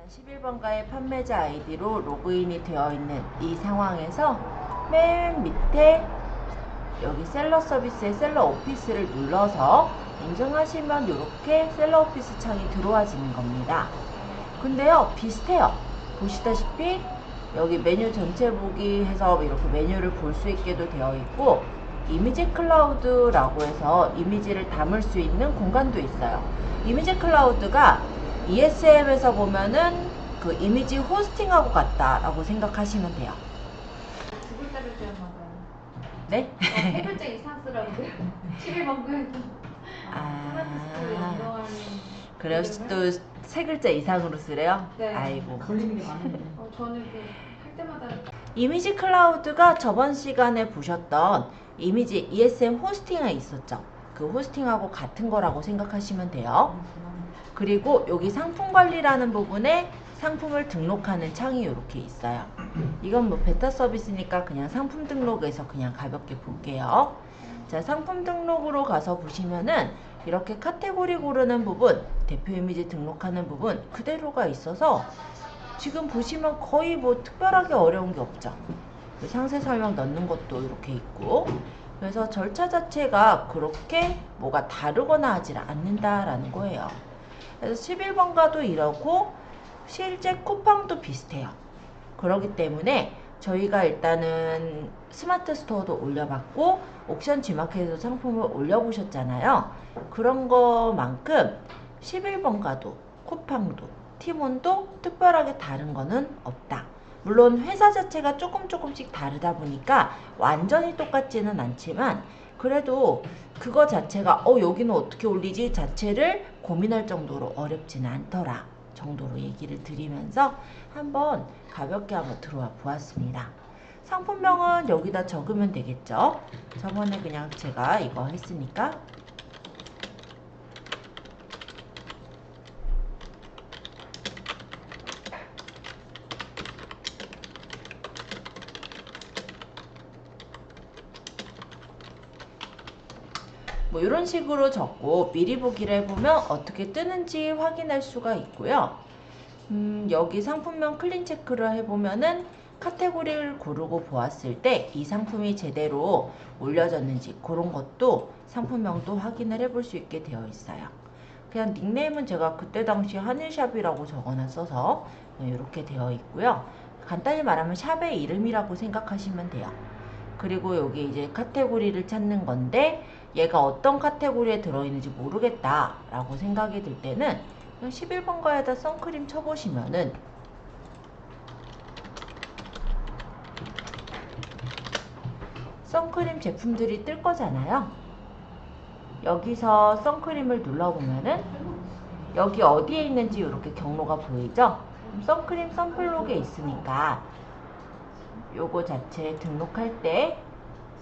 11번가의 판매자 아이디로 로그인이 되어 있는 이 상황에서 맨 밑에 여기 셀러 서비스의 셀러 오피스를 눌러서 인증하시면 이렇게 셀러 오피스 창이 들어와지는 겁니다. 근데요, 비슷해요. 보시다시피 여기 메뉴 전체 보기 해서 이렇게 메뉴를 볼 수 있게도 되어 있고, 이미지 클라우드라고 해서 이미지를 담을 수 있는 공간도 있어요. 이미지 클라우드가 ESM에서 보면은 그 이미지 호스팅하고 같다라고 생각하시면 돼요. 두 글자를 지었나봐요. 네? 세 글자 이상 쓰라고요. 11번가에서 스마트 연동하는. 그래요? 또 세 글자 이상으로 쓰래요? 네. 아이고. 걸리는 게 많은데. 저는 할 때마다. 이미지 클라우드가 저번 시간에 보셨던 이미지 ESM 호스팅에 있었죠. 그 호스팅하고 같은 거라고 생각하시면 돼요. 그리고 여기 상품 관리라는 부분에 상품을 등록하는 창이 이렇게 있어요. 이건 뭐 베타 서비스니까 그냥 상품 등록에서 그냥 가볍게 볼게요. 자, 상품 등록으로 가서 보시면은 이렇게 카테고리 고르는 부분, 대표 이미지 등록하는 부분 그대로가 있어서 지금 보시면 거의 뭐 특별하게 어려운 게 없죠. 상세 설명 넣는 것도 이렇게 있고, 그래서 절차 자체가 그렇게 뭐가 다르거나 하질 않는다라는 거예요. 그래서 11번가도 이러고 실제 쿠팡도 비슷해요. 그렇기 때문에 저희가 일단은 스마트 스토어도 올려봤고 옥션 G마켓에도 상품을 올려보셨잖아요. 그런 거만큼 11번가도 쿠팡도 티몬도 특별하게 다른 거는 없다. 물론 회사 자체가 조금씩 다르다 보니까 완전히 똑같지는 않지만 그래도 그거 자체가 여기는 어떻게 올리지 자체를 고민할 정도로 어렵지는 않더라 정도로 얘기를 드리면서 한번 가볍게 한번 들어와 보았습니다. 상품명은 여기다 적으면 되겠죠. 저번에 그냥 제가 이거 했으니까 뭐 이런 식으로 적고 미리 보기를 해보면 어떻게 뜨는지 확인할 수가 있고요. 여기 상품명 클린 체크를 해보면은 카테고리를 고르고 보았을 때 이 상품이 제대로 올려졌는지 그런 것도 상품명도 확인을 해볼 수 있게 되어 있어요. 그냥 닉네임은 제가 그때 당시 하늘샵이라고 적어놨어서 이렇게 되어 있고요. 간단히 말하면 샵의 이름이라고 생각하시면 돼요. 그리고 여기 이제 카테고리를 찾는 건데 얘가 어떤 카테고리에 들어있는지 모르겠다 라고 생각이 들 때는 11번가에다 선크림 쳐보시면은 선크림 제품들이 뜰 거잖아요. 여기서 선크림을 눌러보면은 여기 어디에 있는지 이렇게 경로가 보이죠? 선크림 선블록에 있으니까 요거 자체 등록할 때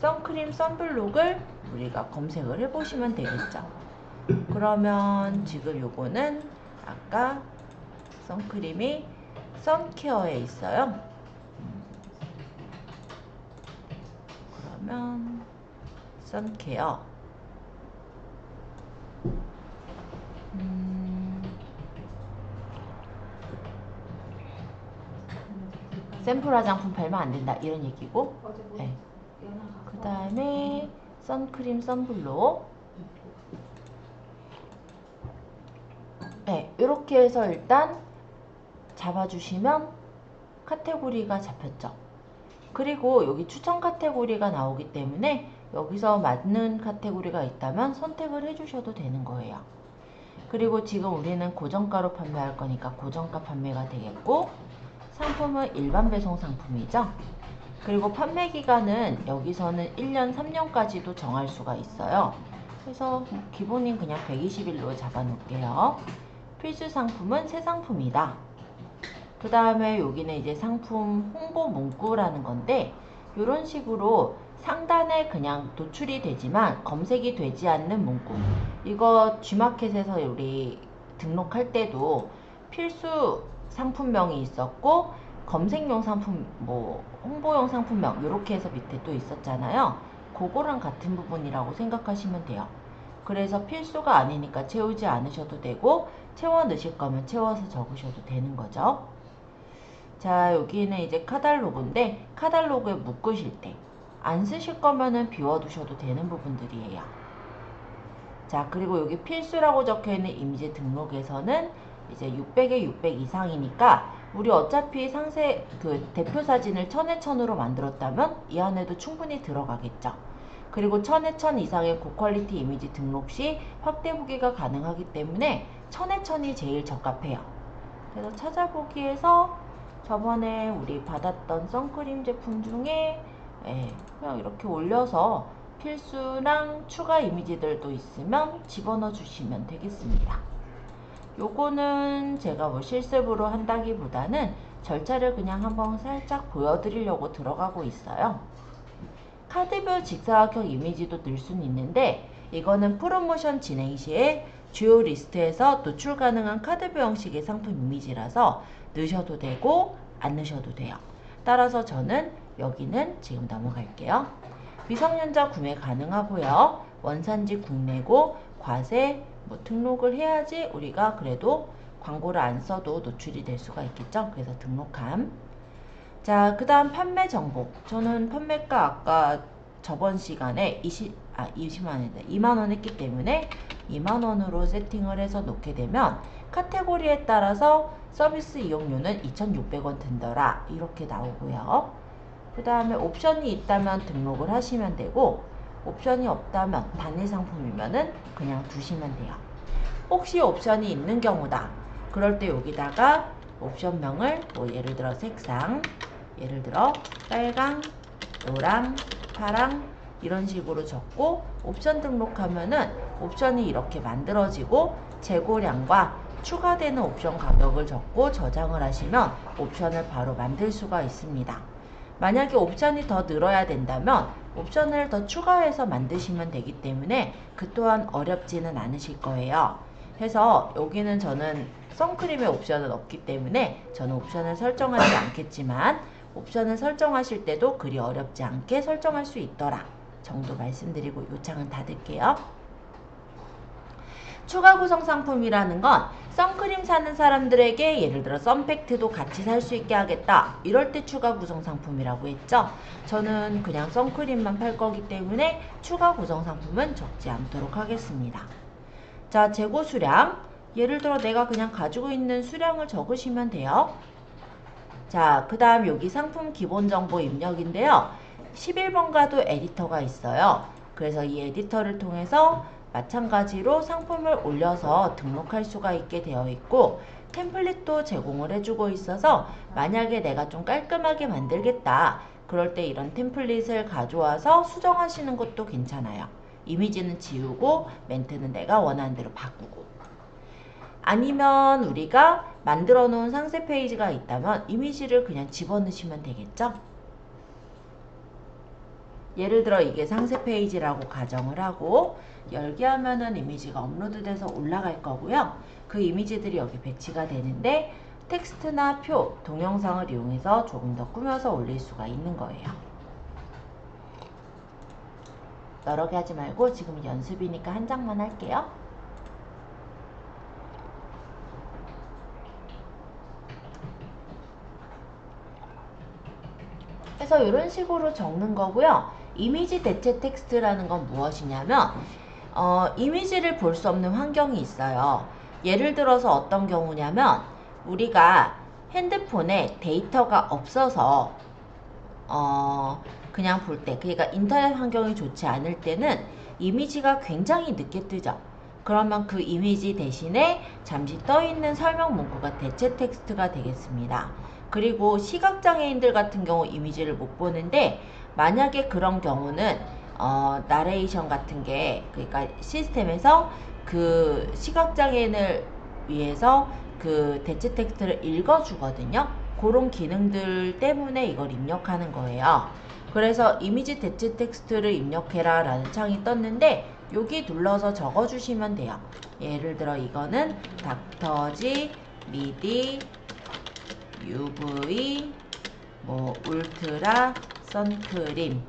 선크림 선블록을 우리가 검색을 해보시면 되겠죠. 그러면 지금 요거는 아까 선크림이 선케어에 있어요. 그러면 선케어 샘플 화장품 팔면 안 된다 이런 얘기고, 네. 그 다음에 선크림 선블록, 네, 이렇게 해서 일단 잡아주시면 카테고리가 잡혔죠. 그리고 여기 추천 카테고리가 나오기 때문에 여기서 맞는 카테고리가 있다면 선택을 해주셔도 되는 거예요. 그리고 지금 우리는 고정가로 판매할 거니까 고정가 판매가 되겠고, 상품은 일반 배송 상품이죠. 그리고 판매 기간은 여기서는 1년, 3년까지도 정할 수가 있어요. 그래서 기본인 그냥 120일로 잡아 놓을게요. 필수 상품은 새 상품이다. 그 다음에 여기는 이제 상품 홍보 문구라는 건데 이런 식으로 상단에 그냥 도출이 되지만 검색이 되지 않는 문구, 이거 G마켓에서 우리 등록할 때도 필수 상품명이 있었고 검색용 상품, 뭐 홍보용 상품명 이렇게 해서 밑에 또 있었잖아요. 그거랑 같은 부분이라고 생각하시면 돼요. 그래서 필수가 아니니까 채우지 않으셔도 되고 채워 넣으실 거면 채워서 적으셔도 되는 거죠. 자, 여기는 이제 카탈로그인데 카탈로그에 묶으실 때 안 쓰실 거면은 비워두셔도 되는 부분들이에요. 자, 그리고 여기 필수라고 적혀있는 이미지 등록에서는 이제 600에 600 이상이니까 우리 어차피 상세 그 대표 사진을 1000에 1000으로 만들었다면 이 안에도 충분히 들어가겠죠. 그리고 1000에 1000 이상의 고퀄리티 이미지 등록 시 확대 보기가 가능하기 때문에 1000에 1000이 제일 적합해요. 그래서 찾아보기에서 저번에 우리 받았던 선크림 제품 중에 그냥 이렇게 올려서 필수랑 추가 이미지들도 있으면 집어넣어 주시면 되겠습니다. 요거는 제가 뭐 실습으로 한다기보다는 절차를 그냥 한번 살짝 보여드리려고 들어가고 있어요. 카드뷰 직사각형 이미지도 넣을 수는 있는데 이거는 프로모션 진행 시에 주요 리스트에서 노출 가능한 카드뷰 형식의 상품 이미지라서 넣으셔도 되고 안 넣으셔도 돼요. 따라서 저는 여기는 지금 넘어갈게요. 미성년자 구매 가능하고요. 원산지 국내고 과세 뭐 등록을 해야지 우리가 그래도 광고를 안 써도 노출이 될 수가 있겠죠. 그래서 등록함. 자, 그 다음 판매 정보. 저는 판매가 아까 저번 시간에 20만원이다. 2만원 했기 때문에 2만원으로 세팅을 해서 놓게 되면 카테고리에 따라서 서비스 이용료는 2,600원 든더라. 이렇게 나오고요. 그 다음에 옵션이 있다면 등록을 하시면 되고 옵션이 없다면 단일 상품이면은 그냥 두시면 돼요. 혹시 옵션이 있는 경우다. 그럴 때 여기다가 옵션명을 뭐 예를 들어 색상, 예를 들어 빨강, 노랑, 파랑 이런 식으로 적고 옵션 등록하면은 옵션이 이렇게 만들어지고 재고량과 추가되는 옵션 가격을 적고 저장을 하시면 옵션을 바로 만들 수가 있습니다. 만약에 옵션이 더 늘어야 된다면 옵션을 더 추가해서 만드시면 되기 때문에 그 또한 어렵지는 않으실 거예요. 해서 여기는 저는 선크림의 옵션은 없기 때문에 저는 옵션을 설정하지 않겠지만 옵션을 설정하실 때도 그리 어렵지 않게 설정할 수 있더라 정도 말씀드리고 요청은 닫을게요. 추가 구성 상품이라는 건 선크림 사는 사람들에게 예를 들어 선팩트도 같이 살 수 있게 하겠다. 이럴 때 추가 구성 상품이라고 했죠. 저는 그냥 선크림만 팔 거기 때문에 추가 구성 상품은 적지 않도록 하겠습니다. 자, 재고 수량. 예를 들어 내가 그냥 가지고 있는 수량을 적으시면 돼요. 자, 그 다음 여기 상품 기본 정보 입력인데요. 11번가도 에디터가 있어요. 그래서 이 에디터를 통해서 마찬가지로 상품을 올려서 등록할 수가 있게 되어 있고 템플릿도 제공을 해주고 있어서 만약에 내가 좀 깔끔하게 만들겠다 그럴 때 이런 템플릿을 가져와서 수정하시는 것도 괜찮아요. 이미지는 지우고 멘트는 내가 원하는 대로 바꾸고 아니면 우리가 만들어 놓은 상세 페이지가 있다면 이미지를 그냥 집어넣으시면 되겠죠. 예를 들어 이게 상세 페이지라고 가정을 하고 열기 하면은 이미지가 업로드돼서 올라갈 거고요. 그 이미지들이 여기 배치가 되는데 텍스트나 표, 동영상을 이용해서 조금 더 꾸며서 올릴 수가 있는 거예요. 여러 개 하지 말고 지금 연습이니까 한 장만 할게요. 그래서 이런 식으로 적는 거고요. 이미지 대체 텍스트라는 건 무엇이냐면 이미지를 볼 수 없는 환경이 있어요. 예를 들어서 어떤 경우냐면 우리가 핸드폰에 데이터가 없어서 그냥 볼 때 그러니까 인터넷 환경이 좋지 않을 때는 이미지가 굉장히 늦게 뜨죠. 그러면 그 이미지 대신에 잠시 떠있는 설명 문구가 대체 텍스트가 되겠습니다. 그리고 시각장애인들 같은 경우 이미지를 못 보는데 만약에 그런 경우는 나레이션 같은 게 그러니까 시스템에서 그 시각장애인을 위해서 그 대체 텍스트를 읽어주거든요. 그런 기능들 때문에 이걸 입력하는 거예요. 그래서 이미지 대체 텍스트를 입력해라 라는 창이 떴는데 여기 눌러서 적어주시면 돼요. 예를 들어 이거는 닥터지 미디 UV 뭐 울트라 선크림으로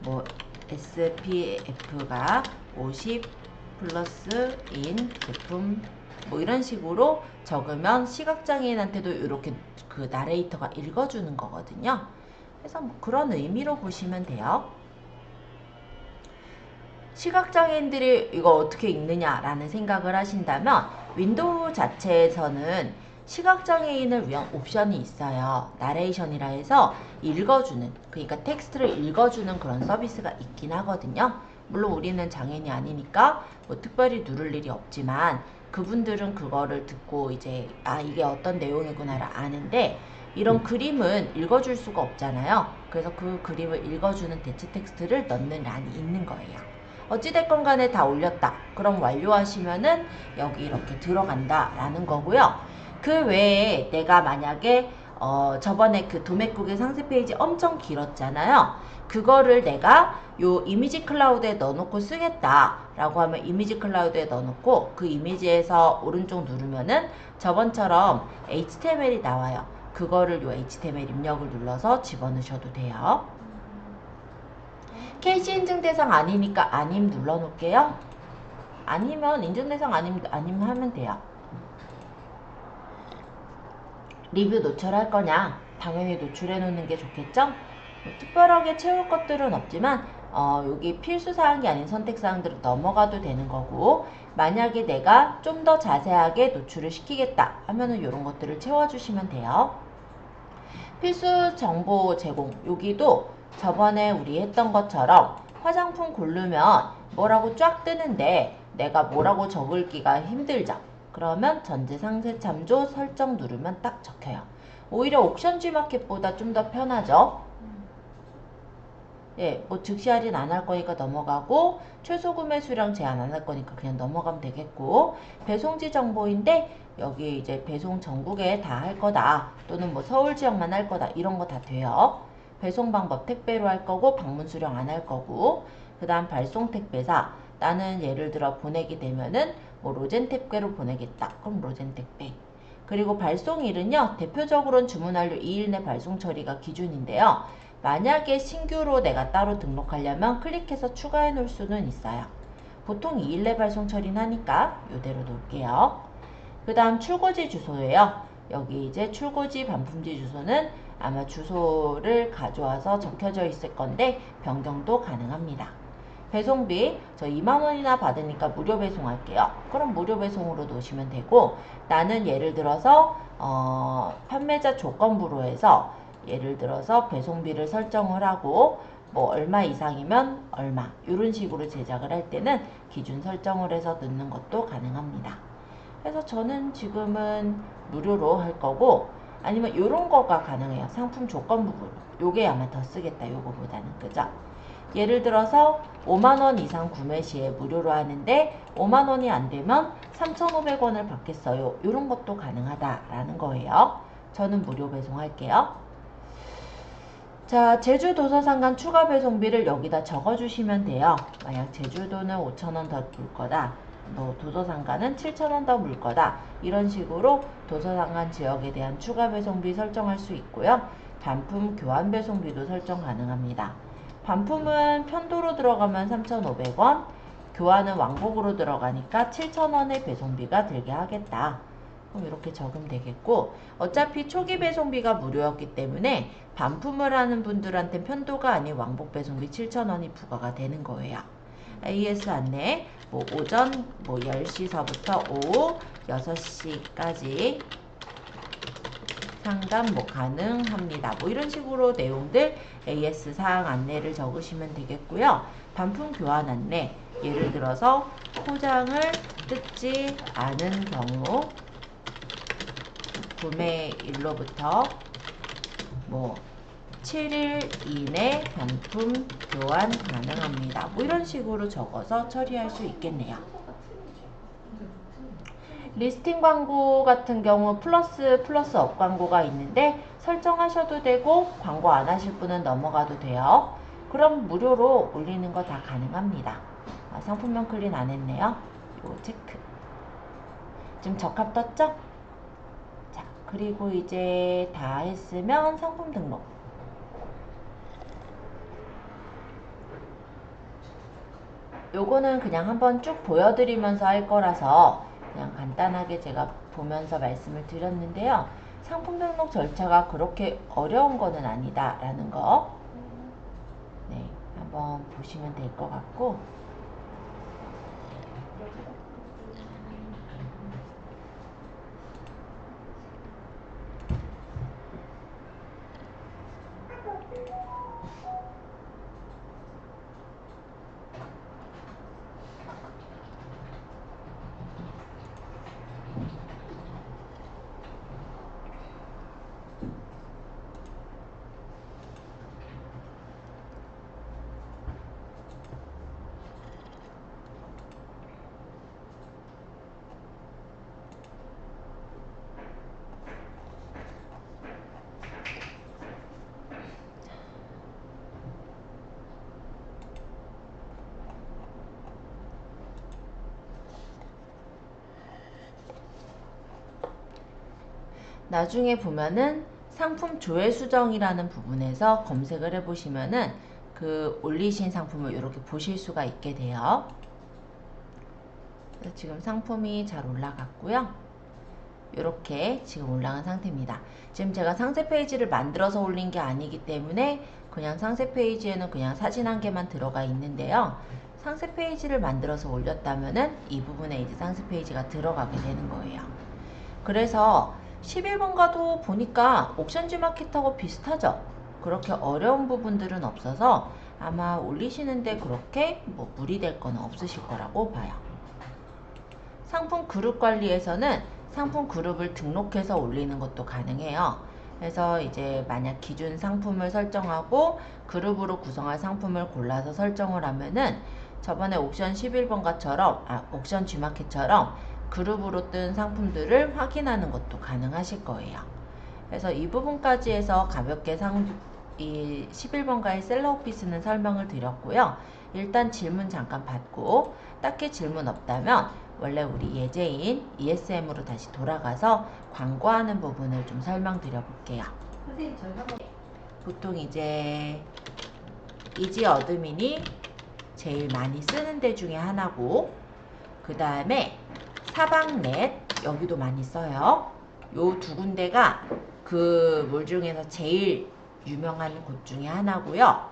뭐 SPF가 50 플러스 인 제품 뭐 이런 식으로 적으면 시각장애인한테도 이렇게 그 나레이터가 읽어주는 거거든요. 그래서 뭐 그런 의미로 보시면 돼요. 시각장애인들이 이거 어떻게 읽느냐라는 생각을 하신다면 윈도우 자체에서는 시각장애인을 위한 옵션이 있어요. 나레이션이라 해서 읽어주는, 그러니까 텍스트를 읽어주는 그런 서비스가 있긴 하거든요. 물론 우리는 장애인이 아니니까 뭐 특별히 누를 일이 없지만 그분들은 그거를 듣고 이제 이게 어떤 내용이구나를 아는데 이런 그림은 읽어줄 수가 없잖아요. 그래서 그 그림을 읽어주는 대체 텍스트를 넣는 란이 있는 거예요. 어찌됐건 간에 다 올렸다. 그럼 완료하시면은 여기 이렇게 들어간다 라는 거고요. 그 외에 내가 만약에 저번에 그 도매국의 상세 페이지 엄청 길었잖아요. 그거를 내가 요 이미지 클라우드에 넣어놓고 쓰겠다 라고 하면 이미지 클라우드에 넣어놓고 그 이미지에서 오른쪽 누르면은 저번처럼 HTML이 나와요. 그거를 요 HTML 입력을 눌러서 집어넣으셔도 돼요. KC 인증 대상 아니니까 아님 눌러놓을게요. 아니면 인증 대상 아님 하면 돼요. 리뷰 노출할 거냐? 당연히 노출해 놓는 게 좋겠죠? 뭐 특별하게 채울 것들은 없지만 여기 필수사항이 아닌 선택사항들은 넘어가도 되는 거고 만약에 내가 좀 더 자세하게 노출을 시키겠다 하면은 이런 것들을 채워주시면 돼요. 필수 정보 제공 여기도 저번에 우리 했던 것처럼 화장품 고르면 뭐라고 쫙 뜨는데 내가 뭐라고 적을기가 힘들죠. 그러면 전체 상세 참조 설정 누르면 딱 적혀요. 오히려 옥션 G마켓보다 좀 더 편하죠. 예, 뭐 즉시 할인 안 할 거니까 넘어가고 최소 구매 수량 제한 안 할 거니까 그냥 넘어가면 되겠고 배송지 정보인데 여기 이제 배송 전국에 다 할 거다 또는 뭐 서울 지역만 할 거다 이런 거 다 돼요. 배송 방법 택배로 할 거고 방문 수령 안 할 거고 그 다음 발송 택배사 나는 예를 들어 보내게 되면은 뭐 로젠 택배로 보내겠다 그럼 로젠 택배 그리고 발송일은요 대표적으로는 주문 완료 2일 내 발송 처리가 기준인데요. 만약에 신규로 내가 따로 등록하려면 클릭해서 추가해 놓을 수는 있어요. 보통 2일 내 발송 처리는 하니까 이대로 놓을게요. 그 다음 출고지 주소예요. 여기 이제 출고지 반품지 주소는 아마 주소를 가져와서 적혀져 있을 건데 변경도 가능합니다. 배송비 저 2만원이나 받으니까 무료 배송할게요. 그럼 무료 배송으로 놓으시면 되고 나는 예를 들어서 판매자 조건부로 해서 예를 들어서 배송비를 설정을 하고 뭐 얼마 이상이면 얼마 이런 식으로 제작을 할 때는 기준 설정을 해서 넣는 것도 가능합니다. 그래서 저는 지금은 무료로 할 거고 아니면 이런 거가 가능해요. 상품 조건부로 요게 아마 더 쓰겠다 요거보다는 그죠? 예를 들어서 5만원 이상 구매 시에 무료로 하는데 5만원이 안 되면 3,500원을 받겠어요. 이런 것도 가능하다라는 거예요. 저는 무료 배송할게요. 자, 제주도서상관 추가 배송비를 여기다 적어주시면 돼요. 만약 제주도는 5,000원 더 물 거다. 뭐 도서상관은 7,000원 더 물 거다. 이런 식으로 도서상관 지역에 대한 추가 배송비 설정할 수 있고요. 반품 교환 배송비도 설정 가능합니다. 반품은 편도로 들어가면 3,500원, 교환은 왕복으로 들어가니까 7,000원의 배송비가 들게 하겠다. 그럼 이렇게 적으면 되겠고 어차피 초기 배송비가 무료였기 때문에 반품을 하는 분들한테 편도가 아닌 왕복 배송비 7,000원이 부과가 되는 거예요. AS 안내 뭐 오전 뭐 10시서부터 오후 6시까지 상담 뭐 가능합니다. 뭐 이런 식으로 내용들 AS 사항 안내를 적으시면 되겠고요. 반품 교환 안내 예를 들어서 포장을 뜯지 않은 경우 구매일로부터 뭐 7일 이내 반품 교환 가능합니다. 뭐 이런 식으로 적어서 처리할 수 있겠네요. 리스팅 광고 같은 경우 플러스 업 광고가 있는데 설정하셔도 되고 광고 안 하실 분은 넘어가도 돼요. 그럼 무료로 올리는 거 다 가능합니다. 상품명 클릭 안 했네요. 요 체크. 지금 적합 떴죠? 자, 그리고 이제 다 했으면 상품 등록. 요거는 그냥 한번 쭉 보여드리면서 할 거라서 그냥 간단하게 제가 보면서 말씀을 드렸는데요. 상품 등록 절차가 그렇게 어려운 거는 아니다 라는 거 네, 한번 보시면 될 것 같고 나중에 보면은 상품 조회 수정이라는 부분에서 검색을 해보시면은 그 올리신 상품을 이렇게 보실 수가 있게 돼요. 지금 상품이 잘 올라갔고요. 이렇게 지금 올라간 상태입니다. 지금 제가 상세 페이지를 만들어서 올린 게 아니기 때문에 그냥 상세 페이지에는 그냥 사진 한 개만 들어가 있는데요. 상세 페이지를 만들어서 올렸다면은 이 부분에 이제 상세 페이지가 들어가게 되는 거예요. 그래서 11번가도 보니까 옥션지 마켓하고 비슷하죠? 그렇게 어려운 부분들은 없어서 아마 올리시는데 그렇게 뭐 무리될 건 없으실 거라고 봐요. 상품 그룹 관리에서는 상품 그룹을 등록해서 올리는 것도 가능해요. 그래서 이제 만약 기준 상품을 설정하고 그룹으로 구성할 상품을 골라서 설정을 하면은 저번에 옥션 11번가처럼 옥션 G마켓처럼 그룹으로 뜬 상품들을 확인하는 것도 가능하실 거예요. 그래서 이 부분까지 해서 가볍게 이 11번가의 셀러 오피스는 설명을 드렸고요. 일단 질문 잠깐 받고 딱히 질문 없다면 원래 우리 예제인 ESM으로 다시 돌아가서 광고하는 부분을 좀 설명드려 볼게요. 선생님 저희 한번 보통 이제 이지 어드민이 제일 많이 쓰는 데 중에 하나고 그 다음에 사방넷 여기도 많이 써요. 요 두 군데가 그 물 중에서 제일 유명한 곳 중에 하나고요.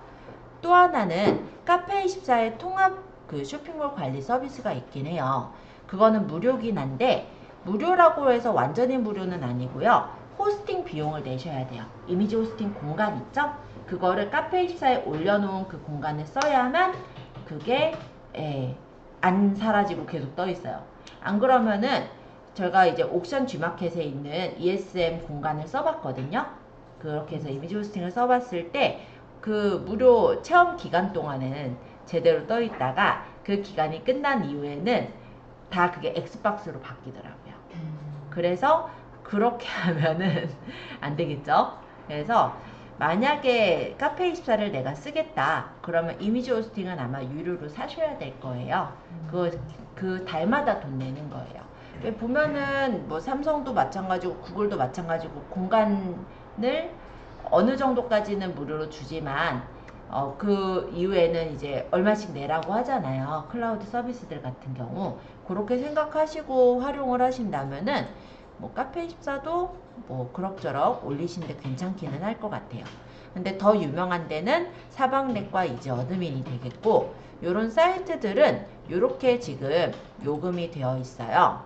또 하나는 카페24의 통합 그 쇼핑몰 관리 서비스가 있긴 해요. 그거는 무료긴 한데 무료라고 해서 완전히 무료는 아니고요. 호스팅 비용을 내셔야 돼요. 이미지 호스팅 공간 있죠? 그거를 카페24에 올려놓은 그 공간을 써야만 그게 안 사라지고 계속 떠 있어요. 안 그러면은 제가 이제 옥션 G마켓에 있는 ESM 공간을 써봤거든요. 그렇게 해서 이미지 호스팅을 써봤을 때 그 무료 체험 기간 동안에는 제대로 떠 있다가 그 기간이 끝난 이후에는 다 그게 엑스박스로 바뀌더라고요. 그래서 그렇게 하면은 안 되겠죠? 그래서 만약에 카페24를 내가 쓰겠다 그러면 이미지 호스팅은 아마 유료로 사셔야 될 거예요. 그 달마다 돈 내는 거예요. 왜 보면은 뭐 삼성도 마찬가지고 구글도 마찬가지고 공간을 어느 정도까지는 무료로 주지만 그 이후에는 이제 얼마씩 내라고 하잖아요. 클라우드 서비스들 같은 경우 그렇게 생각하시고 활용을 하신다면은 뭐 카페24도 뭐 그럭저럭 올리시는데 괜찮기는 할 것 같아요. 근데 더 유명한 데는 사방넷과 이제 어드민이 되겠고 요런 사이트들은 요렇게 지금 요금이 되어 있어요.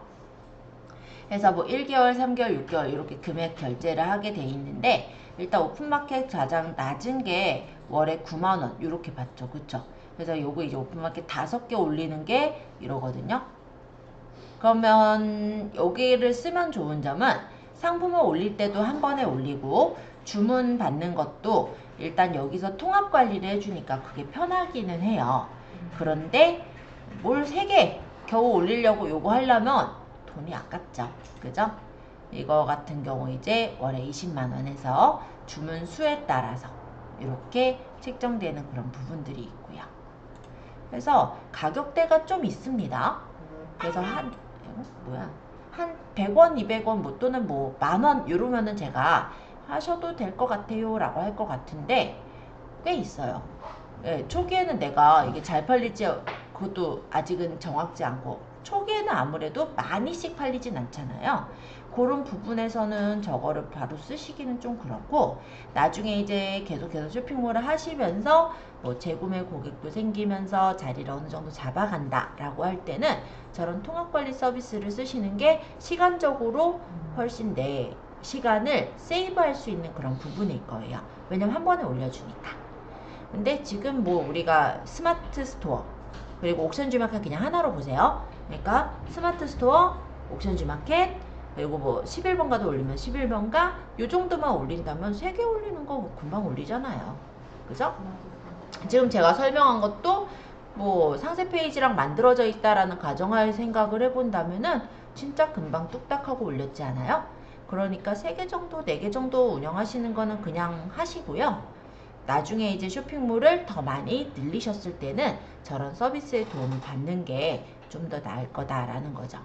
그래서 뭐 1개월, 3개월, 6개월 이렇게 금액 결제를 하게 돼 있는데 일단 오픈마켓 가장 낮은 게 월에 9만원 이렇게 받죠. 그쵸? 그래서 요거 이제 오픈마켓 5개 올리는 게 이러거든요. 그러면 여기를 쓰면 좋은 점은 상품을 올릴 때도 한 번에 올리고 주문 받는 것도 일단 여기서 통합 관리를 해주니까 그게 편하기는 해요. 그런데 뭘 3개 겨우 올리려고 요거 하려면 돈이 아깝죠. 그죠? 이거 같은 경우 이제 월에 20만원에서 주문 수에 따라서 이렇게 책정되는 그런 부분들이 있고요. 그래서 가격대가 좀 있습니다. 그래서 한 100원, 200원 뭐 또는 뭐 만원 이러면은 제가 하셔도 될 것 같아요 라고 할 것 같은데 꽤 있어요. 초기에는 내가 이게 잘 팔릴지 그것도 아직은 정확지 않고 초기에는 아무래도 많이씩 팔리진 않잖아요. 그런 부분에서는 저거를 바로 쓰시기는 좀 그렇고, 나중에 이제 계속해서 쇼핑몰을 하시면서 뭐 재구매 고객도 생기면서 자리를 어느 정도 잡아간다 라고 할 때는 저런 통합관리 서비스를 쓰시는 게 시간적으로 훨씬 내 시간을 세이브할 수 있는 그런 부분일 거예요. 왜냐면 한 번에 올려주니까. 근데 지금 뭐 우리가 스마트 스토어 그리고 옥션 G마켓 그냥 하나로 보세요. 그러니까 스마트 스토어, 옥션 G마켓, 그리고 뭐 11번가도 올리면 11번가 요 정도만 올린다면 3개 올리는 거 금방 올리잖아요. 그죠? 지금 제가 설명한 것도 뭐 상세 페이지랑 만들어져 있다라는 가정하에 생각을 해본다면은 진짜 금방 뚝딱 하고 올렸지 않아요? 그러니까 3개 정도, 4개 정도 운영하시는 거는 그냥 하시고요. 나중에 이제 쇼핑몰을 더 많이 늘리셨을 때는 저런 서비스의 도움을 받는 게 좀 더 나을 거다라는 거죠.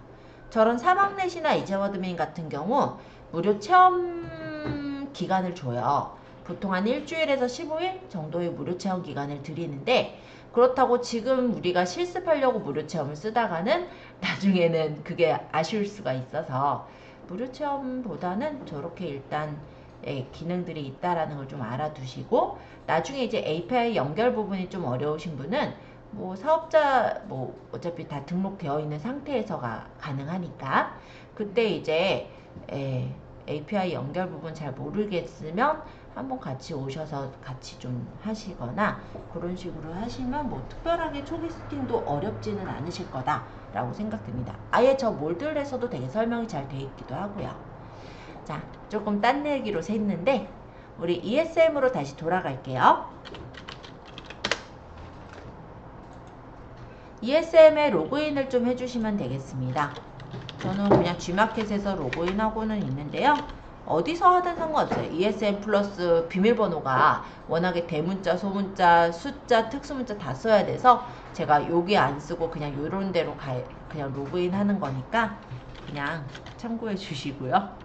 저런 사막넷이나 이재워드민 같은 경우 무료 체험 기간을 줘요. 보통 한 일주일에서 15일 정도의 무료 체험 기간을 드리는데, 그렇다고 지금 우리가 실습하려고 무료 체험을 쓰다가는 나중에는 그게 아쉬울 수가 있어서 무료 체험보다는 저렇게 일단 기능들이 있다라는 걸 좀 알아두시고, 나중에 이제 API 연결 부분이 좀 어려우신 분은 뭐 사업자 뭐 어차피 다 등록되어 있는 상태에서가 가능하니까 그때 이제 API 연결 부분 잘 모르겠으면 한번 같이 오셔서 같이 좀 하시거나 그런 식으로 하시면 뭐 특별하게 초기 세팅도 어렵지는 않으실 거다라고 생각됩니다. 아예 저 몰들에서도 되게 설명이 잘 돼 있기도 하고요. 자, 조금 딴 얘기로 샜는데 우리 ESM으로 다시 돌아갈게요. ESM에 로그인을 좀 해주시면 되겠습니다. 저는 그냥 G마켓에서 로그인하고는 있는데요. 어디서 하든 상관없어요. ESM 플러스 비밀번호가 워낙에 대문자, 소문자, 숫자, 특수문자 다 써야 돼서 제가 여기 안 쓰고 그냥 요런 데로 그냥 로그인 하는 거니까 그냥 참고해 주시고요.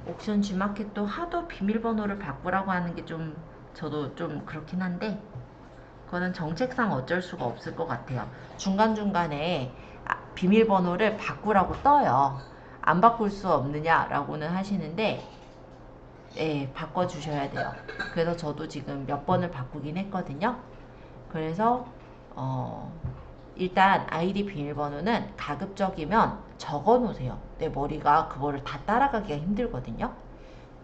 옥션 G마켓도 하도 비밀번호를 바꾸라고 하는 게 좀 저도 좀 그렇긴 한데 그거는 정책상 어쩔 수가 없을 것 같아요. 중간중간에 비밀번호를 바꾸라고 떠요. 안 바꿀 수 없느냐라고는 하시는데 바꿔주셔야 돼요. 그래서 저도 지금 몇 번을 바꾸긴 했거든요. 그래서 일단 아이디 비밀번호는 가급적이면 적어 놓으세요. 내 머리가 그거를 다 따라가기가 힘들거든요.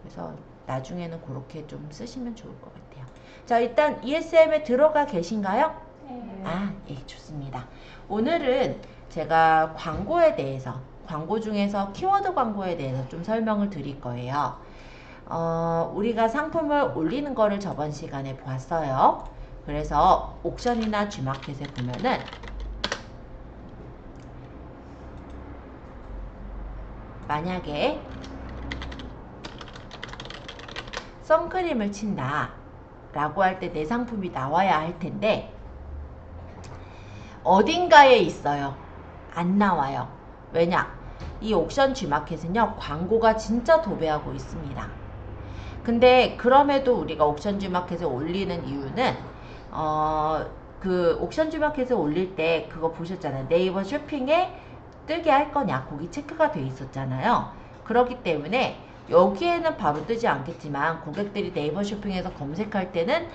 그래서 나중에는 그렇게 좀 쓰시면 좋을 것 같아요. 자, 일단 ESM에 들어가 계신가요? 네. 예, 좋습니다. 오늘은 제가 광고에 대해서, 광고 중에서 키워드 광고에 대해서 좀 설명을 드릴 거예요. 우리가 상품을 올리는 거를 저번 시간에 보았어요. 그래서 옥션이나 G마켓에 보면은 만약에 선크림을 친다 라고 할 때 내 상품이 나와야 할 텐데 어딘가에 있어요. 안 나와요. 왜냐? 이 옥션 G마켓은요 광고가 진짜 도배하고 있습니다. 근데 그럼에도 우리가 옥션 G마켓에 올리는 이유는 그 옥션 G마켓에 올릴 때 그거 보셨잖아요. 네이버 쇼핑에 뜨게 할 거냐 거기 체크가 돼 있었잖아요. 그렇기 때문에 여기에는 바로 뜨지 않겠지만 고객들이 네이버 쇼핑에서 검색할 때는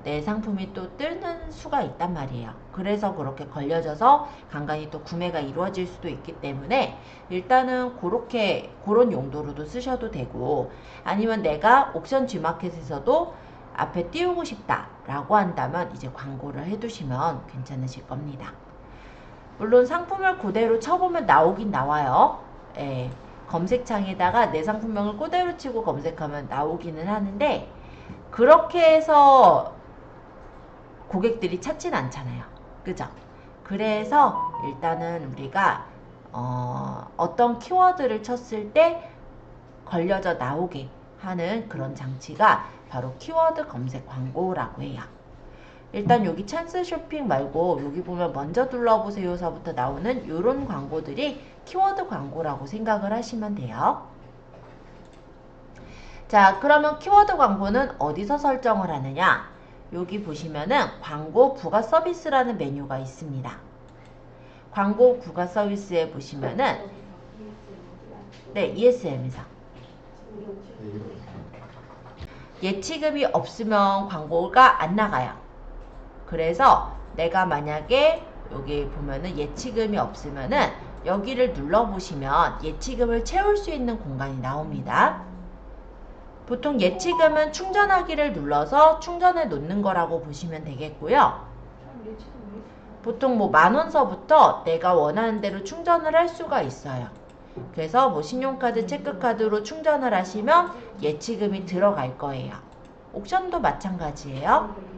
내 상품이 또 뜨는 수가 있단 말이에요. 그래서 그렇게 걸려져서 간간히 또 구매가 이루어질 수도 있기 때문에 일단은 그런 용도로도 쓰셔도 되고, 아니면 내가 옥션 G마켓에서도 앞에 띄우고 싶다 라고 한다면 이제 광고를 해두시면 괜찮으실 겁니다. 물론 상품을 그대로 쳐보면 나오긴 나와요. 검색창에다가 내 상품명을 그대로 치고 검색하면 나오기는 하는데 그렇게 해서 고객들이 찾진 않잖아요. 그죠? 그래서 일단은 우리가 어떤 키워드를 쳤을 때 걸려져 나오게 하는 그런 장치가 바로 키워드 검색 광고라고 해요. 일단 여기 찬스 쇼핑 말고 여기 보면 먼저 둘러보세요서부터 나오는 이런 광고들이 키워드 광고라고 생각을 하시면 돼요. 자, 그러면 키워드 광고는 어디서 설정을 하느냐? 여기 보시면은 광고 부가 서비스라는 메뉴가 있습니다. 광고 부가 서비스에 보시면은 네, ESM에서 예치금이 없으면 광고가 안 나가요. 그래서 내가 만약에 여기 보면은 예치금이 없으면은 여기를 눌러보시면 예치금을 채울 수 있는 공간이 나옵니다. 보통 예치금은 충전하기를 눌러서 충전해 놓는 거라고 보시면 되겠고요. 보통 뭐 10,000원서부터 내가 원하는 대로 충전을 할 수가 있어요. 그래서 뭐 신용카드, 체크카드로 충전을 하시면 예치금이 들어갈 거예요. 옥션도 마찬가지예요.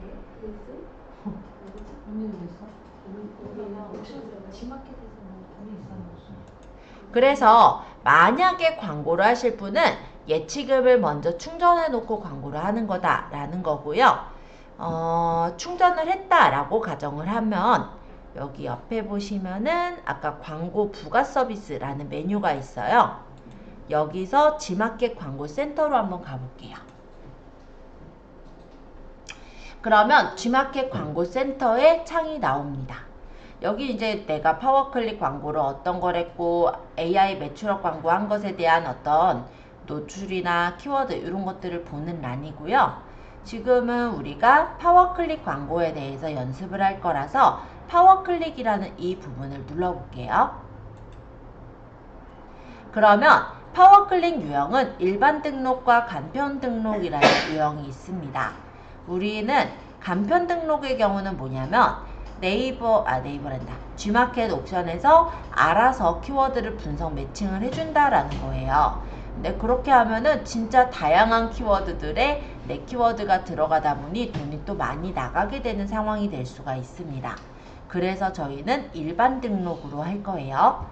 그래서 만약에 광고를 하실 분은 예치금을 먼저 충전해 놓고 광고를 하는 거다라는 거고요. 충전을 했다라고 가정을 하면 여기 옆에 보시면은 아까 광고 부가 서비스라는 메뉴가 있어요. 여기서 지마켓 광고 센터로 한번 가볼게요. 그러면 지마켓 광고 센터에 창이 나옵니다. 여기 이제 내가 파워클릭 광고를 어떤 걸 했고 AI 매출업 광고 한 것에 대한 어떤 노출이나 키워드 이런 것들을 보는 란이고요. 지금은 우리가 파워클릭 광고에 대해서 연습을 할 거라서 파워클릭이라는 이 부분을 눌러볼게요. 그러면 파워클릭 유형은 일반 등록과 간편 등록이라는 유형이 있습니다. 우리는 간편 등록의 경우는 뭐냐면 네이버란다. G마켓 옵션에서 알아서 키워드를 분석 매칭을 해준다라는 거예요. 근데 그렇게 하면은 진짜 다양한 키워드들에 내 키워드가 들어가다 보니 돈이 또 많이 나가게 되는 상황이 될 수가 있습니다. 그래서 저희는 일반 등록으로 할 거예요.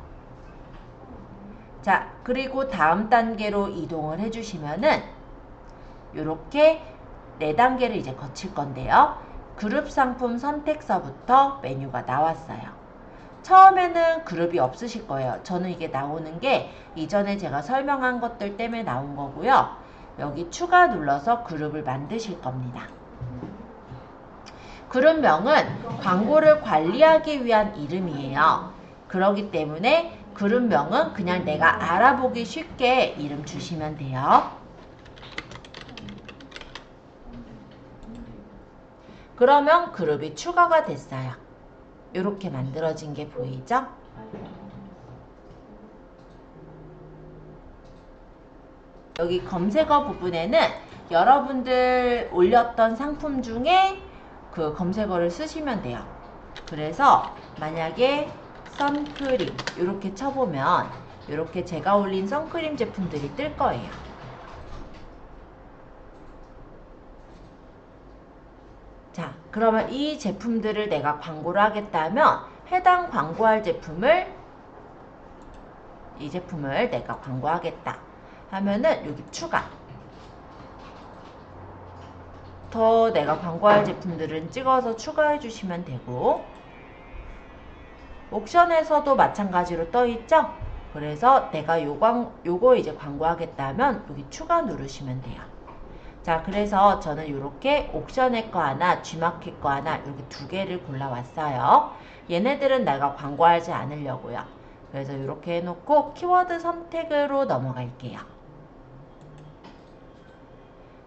자, 그리고 다음 단계로 이동을 해주시면은 요렇게 4단계를 이제 거칠 건데요. 그룹 상품 선택서부터 메뉴가 나왔어요. 처음에는 그룹이 없으실 거예요. 저는 이게 나오는 게 이전에 제가 설명한 것들 때문에 나온 거고요. 여기 추가 눌러서 그룹을 만드실 겁니다. 그룹명은 광고를 관리하기 위한 이름이에요. 그렇기 때문에 그룹명은 그냥 내가 알아보기 쉽게 이름 주시면 돼요. 그러면 그룹이 추가가 됐어요. 이렇게 만들어진 게 보이죠? 여기 검색어 부분에는 여러분들 올렸던 상품 중에 그 검색어를 쓰시면 돼요. 그래서 만약에 선크림 이렇게 쳐보면 이렇게 제가 올린 선크림 제품들이 뜰 거예요. 자, 그러면 이 제품들을 내가 광고를 하겠다면 해당 광고할 제품을 이 제품을 내가 광고하겠다 하면은 여기 추가 더 내가 광고할 제품들은 찍어서 추가해 주시면 되고 옥션에서도 마찬가지로 떠 있죠? 그래서 내가 요거 이제 광고하겠다면 여기 추가 누르시면 돼요. 자, 그래서 저는 이렇게 옥션의 거 하나, G마켓 거 하나 이렇게 2개를 골라왔어요. 얘네들은 내가 광고하지 않으려고요. 그래서 이렇게 해놓고 키워드 선택으로 넘어갈게요.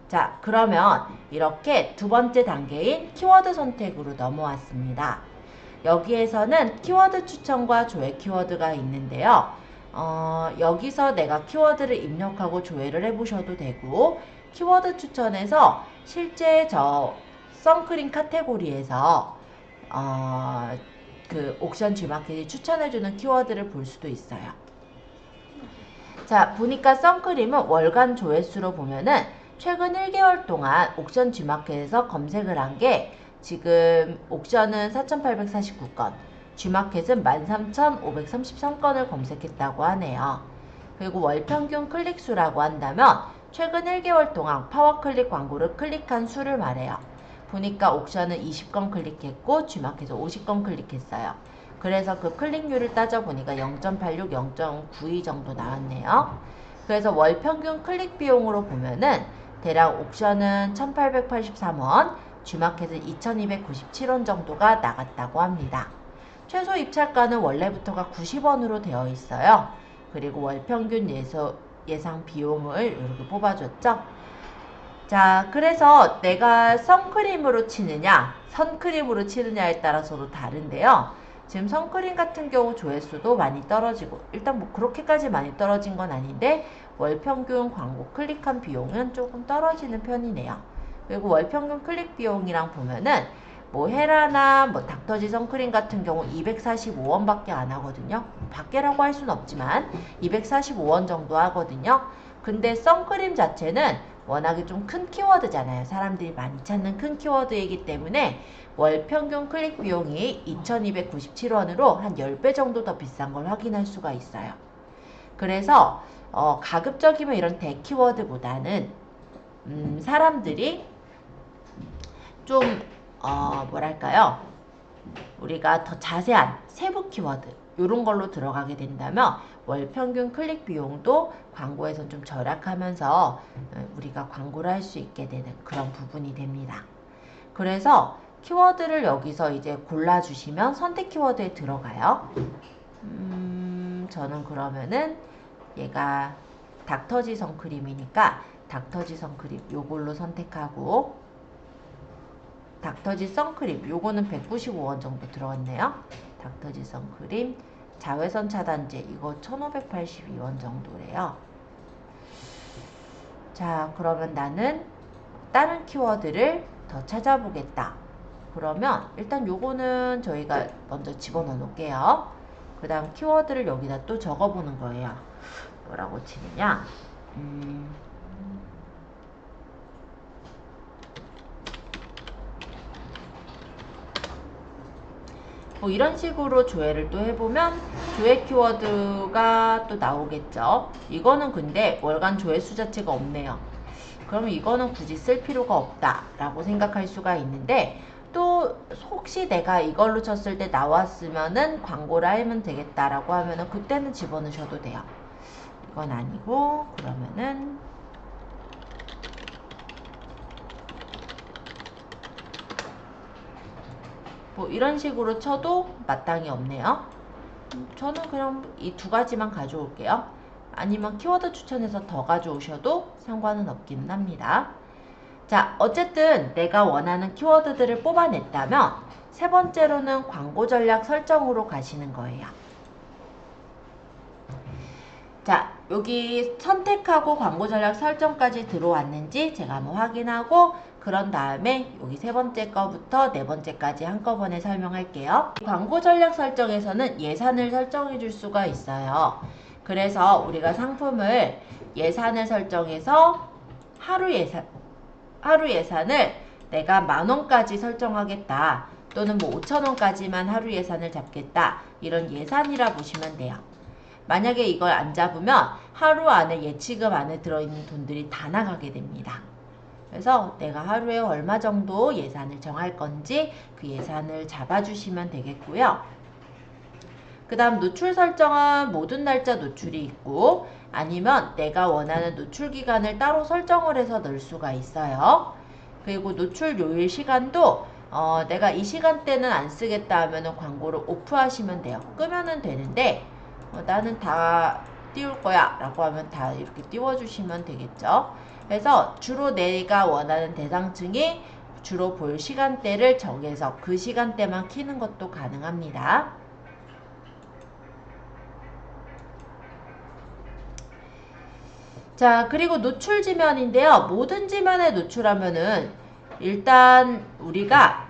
자, 그러면 이렇게 2번째 단계인 키워드 선택으로 넘어왔습니다. 여기에서는 키워드 추천과 조회 키워드가 있는데요. 여기서 내가 키워드를 입력하고 조회를 해보셔도 되고 키워드 추천에서 실제 저 선크림 카테고리에서 그 옥션 G마켓이 추천해주는 키워드를 볼 수도 있어요. 자, 보니까 선크림은 월간 조회수로 보면은 최근 1개월 동안 옥션 G마켓에서 검색을 한 게 지금 옥션은 4,849건, G마켓은 13,533건을 검색했다고 하네요. 그리고 월평균 클릭수라고 한다면 최근 1개월 동안 파워클릭 광고를 클릭한 수를 말해요. 보니까 옥션은 20건 클릭했고 G마켓은 50건 클릭했어요. 그래서 그 클릭률을 따져보니까 0.86, 0.92 정도 나왔네요. 그래서 월 평균 클릭 비용으로 보면은 대략 옥션은 1883원, G마켓은 2297원 정도가 나갔다고 합니다. 최소 입찰가는 원래부터가 90원으로 되어 있어요. 그리고 월 평균 예상 비용을 이렇게 뽑아줬죠. 자, 그래서 내가 선크림으로 치느냐, 선크림으로 치느냐에 따라서도 다른데요. 지금 선크림 같은 경우 조회수도 많이 떨어지고, 일단 뭐 그렇게까지 많이 떨어진 건 아닌데 월 평균 광고 클릭한 비용은 조금 떨어지는 편이네요. 그리고 월 평균 클릭 비용이랑 보면은 뭐 헤라나 뭐 닥터지 선크림 같은 경우 245원밖에 안 하거든요. 밖에라고 할 수는 없지만 245원 정도 하거든요. 근데 선크림 자체는 워낙에 좀 큰 키워드잖아요. 사람들이 많이 찾는 큰 키워드이기 때문에 월 평균 클릭 비용이 2297원으로 한 10배 정도 더 비싼 걸 확인할 수가 있어요. 그래서 가급적이면 이런 대키워드보다는 사람들이 좀 뭐랄까요? 우리가 더 자세한 세부 키워드 이런 걸로 들어가게 된다면 월 평균 클릭 비용도 광고에서 좀 절약하면서 우리가 광고를 할 수 있게 되는 그런 부분이 됩니다. 그래서 키워드를 여기서 이제 골라주시면 선택 키워드에 들어가요. 저는 그러면은 얘가 닥터지 선크림이니까 닥터지 선크림 요걸로 선택하고 닥터지 선크림 요거는 195원 정도 들어갔네요. 닥터지 선크림 자외선 차단제 이거 1582원 정도래요. 자, 그러면 나는 다른 키워드를 더 찾아보겠다. 그러면 일단 요거는 저희가 먼저 집어넣어 놓을게요. 그 다음 키워드를 여기다 또 적어보는 거예요. 뭐라고 치느냐? 뭐 이런 식으로 조회를 또 해보면 조회 키워드가 또 나오겠죠. 이거는 근데 월간 조회수 자체가 없네요. 그러면 이거는 굳이 쓸 필요가 없다 라고 생각할 수가 있는데 또 혹시 내가 이걸로 쳤을 때 나왔으면은 광고를 하면 되겠다라고 하면은 그때는 집어넣으셔도 돼요. 이건 아니고 그러면은 뭐 이런 식으로 쳐도 마땅히 없네요. 저는 그냥 이 두 가지만 가져올게요. 아니면 키워드 추천해서 더 가져오셔도 상관은 없기는 합니다. 자, 어쨌든 내가 원하는 키워드들을 뽑아냈다면 세 번째로는 광고 전략 설정으로 가시는 거예요. 자, 여기 선택하고 광고 전략 설정까지 들어왔는지 제가 한번 확인하고 그런 다음에 여기 세 번째 거부터 네 번째까지 한꺼번에 설명할게요. 광고 전략 설정에서는 예산을 설정해 줄 수가 있어요. 그래서 우리가 상품을 예산을 설정해서 하루 예산을 내가 10,000원까지 설정하겠다. 또는 뭐 5,000원까지만 하루 예산을 잡겠다. 이런 예산이라 보시면 돼요. 만약에 이걸 안 잡으면 하루 안에 예치금 안에 들어있는 돈들이 다 나가게 됩니다. 그래서 내가 하루에 얼마 정도 예산을 정할 건지 그 예산을 잡아주시면 되겠고요. 그 다음 노출 설정은 모든 날짜 노출이 있고 아니면 내가 원하는 노출 기간을 따로 설정을 해서 넣을 수가 있어요. 그리고 노출 요일 시간도 내가 이 시간대는 안 쓰겠다 하면 광고를 오프하시면 돼요. 끄면은 되는데 나는 다 띄울 거야 라고 하면 다 이렇게 띄워주시면 되겠죠. 그래서 주로 내가 원하는 대상층이 주로 볼 시간대를 정해서 그 시간대만 키는 것도 가능합니다. 자, 그리고 노출 지면인데요. 모든 지면에 노출하면은 일단 우리가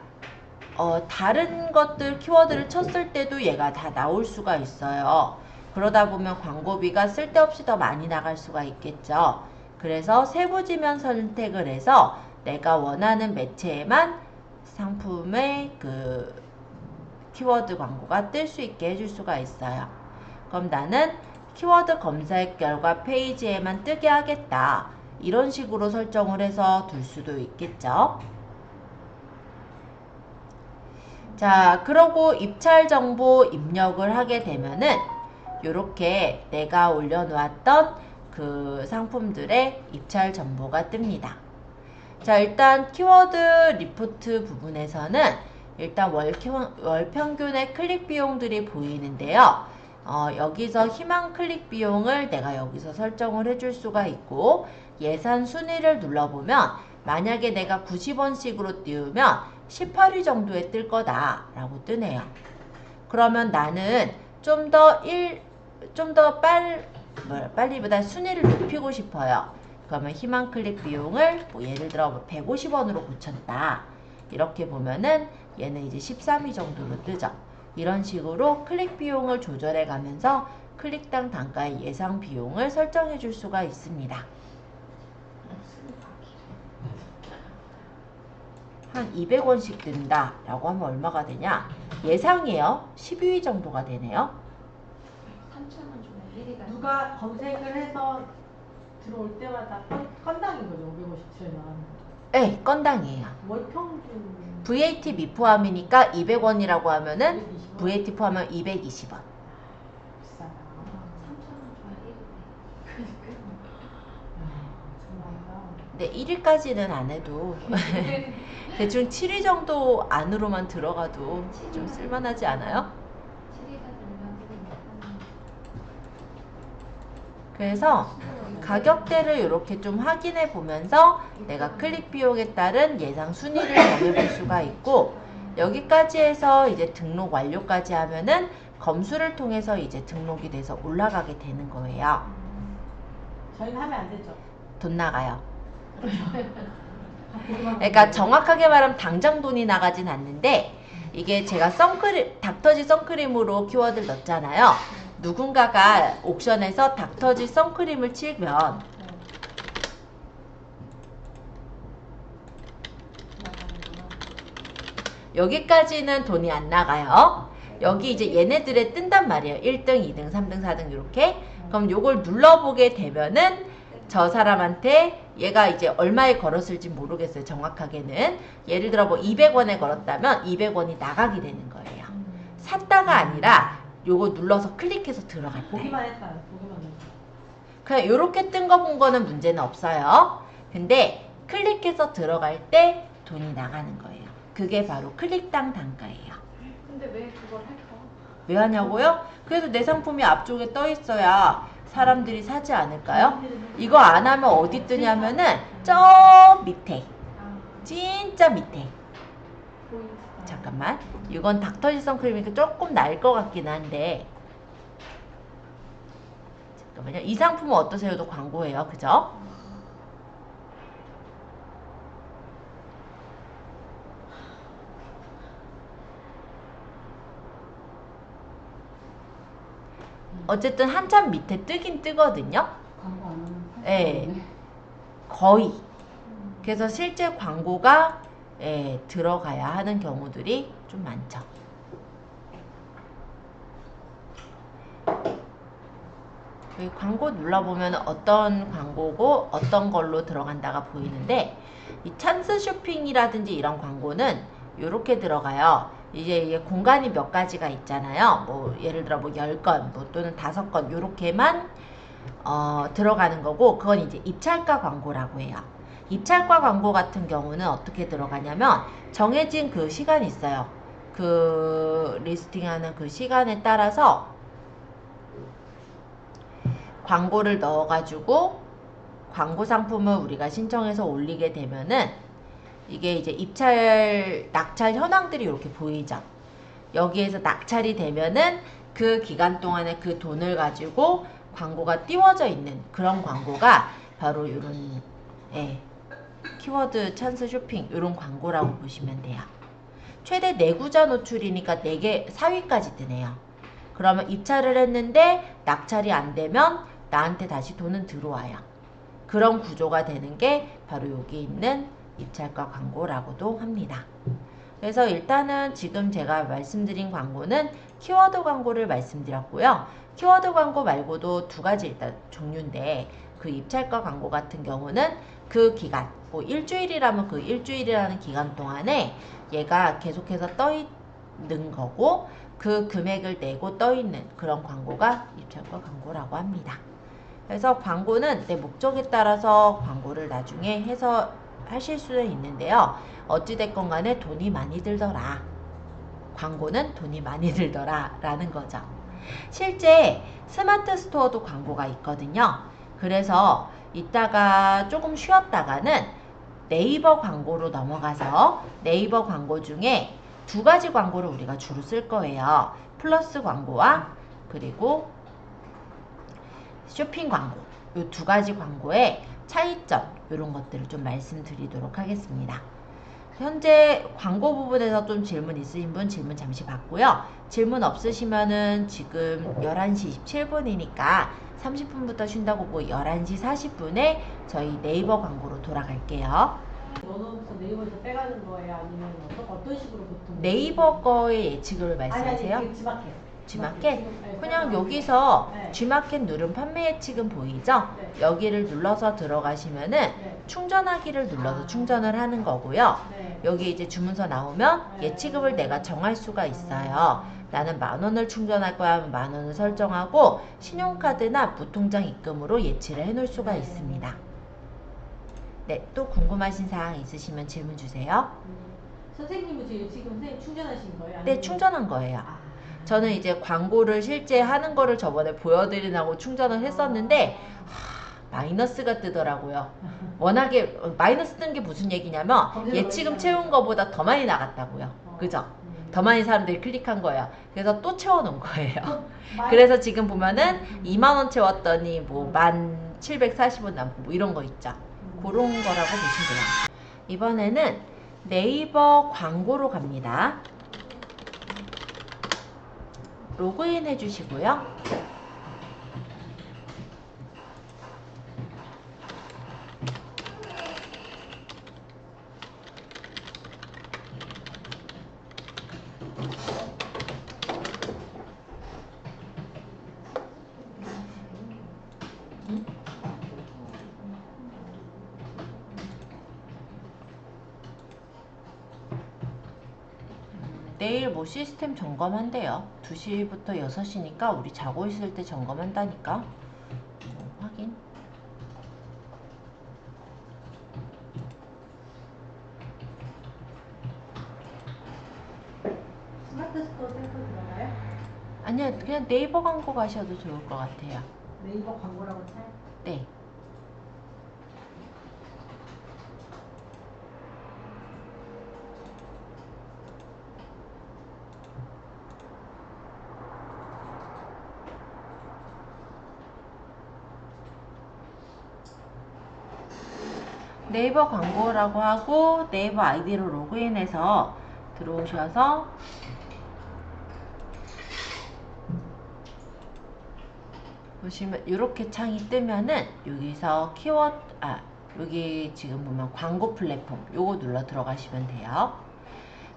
다른 것들 키워드를 쳤을 때도 얘가 다 나올 수가 있어요. 그러다 보면 광고비가 쓸데없이 더 많이 나갈 수가 있겠죠. 그래서 세부 지면 선택을 해서 내가 원하는 매체에만 상품의 그 키워드 광고가 뜰 수 있게 해줄 수가 있어요. 그럼 나는 키워드 검색 결과 페이지에만 뜨게 하겠다. 이런 식으로 설정을 해서 둘 수도 있겠죠. 자, 그러고 입찰 정보 입력을 하게 되면은 요렇게 내가 올려놓았던 그 상품들의 입찰 정보가 뜹니다. 자, 일단 키워드 리포트 부분에서는 일단 월 평균의 클릭 비용들이 보이는데요. 여기서 희망 클릭 비용을 내가 여기서 설정을 해줄 수가 있고, 예산 순위를 눌러보면 만약에 내가 90원씩으로 띄우면 18위 정도에 뜰 거다 라고 뜨네요. 그러면 나는 좀 더 빨리보다 순위를 높이고 싶어요. 그러면 희망 클릭 비용을 뭐 예를 들어 150원으로 고쳤다. 이렇게 보면은 얘는 이제 13위 정도로 뜨죠. 이런 식으로 클릭 비용을 조절해 가면서 클릭당 단가의 예상 비용을 설정해 줄 수가 있습니다. 한 200원씩 든다 라고 하면 얼마가 되냐? 예상이에요. 12위 정도가 되네요. 3,000원 주면 1위가 누가 검색을 해서 들어올 때마다 건당인 거죠. 550초에 나가는 거죠. 네, 건당이에요. 월 평균 VAT 미포함이니까 200원이라고 하면은 220원? VAT 포함하면 220원. 비싸다. 3,000원 주면 1위가 정말요? 근데 1위까지는 안 해도 대충 7위 정도 안으로만 들어가도 좀 쓸만하지 않아요? 7위가 되면 그래서 가격대를 이렇게 좀 확인해 보면서 내가 클릭 비용에 따른 예상 순위를 정해볼 수가 있고, 여기까지 해서 이제 등록 완료까지 하면은 검수를 통해서 이제 등록이 돼서 올라가게 되는 거예요. 저희는 하면 안 되죠. 돈 나가요. 그러니까 정확하게 말하면 당장 돈이 나가진 않는데, 이게 제가 닥터지 선크림으로 키워드를 넣었잖아요. 누군가가 옥션에서 닥터지 선크림을 치면 여기까지는 돈이 안 나가요. 여기 이제 얘네들에 뜬단 말이에요. 1등, 2등, 3등, 4등 이렇게. 그럼 요걸 눌러보게 되면은 저 사람한테 얘가 이제 얼마에 걸었을지 모르겠어요. 정확하게는. 예를 들어 뭐 200원에 걸었다면 200원이 나가게 되는 거예요. 샀다가 아니라 요거 눌러서 클릭해서 들어갈 때. 보기만 했다. 보기만 했다. 그냥 요렇게 뜬 거 본 거는 문제는 없어요. 근데 클릭해서 들어갈 때 돈이 나가는 거예요. 그게 바로 클릭당 단가예요. 근데 왜 그걸 할까? 왜 하냐고요? 그래도 내 상품이 앞쪽에 떠 있어야 사람들이 사지 않을까요? 이거 안 하면 어디 뜨냐면은 저 밑에, 진짜 밑에. 잠깐만, 이건 닥터지 선크림이니까 조금 날 것 같긴 한데, 잠깐만요. 이 상품은 어떠세요도 광고예요, 그죠? 어쨌든 한참 밑에 뜨긴 뜨거든요. 광고 안 하면 네. 거의. 그래서 실제 광고가 들어가야 하는 경우들이 좀 많죠. 여기 광고 눌러보면 어떤 광고고 어떤 걸로 들어간다가 보이는데, 이 찬스 쇼핑이라든지 이런 광고는 이렇게 들어가요. 이제 이게 공간이 몇 가지가 있잖아요. 뭐 예를 들어 뭐 10건 뭐 또는 5건 요렇게만 들어가는 거고, 그건 이제 입찰가 광고라고 해요. 입찰가 광고 같은 경우는 어떻게 들어가냐면 정해진 그 시간이 있어요. 그 리스팅하는 그 시간에 따라서 광고를 넣어가지고 광고 상품을 우리가 신청해서 올리게 되면은 이게 이제 낙찰 현황들이 이렇게 보이죠. 여기에서 낙찰이 되면은 그 기간 동안에 그 돈을 가지고 광고가 띄워져 있는 그런 광고가 바로 이런 키워드 찬스 쇼핑 이런 광고라고 보시면 돼요. 최대 4구자 노출이니까 4개 4위까지 뜨네요. 그러면 입찰을 했는데 낙찰이 안 되면 나한테 다시 돈은 들어와요. 그런 구조가 되는 게 바로 여기 있는 입찰가 광고라고도 합니다. 그래서 일단은 지금 제가 말씀드린 광고는 키워드 광고를 말씀드렸고요. 키워드 광고 말고도 2가지 일단 종류인데, 그 입찰가 광고 같은 경우는 그 기간, 뭐 일주일이라면 그 일주일이라는 기간 동안에 얘가 계속해서 떠 넣은 거고 그 금액을 내고 떠 있는 그런 광고가 입찰과 광고라고 합니다. 그래서 광고는 내 목적에 따라서 광고를 나중에 해서 하실 수는 있는데요. 어찌됐건 간에 돈이 많이 들더라. 광고는 돈이 많이 들더라 라는 거죠. 실제 스마트 스토어도 광고가 있거든요. 그래서 이따가 조금 쉬었다가는 네이버 광고로 넘어가서 네이버 광고 중에 두 가지 광고를 우리가 주로 쓸 거예요. 플러스 광고와 그리고 쇼핑 광고. 이 두 가지 광고의 차이점 이런 것들을 좀 말씀드리도록 하겠습니다. 현재 광고 부분에서 좀 질문 있으신 분 질문 잠시 받고요. 질문 없으시면은 지금 11시 27분이니까 30분부터 쉰다고 보고 11시 40분에 저희 네이버 광고로 돌아갈게요. 넣어놓으면서 네이버에서 빼가는 거예요? 아니면 어떤 식으로 보통? 네이버 거의 예측을 말씀하세요? 아니, G마켓. G마켓? 네, 그냥 여기서 네. G마켓 누른 판매 예측은 보이죠? 네. 여기를 눌러서 들어가시면은 네. 충전하기를 눌러서 아. 충전을 하는 거고요. 네. 여기 이제 주문서 나오면 네. 예치급을 내가 정할 수가 있어요. 나는 10,000원을 충전할 거야 하면 10,000원을 설정하고 신용카드나 무통장 입금으로 예치를 해놓을 수가 있습니다. 네, 또 궁금하신 사항 있으시면 질문 주세요. 선생님은 지금 선생님 충전하신 거예요? 네, 아니면- 충전한 거예요. 아. 저는 이제 광고를 실제 하는 거를 저번에 보여드리려고 충전을 했었는데 마이너스가 뜨더라고요. 워낙에 마이너스 뜬 게 무슨 얘기냐면 예치금 채운 거보다 더 많이 나갔다고요. 그죠? 더 많이 사람들이 클릭한 거예요. 그래서 또 채워놓은 거예요. 그래서 지금 보면은 20,000원 채웠더니 뭐 1,740원 남고 뭐 이런 거 있죠. 그런 거라고 보시면 돼요. 이번에는 네이버 광고로 갑니다. 로그인 해주시고요. 내일 뭐 시스템 점검한대요. 2시부터 6시니까 우리 자고 있을 때 점검한다니까. 확인. 스마트 스토어 센터 들어가요? 아니요, 그냥 네이버 광고 가셔도 좋을 것 같아요. 네이버 광고라고 쳐요? 네. 네이버 광고라고 하고 네이버 아이디로 로그인해서 들어오셔서 보시면 이렇게 창이 뜨면은 여기서 키워드 여기 지금 보면 광고 플랫폼 요거 눌러 들어가시면 돼요.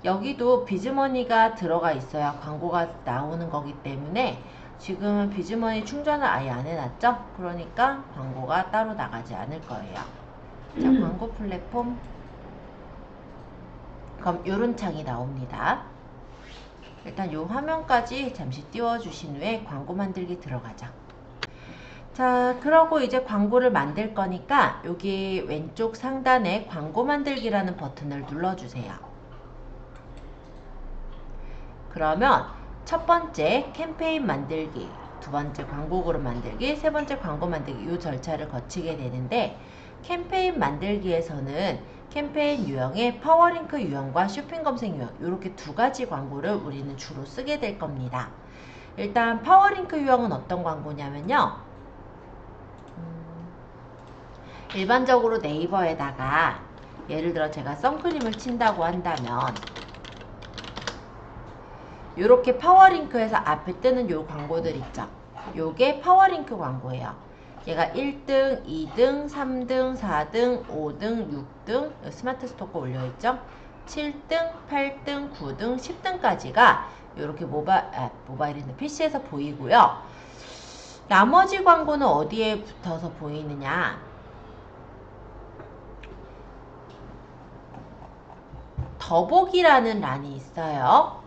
여기도 비즈머니가 들어가 있어야 광고가 나오는 거기 때문에 지금은 비즈머니 충전을 아예 안 해놨죠? 그러니까 광고가 따로 나가지 않을 거예요. 자, 광고 플랫폼. 그럼 요런 창이 나옵니다. 일단 요 화면까지 잠시 띄워주신 후에 광고 만들기 들어가죠. 자, 그러고 이제 광고를 만들 거니까 여기 왼쪽 상단에 광고 만들기라는 버튼을 눌러주세요. 그러면 첫 번째 캠페인 만들기, 두 번째 광고 그룹 만들기, 세 번째 광고 만들기 이 절차를 거치게 되는데 캠페인 만들기에서는 캠페인 유형의 파워링크 유형과 쇼핑 검색 유형 이렇게 두 가지 광고를 우리는 주로 쓰게 될 겁니다. 일단 파워링크 유형은 어떤 광고냐면요. 일반적으로 네이버에다가 예를 들어 제가 선크림을 친다고 한다면 요렇게 파워링크에서 앞에 뜨는 요 광고들 있죠. 요게 파워링크 광고예요. 얘가 1등, 2등, 3등, 4등, 5등, 6등 스마트 스토커 올려있죠. 7등, 8등, 9등, 10등까지가 요렇게 모바일인데 PC에서 보이고요. 나머지 광고는 어디에 붙어서 보이느냐? 더보기라는 란이 있어요.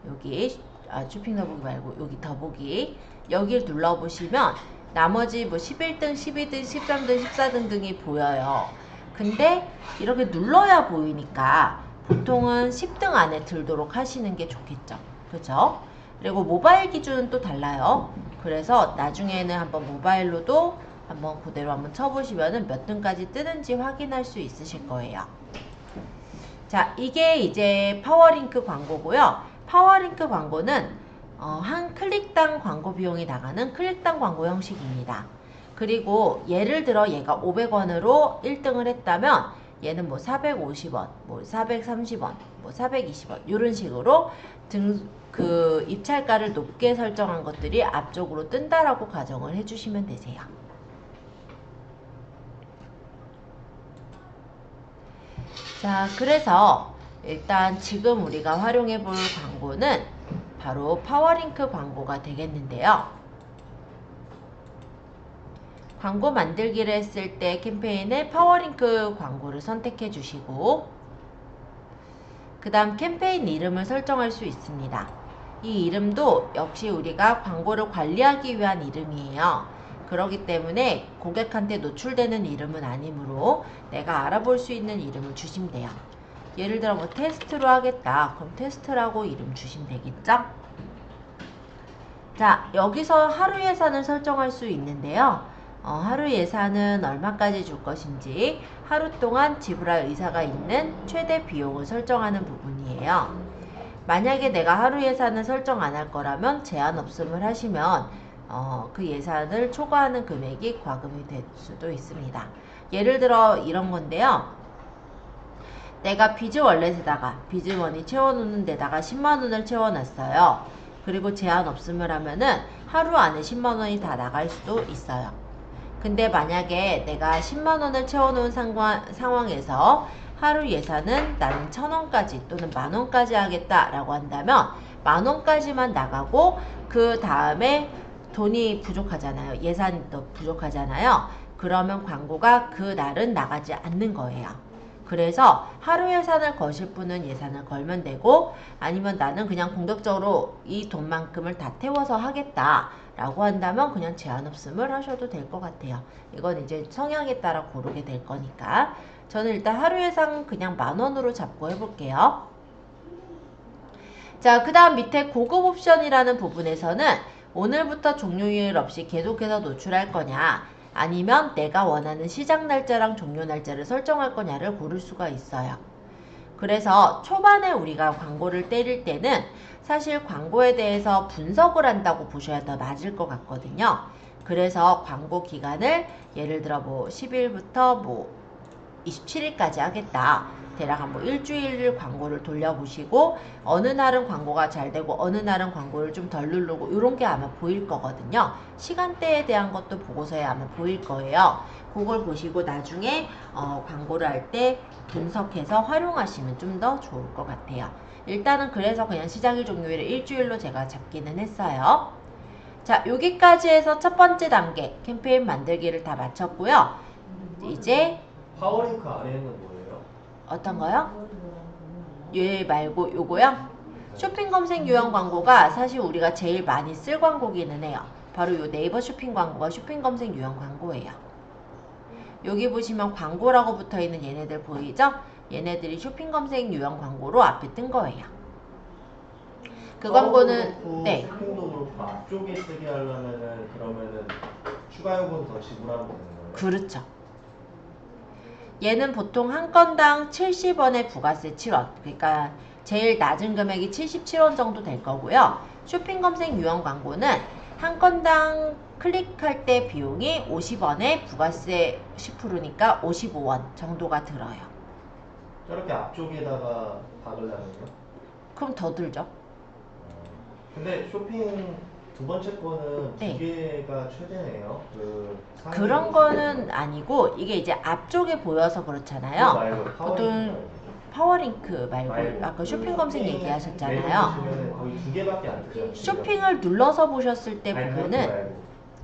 여기 쇼핑 더보기 말고 여기 더보기 여기를 눌러보시면 나머지 뭐 11등, 12등, 13등, 14등 등이 보여요. 근데 이렇게 눌러야 보이니까 보통은 10등 안에 들도록 하시는 게 좋겠죠. 그죠? 그리고 모바일 기준은 또 달라요. 그래서 나중에는 한번 모바일로도 한번 그대로 한번 쳐보시면은 몇 등까지 뜨는지 확인할 수 있으실 거예요. 자, 이게 이제 파워링크 광고고요. 파워링크 광고는 한 클릭당 광고 비용이 나가는 클릭당 광고 형식입니다. 그리고 예를 들어 얘가 500원으로 1등을 했다면 얘는 뭐 450원, 뭐 430원, 뭐 420원 이런 식으로 그 입찰가를 높게 설정한 것들이 앞쪽으로 뜬다라고 가정을 해주시면 되세요. 자, 그래서 일단 지금 우리가 활용해 볼 광고는 바로 파워링크 광고가 되겠는데요. 광고 만들기를 했을 때 캠페인에 파워링크 광고를 선택해 주시고 그 다음 캠페인 이름을 설정할 수 있습니다. 이 이름도 역시 우리가 광고를 관리하기 위한 이름이에요. 그렇기 때문에 고객한테 노출되는 이름은 아니므로 내가 알아볼 수 있는 이름을 주시면 돼요. 예를 들어 뭐 테스트로 하겠다. 그럼 테스트라고 이름 주시면 되겠죠? 자, 여기서 하루 예산을 설정할 수 있는데요. 하루 예산은 얼마까지 줄 것인지 하루 동안 지불할 의사가 있는 최대 비용을 설정하는 부분이에요. 만약에 내가 하루 예산을 설정 안 할 거라면 제한 없음을 하시면 그 예산을 초과하는 금액이 과금이 될 수도 있습니다. 예를 들어 이런 건데요. 내가 비즈월렛에다가 비즈머니 채워놓는 데다가 10만원을 채워놨어요. 그리고 제한 없음을 하면은 하루 안에 10만원이 다 나갈 수도 있어요. 근데 만약에 내가 10만원을 채워놓은 상황에서 하루 예산은 나는 1000원까지 또는 만원까지 하겠다라고 한다면 만원까지만 나가고 그 다음에 돈이 부족하잖아요. 예산이 또 부족하잖아요. 그러면 광고가 그 날은 나가지 않는 거예요. 그래서 하루 예산을 거실 분은 예산을 걸면 되고 아니면 나는 그냥 공격적으로 이 돈만큼을 다 태워서 하겠다 라고 한다면 그냥 제한 없음을 하셔도 될 것 같아요. 이건 이제 성향에 따라 고르게 될 거니까 저는 일단 하루 예산 그냥 만원으로 잡고 해볼게요. 자, 그 다음 밑에 고급 옵션이라는 부분에서는 오늘부터 종료일 없이 계속해서 노출할 거냐 아니면 내가 원하는 시작 날짜랑 종료 날짜를 설정할 거냐를 고를 수가 있어요. 그래서 초반에 우리가 광고를 때릴 때는 사실 광고에 대해서 분석을 한다고 보셔야 더 맞을 것 같거든요. 그래서 광고 기간을 예를 들어 뭐 10일부터 뭐 27일까지 하겠다. 대략 한 뭐 일주일 광고를 돌려보시고 어느 날은 광고가 잘 되고 어느 날은 광고를 좀 덜 누르고 이런 게 아마 보일 거거든요. 시간대에 대한 것도 보고서에 아마 보일 거예요. 그걸 보시고 나중에 광고를 할 때 분석해서 활용하시면 좀 더 좋을 것 같아요. 일단은 그래서 그냥 시작일 종료일을 일주일로 제가 잡기는 했어요. 자, 여기까지 해서 첫 번째 단계 캠페인 만들기를 다 마쳤고요. 이제 파워링크 아래에는 뭐예요? 어떤 거요? 얘 말고 요거요? 쇼핑 검색 유형 광고가 사실 우리가 제일 많이 쓸 광고기는 해요. 바로 요 네이버 쇼핑 광고가 쇼핑 검색 유형 광고예요. 여기 보시면 광고라고 붙어있는 얘네들 보이죠? 얘네들이 쇼핑 검색 유형 광고로 앞에 뜬 거예요. 그 광고는 네. 쇼핑도 그렇고 앞쪽에 쓰게 하려면은 그러면은 추가 요금 더 지불하면 되는 거예요? 그렇죠. 얘는 보통 한 건당 70원에 부가세 7원. 그러니까 제일 낮은 금액이 77원 정도 될 거고요. 쇼핑 검색 유형 광고는 한 건당 클릭할 때 비용이 50원에 부가세 10%니까 55원 정도가 들어요. 저렇게 앞쪽에다가 박으려면요? 그럼 더 들죠. 근데 쇼핑 두 번째 거는 네. 두 개가 최대네요. 그런 거는 아니고 이게 이제 앞쪽에 보여서 그렇잖아요. 보통 파워링크 말고 아까 쇼핑 검색 얘기하셨잖아요. 거의 두 개밖에 안 뜨죠. 쇼핑을 눌러서 보셨을 때 아니, 보면은 그것도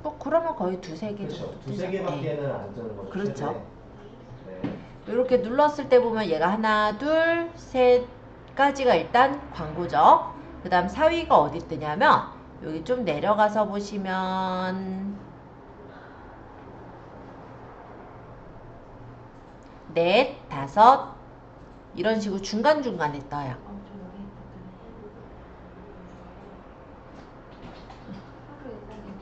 말고. 그러면 거의 두세 개 그렇죠. 정도 두세 뜨죠. 개밖에는 안 뜨는 거죠. 그렇죠. 최대. 네. 이렇게 눌렀을 때 보면 얘가 하나, 둘, 셋 가지가 일단 광고죠. 그 다음 4위가 어디 뜨냐면 여기 좀 내려가서 보시면 넷, 다섯 이런 식으로 중간중간에 떠요. 저 여기 있거든요. 하루 일단은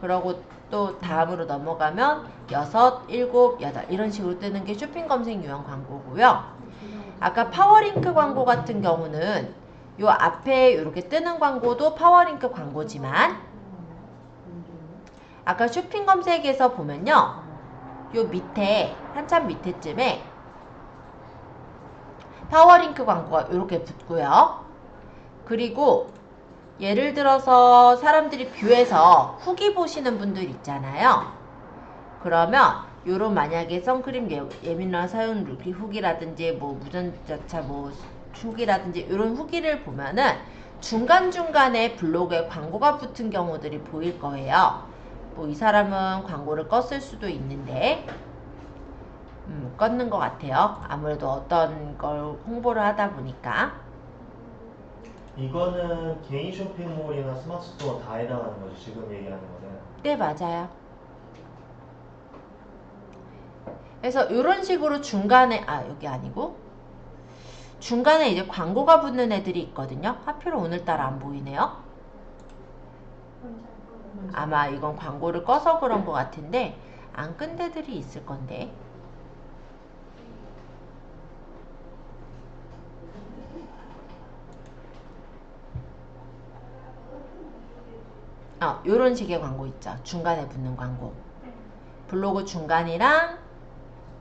그러고 또 다음으로 넘어가면 여섯, 일곱, 여덟 이런 식으로 뜨는 게 쇼핑 검색 유형 광고고요. 아까 파워링크 광고 같은 경우는 요 앞에 이렇게 뜨는 광고도 파워링크 광고지만 아까 쇼핑 검색에서 보면요. 요 밑에 한참 밑에쯤에 파워링크 광고가 이렇게 붙고요. 그리고 예를 들어서 사람들이 뷰에서 후기 보시는 분들 있잖아요. 그러면 요런 만약에 선크림 예민한 사용 후기라든지 뭐 무전자차 뭐 후기라든지 이런 후기를 보면은 중간중간에 블로그에 광고가 붙은 경우들이 보일 거예요. 뭐 이 사람은 광고를 껐을 수도 있는데 껐는 것 같아요. 아무래도 어떤 걸 홍보를 하다 보니까. 이거는 개인 쇼핑몰이나 스마트 스토어 다 해당하는 거죠. 지금 얘기하는 거는. 네, 맞아요. 그래서 이런 식으로 중간에 여기 아니고 중간에 이제 광고가 붙는 애들이 있거든요. 하필 오늘따라 안 보이네요. 아마 이건 광고를 꺼서 그런 것 같은데 안 끈 데들이 있을 건데. 요런 식의 광고 있죠. 중간에 붙는 광고. 블로그 중간이랑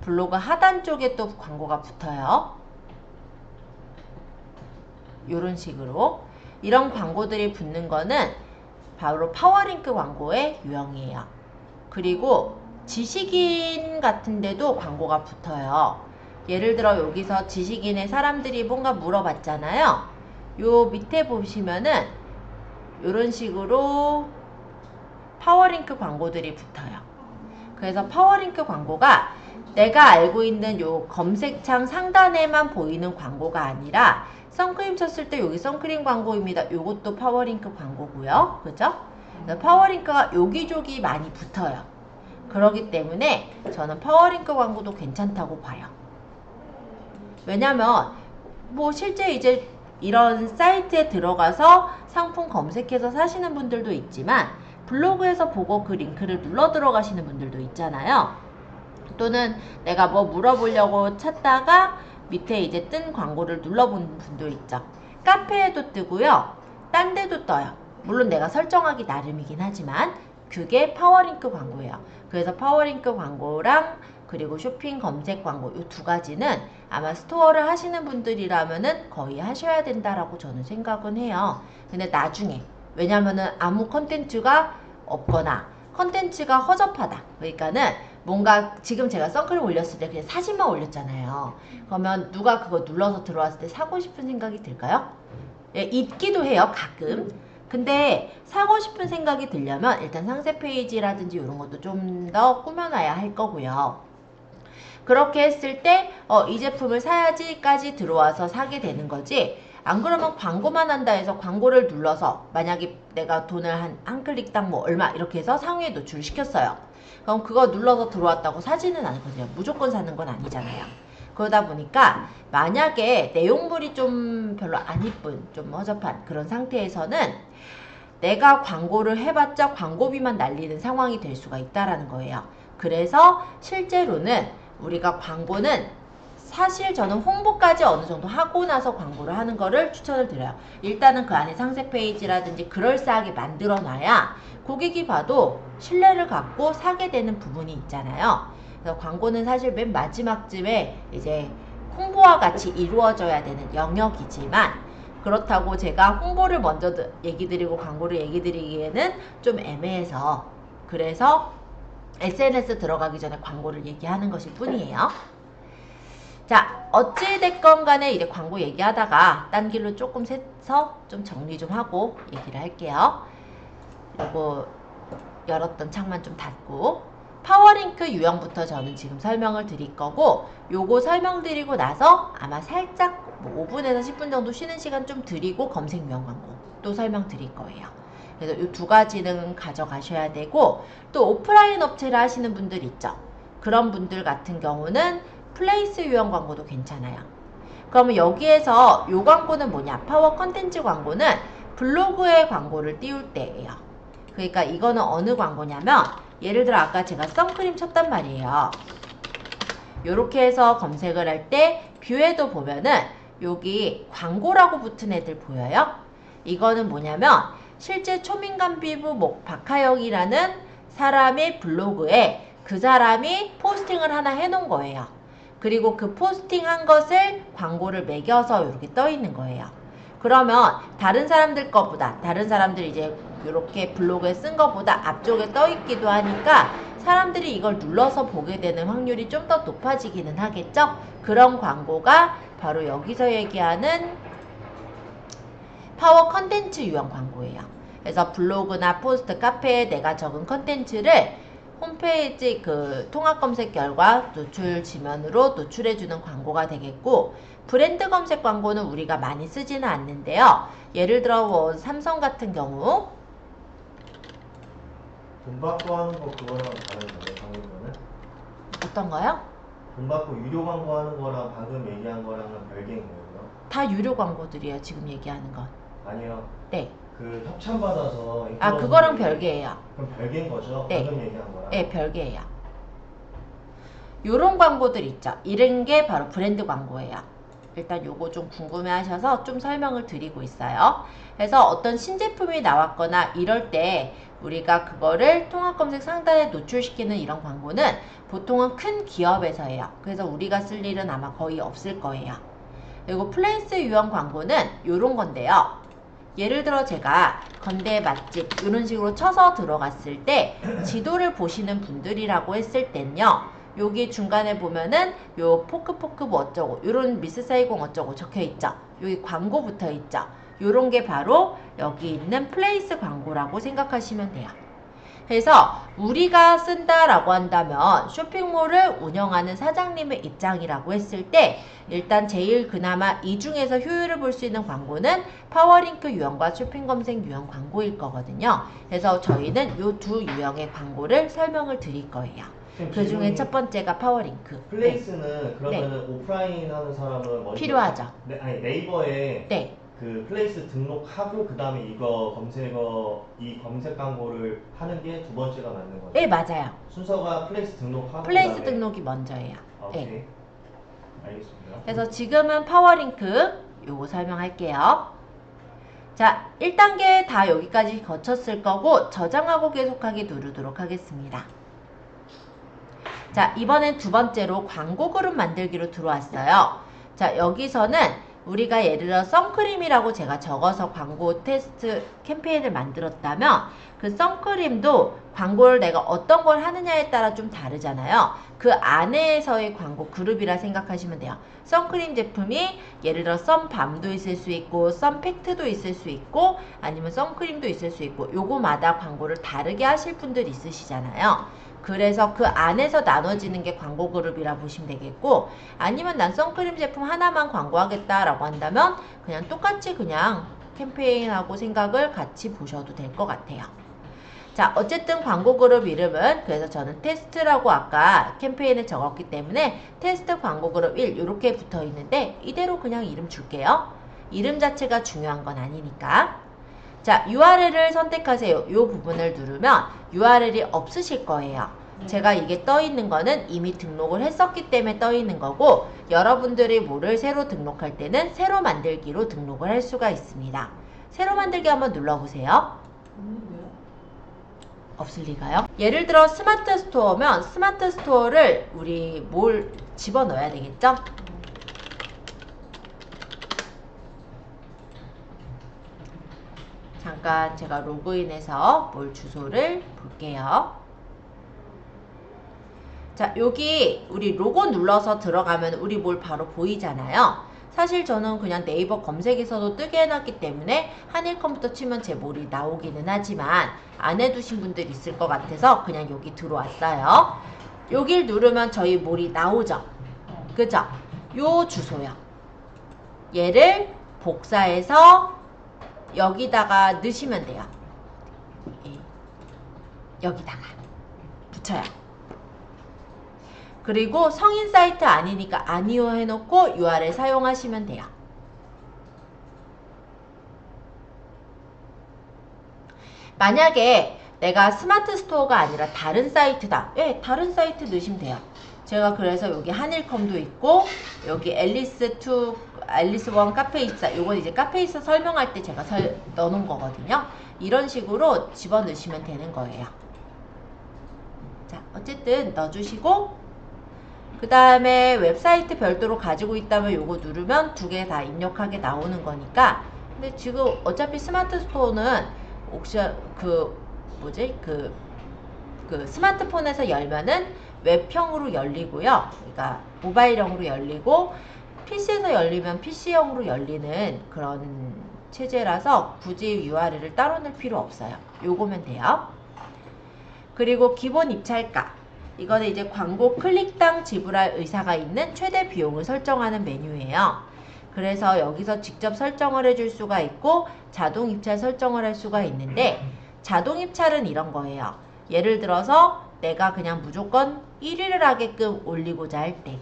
블로그 하단 쪽에 또 광고가 붙어요. 요런 식으로. 이런 광고들이 붙는 거는 바로 파워링크 광고의 유형이에요. 그리고 지식인 같은 데도 광고가 붙어요. 예를 들어 여기서 지식인의 사람들이 뭔가 물어봤잖아요. 요 밑에 보시면은 요런 식으로 파워링크 광고들이 붙어요. 그래서 파워링크 광고가 내가 알고 있는 요 검색창 상단에만 보이는 광고가 아니라 선크림 쳤을 때 여기 선크림 광고입니다. 요것도 파워링크 광고고요. 그죠? 파워링크가 여기저기 많이 붙어요. 그렇기 때문에 저는 파워링크 광고도 괜찮다고 봐요. 왜냐면 뭐 실제 이제 이런 사이트에 들어가서 상품 검색해서 사시는 분들도 있지만 블로그에서 보고 그 링크를 눌러 들어가시는 분들도 있잖아요. 또는 내가 뭐 물어보려고 찾다가 밑에 이제 뜬 광고를 눌러본 분도 있죠. 카페에도 뜨고요. 딴 데도 떠요. 물론 내가 설정하기 나름이긴 하지만 그게 파워링크 광고예요. 그래서 파워링크 광고랑 그리고 쇼핑 검색 광고 이 두 가지는 아마 스토어를 하시는 분들이라면은 거의 하셔야 된다라고 저는 생각은 해요. 근데 나중에 왜냐면은 아무 컨텐츠가 없거나 컨텐츠가 허접하다. 그러니까는 뭔가 지금 제가 선크림 올렸을 때 그냥 사진만 올렸잖아요. 그러면 누가 그거 눌러서 들어왔을 때 사고 싶은 생각이 들까요? 예, 있기도 해요. 가끔. 근데 사고 싶은 생각이 들려면 일단 상세 페이지라든지 이런 것도 좀 더 꾸며놔야 할 거고요. 그렇게 했을 때 이 제품을 사야지까지 들어와서 사게 되는 거지. 안 그러면 광고만 한다 해서 광고를 눌러서 만약에 내가 돈을 한 클릭당 뭐 얼마 이렇게 해서 상위에 노출시켰어요. 그럼 그거 눌러서 들어왔다고 사지는 않거든요. 무조건 사는 건 아니잖아요. 그러다 보니까 만약에 내용물이 좀 별로 안 이쁜 좀 허접한 그런 상태에서는 내가 광고를 해봤자 광고비만 날리는 상황이 될 수가 있다라는 거예요. 그래서 실제로는 우리가 광고는 사실 저는 홍보까지 어느 정도 하고 나서 광고를 하는 거를 추천을 드려요. 일단은 그 안에 상세 페이지라든지 그럴싸하게 만들어 놔야 고객이 봐도 신뢰를 갖고 사게 되는 부분이 있잖아요. 그래서 광고는 사실 맨 마지막쯤에 이제 홍보와 같이 이루어져야 되는 영역이지만 그렇다고 제가 홍보를 먼저 얘기 드리고 광고를 얘기 드리기에는 좀 애매해서 그래서 SNS 들어가기 전에 광고를 얘기하는 것일 뿐이에요. 자, 어찌됐건 간에 이제 광고 얘기하다가 딴 길로 조금 새서 좀 정리 좀 하고 얘기를 할게요. 그리고 열었던 창만 좀 닫고 파워링크 유형부터 저는 지금 설명을 드릴 거고 요거 설명드리고 나서 아마 살짝 뭐 5분에서 10분 정도 쉬는 시간 좀 드리고 검색 유형 광고 또 설명드릴 거예요. 그래서 이 두 가지는 가져가셔야 되고, 또 오프라인 업체를 하시는 분들 있죠. 그런 분들 같은 경우는 플레이스 유형 광고도 괜찮아요. 그러면 여기에서 이 광고는 뭐냐? 파워 컨텐츠 광고는 블로그에 광고를 띄울 때예요. 그러니까 이거는 어느 광고냐면, 예를 들어 아까 제가 선크림 쳤단 말이에요. 요렇게 해서 검색을 할 때 뷰에도 보면은 여기 광고라고 붙은 애들 보여요? 이거는 뭐냐면 실제 초민간 피부 박하영이라는 사람의 블로그에 그 사람이 포스팅을 하나 해놓은 거예요. 그리고 그 포스팅한 것을 광고를 매겨서 이렇게 떠 있는 거예요. 그러면 다른 사람들 거보다, 다른 사람들이 이제 이렇게 블로그에 쓴 거보다 앞쪽에 떠 있기도 하니까 사람들이 이걸 눌러서 보게 되는 확률이 좀 더 높아지기는 하겠죠? 그런 광고가 바로 여기서 얘기하는 파워 컨텐츠 유형 광고예요. 그래서 블로그나 포스트, 카페에 내가 적은 컨텐츠를 홈페이지 그 통합 검색 결과 노출 지면으로 노출해주는 광고가 되겠고, 브랜드 검색 광고는 우리가 많이 쓰지는 않는데요. 예를 들어 뭐 삼성 같은 경우 돈 받고 하는 거 그거랑 다른 거네, 방금 거는? 어떤 거요? 돈 받고 유료 광고 하는 거랑 방금 얘기한 거랑은 별개인 거예요? 다 유료 광고들이에요, 지금 얘기하는 건. 아니요. 네. 그 협찬 받아서 아, 그거랑 별개예요. 그럼 별개인 거죠? 네. 방금 얘기한 거랑? 네, 별개예요. 요런 광고들 있죠. 이런 게 바로 브랜드 광고예요. 일단 요거 좀 궁금해 하셔서 좀 설명을 드리고 있어요. 그래서 어떤 신제품이 나왔거나 이럴 때 우리가 그거를 통합검색 상단에 노출시키는 이런 광고는 보통은 큰 기업에서 해요. 그래서 우리가 쓸 일은 아마 거의 없을 거예요. 그리고 플레이스 유형 광고는 요런 건데요. 예를 들어 제가 건대 맛집 이런 식으로 쳐서 들어갔을 때 지도를 보시는 분들이라고 했을 땐요, 여기 중간에 보면은 요 포크 뭐 어쩌고 요런 미스 사이공 어쩌고 적혀있죠. 여기 광고 붙어있죠. 요런 게 바로 여기 있는 플레이스 광고라고 생각하시면 돼요. 그래서 우리가 쓴다라고 한다면 쇼핑몰을 운영하는 사장님의 입장이라고 했을 때 일단 제일 그나마 이 중에서 효율을 볼 수 있는 광고는 파워링크 유형과 쇼핑검색 유형 광고일 거거든요. 그래서 저희는 이 두 유형의 광고를 설명을 드릴 거예요. 그 중에 첫 번째가 파워링크. 플레이스는 그러면은 오프라인 하는 사람은 먼저 필요하죠. 네, 아니 네이버에 네. 그 플레이스 등록하고 그 다음에 이거 이 검색 광고를 하는 게 두 번째가 맞는 거죠? 네, 맞아요. 순서가 플레이스 등록하고 플레이스 그다음에 등록이 먼저예요. 오케이. 네. 알겠습니다. 그래서 지금은 파워링크 요거 설명할게요. 자, 1단계 다 여기까지 거쳤을 거고 저장하고 계속하기 누르도록 하겠습니다. 자, 이번엔 두 번째로 광고 그룹 만들기로 들어왔어요. 자, 여기서는 우리가 예를 들어 선크림이라고 제가 적어서 광고 테스트 캠페인을 만들었다면 그 선크림도 광고를 내가 어떤 걸 하느냐에 따라 좀 다르잖아요. 그 안에서의 광고 그룹이라 생각하시면 돼요. 선크림 제품이 예를 들어 선밤도 있을 수 있고 선팩트도 있을 수 있고 아니면 선크림도 있을 수 있고 요거마다 광고를 다르게 하실 분들 있으시잖아요. 그래서 그 안에서 나눠지는 게 광고 그룹이라 보시면 되겠고, 아니면 난 선크림 제품 하나만 광고하겠다라고 한다면 그냥 똑같이 그냥 캠페인하고 생각을 같이 보셔도 될 것 같아요. 자, 어쨌든 광고 그룹 이름은, 그래서 저는 테스트라고 아까 캠페인에 적었기 때문에 테스트 광고 그룹 1 이렇게 붙어 있는데 이대로 그냥 이름 줄게요. 이름 자체가 중요한 건 아니니까. 자, URL을 선택하세요. 이 부분을 누르면 URL이 없으실 거예요. 제가 이게 떠 있는 거는 이미 등록을 했었기 때문에 떠 있는 거고, 여러분들이 뭐를 새로 등록할 때는 새로 만들기로 등록을 할 수가 있습니다. 새로 만들기 한번 눌러보세요. 없는데요? 없을 리가요? 예를 들어 스마트 스토어면 스마트 스토어를 우리 뭘 집어넣어야 되겠죠? 잠깐 제가 로그인해서 뭘 주소를 볼게요. 자, 여기 우리 로고 눌러서 들어가면 우리 뭘 바로 보이잖아요. 사실 저는 그냥 네이버 검색에서도 뜨게 해놨기 때문에 한일 컴퓨터 치면 제 몰이 나오기는 하지만 안 해두신 분들 있을 것 같아서 그냥 여기 들어왔어요. 여길 누르면 저희 몰이 나오죠. 그죠? 요 주소요. 얘를 복사해서 여기다가 넣으시면 돼요. 여기다가 붙여요. 그리고 성인 사이트 아니니까 아니요 해놓고 URL 사용하시면 돼요. 만약에 내가 스마트 스토어가 아니라 다른 사이트다. 예, 다른 사이트 넣으시면 돼요. 제가 그래서 여기 한일컴도 있고 여기 앨리스1 카페24 요건 이제 카페24 설명할 때 제가 넣어놓은 거거든요. 이런 식으로 집어넣으시면 되는 거예요. 자, 어쨌든 넣어주시고 그 다음에 웹사이트 별도로 가지고 있다면 요거 누르면 두 개 다 입력하게 나오는 거니까. 근데 지금 어차피 스마트 스토어는 옵션 그 스마트폰에서 열면은 웹형으로 열리고요. 그러니까 모바일형으로 열리고 PC에서 열리면 PC형으로 열리는 그런 체제라서 굳이 URL을 따로 넣을 필요 없어요. 요거면 돼요. 그리고 기본 입찰가. 이거는 이제 광고 클릭당 지불할 의사가 있는 최대 비용을 설정하는 메뉴예요. 그래서 여기서 직접 설정을 해줄 수가 있고 자동 입찰 설정을 할 수가 있는데 자동 입찰은 이런 거예요. 예를 들어서 내가 그냥 무조건 1위를 하게끔 올리고자 할 때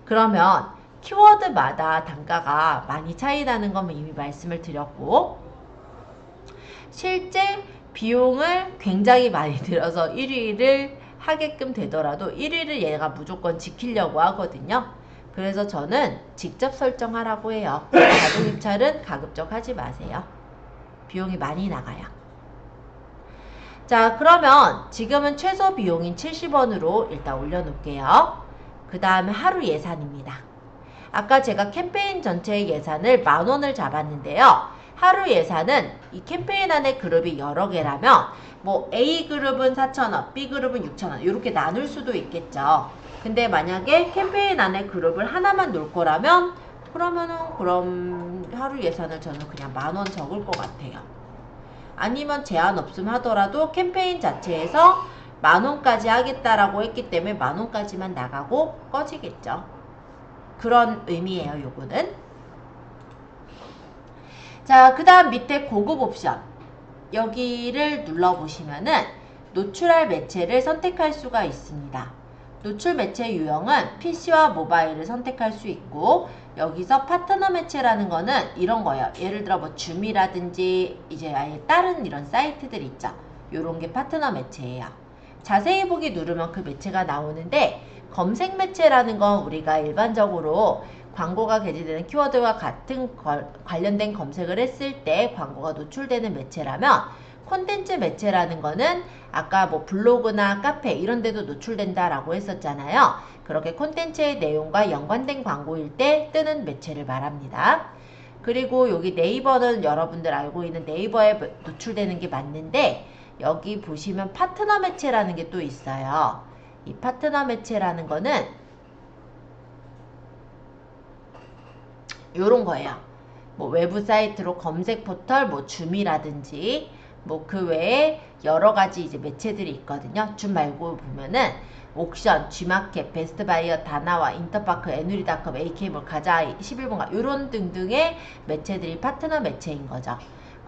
그러면 키워드마다 단가가 많이 차이 나는 건 이미 말씀을 드렸고 실제 비용을 굉장히 많이 들어서 1위를 하게끔 되더라도 1위를 얘가 무조건 지키려고 하거든요. 그래서 저는 직접 설정하라고 해요. 자동 입찰은 가급적 하지 마세요. 비용이 많이 나가요. 자, 그러면 지금은 최소 비용인 70원으로 일단 올려놓을게요. 그 다음에 하루 예산입니다. 아까 제가 캠페인 전체의 예산을 10,000원을 잡았는데요. 하루 예산은 이 캠페인 안에 그룹이 여러 개라면 뭐 A그룹은 4,000원, B그룹은 6,000원 이렇게 나눌 수도 있겠죠. 근데 만약에 캠페인 안에 그룹을 하나만 놓을 거라면 그럼 하루 예산을 저는 그냥 10,000원 적을 것 같아요. 아니면 제한 없음 하더라도 캠페인 자체에서 10,000원까지 하겠다라고 했기 때문에 10,000원까지만 나가고 꺼지겠죠. 그런 의미예요, 요거는. 자, 그 다음 밑에 고급 옵션. 여기를 눌러보시면은 노출할 매체를 선택할 수가 있습니다. 노출 매체 유형은 PC와 모바일을 선택할 수 있고 여기서 파트너 매체라는 거는 이런 거예요. 예를 들어 뭐 줌이라든지 이제 아예 다른 이런 사이트들 있죠. 요런 게 파트너 매체예요. 자세히 보기 누르면 그 매체가 나오는데 검색 매체라는 건 우리가 일반적으로 광고가 게재되는 키워드와 같은 관련된 검색을 했을 때 광고가 노출되는 매체라면 콘텐츠 매체라는 거는 아까 뭐 블로그나 카페 이런 데도 노출된다라고 했었잖아요. 그렇게 콘텐츠의 내용과 연관된 광고일 때 뜨는 매체를 말합니다. 그리고 여기 네이버는 여러분들 알고 있는 네이버에 노출되는 게 맞는데 여기 보시면 파트너 매체라는 게 또 있어요. 이 파트너 매체라는 거는 요런 거예요. 뭐 외부 사이트로 검색 포털, 뭐 줌이라든지 뭐 그 외에 여러 가지 이제 매체들이 있거든요. 줌 말고 보면은 옥션, G마켓, 베스트바이어, 다나와, 인터파크, 애누리닷컴, AK몰, 가자, 11번가 요런 등등의 매체들이 파트너 매체인 거죠.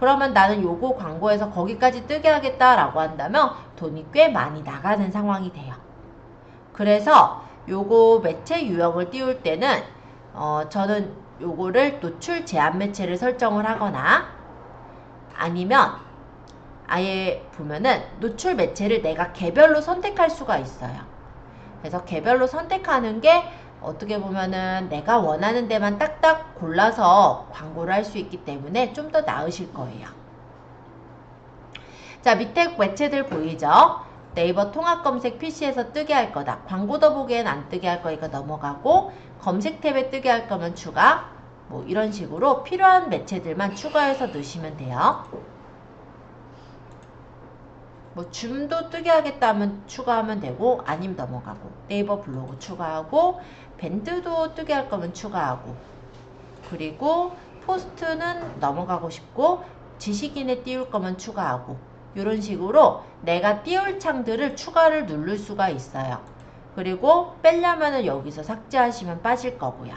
그러면 나는 요거 광고에서 거기까지 뜨게 하겠다라고 한다면 돈이 꽤 많이 나가는 상황이 돼요. 그래서 요거 매체 유형을 띄울 때는 저는 요거를 노출 제한 매체를 설정을 하거나 아니면 아예 보면은 노출 매체를 내가 개별로 선택할 수가 있어요. 그래서 개별로 선택하는 게 어떻게 보면은 내가 원하는 데만 딱딱 골라서 광고를 할 수 있기 때문에 좀 더 나으실 거예요. 자, 밑에 매체들 보이죠? 네이버 통합 검색 PC에서 뜨게 할 거다. 광고 더보기엔 안 뜨게 할 거니까 넘어가고 검색 탭에 뜨게 할 거면 추가. 뭐 이런 식으로 필요한 매체들만 추가해서 넣으시면 돼요. 뭐 줌도 뜨게 하겠다면 추가하면 되고 아니면 넘어가고 네이버 블로그 추가하고 밴드도 뜨게 할 거면 추가하고 그리고 포스트는 넘어가고 싶고 지식인에 띄울 거면 추가하고 이런 식으로 내가 띄울 창들을 추가를 누를 수가 있어요. 그리고 빼려면은 여기서 삭제하시면 빠질 거고요.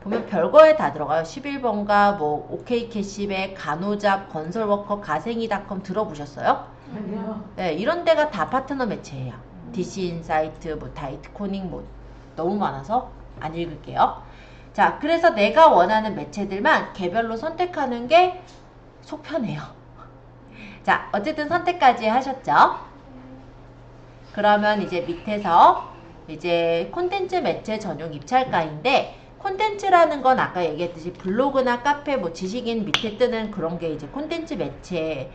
보면 별거에 다 들어가요. 11번가 뭐 OK 캐시백, 간호잡, 건설워커, 가생이닷컴 들어보셨어요? 아니요. 네, 이런 데가 다 파트너 매체예요. DC인사이트, 뭐 다이트코닝 뭐 너무 많아서 안 읽을게요. 자, 그래서 내가 원하는 매체들만 개별로 선택하는 게 속 편해요. 자, 어쨌든 선택까지 하셨죠? 그러면 이제 밑에서 이제 콘텐츠 매체 전용 입찰가인데 콘텐츠라는 건 아까 얘기했듯이 블로그나 카페, 뭐 지식인 밑에 뜨는 그런 게 이제 콘텐츠 매체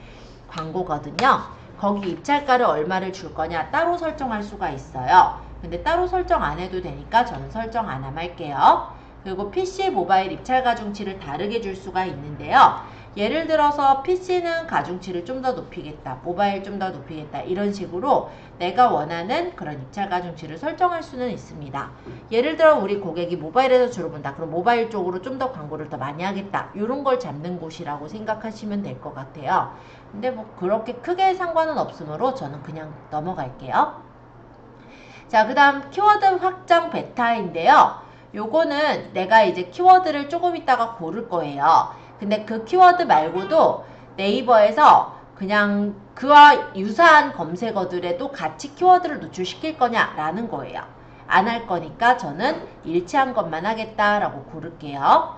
광고거든요. 거기 입찰가를 얼마를 줄 거냐 따로 설정할 수가 있어요. 근데 따로 설정 안 해도 되니까 저는 설정 안 함 할게요. 그리고 PC, 모바일 입찰 가중치를 다르게 줄 수가 있는데요. 예를 들어서 PC는 가중치를 좀 더 높이겠다, 모바일 좀 더 높이겠다 이런 식으로 내가 원하는 그런 입찰 가중치를 설정할 수는 있습니다. 예를 들어 우리 고객이 모바일에서 주로 본다. 그럼 모바일 쪽으로 좀 더 광고를 더 많이 하겠다. 이런 걸 잡는 곳이라고 생각하시면 될 것 같아요. 근데 뭐 그렇게 크게 상관은 없으므로 저는 그냥 넘어갈게요. 자, 그 다음 키워드 확장 베타인데요. 요거는 내가 이제 키워드를 조금 있다가 고를 거예요. 근데 그 키워드 말고도 네이버에서 그냥 그와 유사한 검색어들에도 같이 키워드를 노출시킬 거냐라는 거예요. 안 할 거니까 저는 일치한 것만 하겠다라고 고를게요.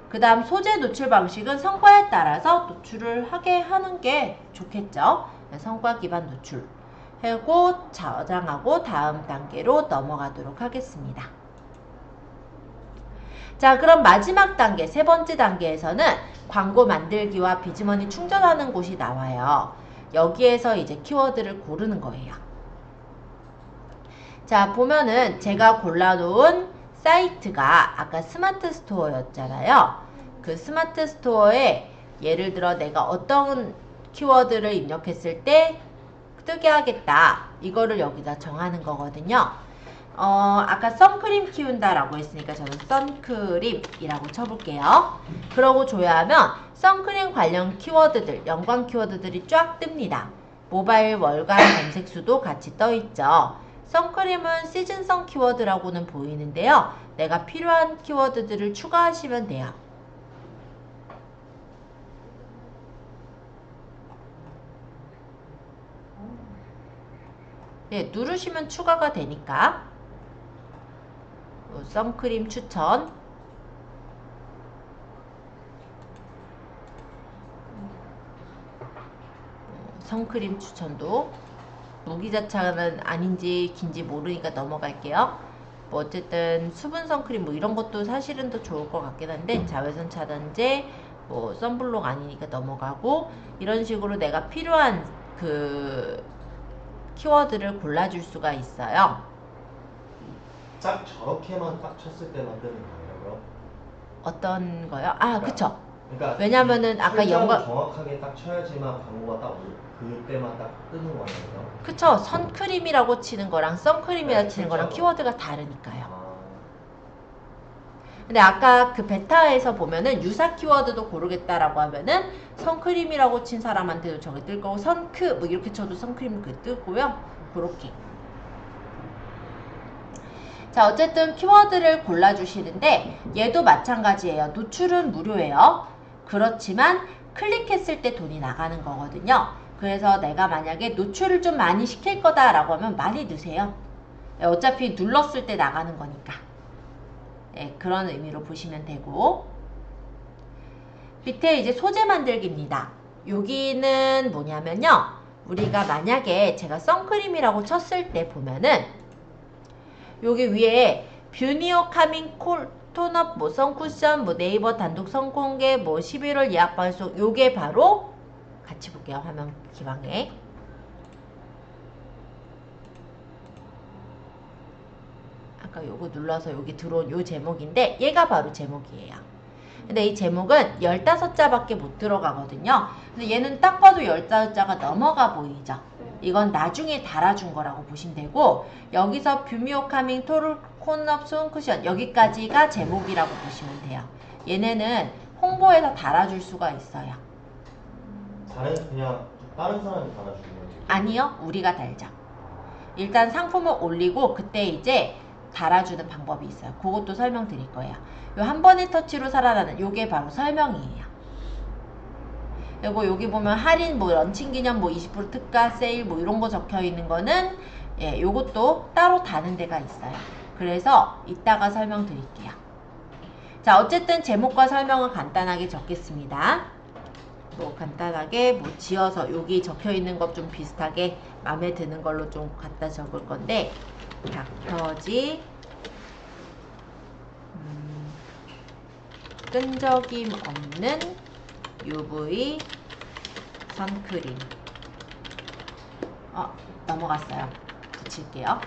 그 다음 소재 노출 방식은 성과에 따라서 노출을 하게 하는 게 좋겠죠. 성과 기반 노출 하고 저장하고 다음 단계로 넘어가도록 하겠습니다. 자, 그럼 마지막 단계, 세 번째 단계에서는 광고 만들기와 비즈머니 충전하는 곳이 나와요. 여기에서 이제 키워드를 고르는 거예요. 자, 보면은 제가 골라놓은 사이트가 아까 스마트 스토어였잖아요. 그 스마트 스토어에 예를 들어 내가 어떤 키워드를 입력했을 때 뜨게 하겠다. 이거를 여기다 정하는 거거든요. 아까 선크림 키운다라고 했으니까 저는 선크림이라고 쳐볼게요. 그러고 줘야 하면 선크림 관련 키워드들, 연관 키워드들이 쫙 뜹니다. 모바일 월간 검색수도 같이 떠있죠. 선크림은 시즌성 키워드라고는 보이는데요. 내가 필요한 키워드들을 추가하시면 돼요. 네, 누르시면 추가가 되니까. 선크림 추천, 선크림 추천도 무기자차는 아닌지 긴지 모르니까 넘어갈게요. 뭐 어쨌든 수분 선크림 뭐 이런 것도 사실은 더 좋을 것 같긴 한데 자외선 차단제 뭐 선블록 아니니까 넘어가고 이런 식으로 내가 필요한 그 키워드를 골라줄 수가 있어요. 딱 저렇게만 딱 쳤을 때만 뜨는 거예요. 어떤 거요? 아, 그쵸. 그러니까 왜냐면은 아까 설정을 연관 정확하게 딱 쳐야지만 광고가 딱 그때만 딱 뜨는 거예요. 그쵸. 선크림이라고 치는 거랑 선크림이라고 네, 치는 그쵸. 거랑 키워드가 다르니까요. 아, 근데 아까 그 베타에서 보면은 유사 키워드도 고르겠다라고 하면은 선크림이라고 친 사람한테도 저게 뜰 거고 선크 뭐 이렇게 쳐도 선크림 그 뜨고요. 그렇게. 자, 어쨌든 키워드를 골라주시는데 얘도 마찬가지예요. 노출은 무료예요. 그렇지만 클릭했을 때 돈이 나가는 거거든요. 그래서 내가 만약에 노출을 좀 많이 시킬 거다라고 하면 많이 넣으세요. 어차피 눌렀을 때 나가는 거니까. 네, 그런 의미로 보시면 되고 밑에 이제 소재 만들기입니다. 여기는 뭐냐면요. 우리가 만약에 제가 선크림이라고 쳤을 때 보면은 여기 위에 뷰니어 카밍 톤업 뭐 선쿠션 뭐 네이버 단독 선공개 뭐 11월 예약 발송 요게 바로 같이 볼게요. 화면 기방에 아까 요거 눌러서 여기 들어온 요 제목인데 얘가 바로 제목이에요. 근데 이 제목은 15자밖에 못 들어가거든요. 근데 얘는 딱 봐도 15자가 넘어가 보이죠. 이건 나중에 달아준 거라고 보시면 되고 여기서 뷰미오 카밍 토르 콘업 수은 쿠션 여기까지가 제목이라고 보시면 돼요. 얘네는 홍보에서 달아줄 수가 있어요. 그냥 다른 사람이 달아주는 거지. 아니요, 우리가 달죠. 일단 상품을 올리고 그때 이제 달아주는 방법이 있어요. 그것도 설명드릴 거예요. 요 한 번의 터치로 살아나는 요게 바로 설명이에요. 그리고 여기 보면 할인 뭐 런칭 기념 뭐 20% 특가 세일 뭐 이런 거 적혀 있는 거는 예, 요것도 따로 다는 데가 있어요. 그래서 이따가 설명드릴게요. 자, 어쨌든 제목과 설명은 간단하게 적겠습니다. 뭐 간단하게 뭐 지어서 여기 적혀 있는 것 좀 비슷하게 마음에 드는 걸로 좀 갖다 적을 건데 닥터지 끈적임 없는 UV 선크림 넘어갔어요. 붙일게요.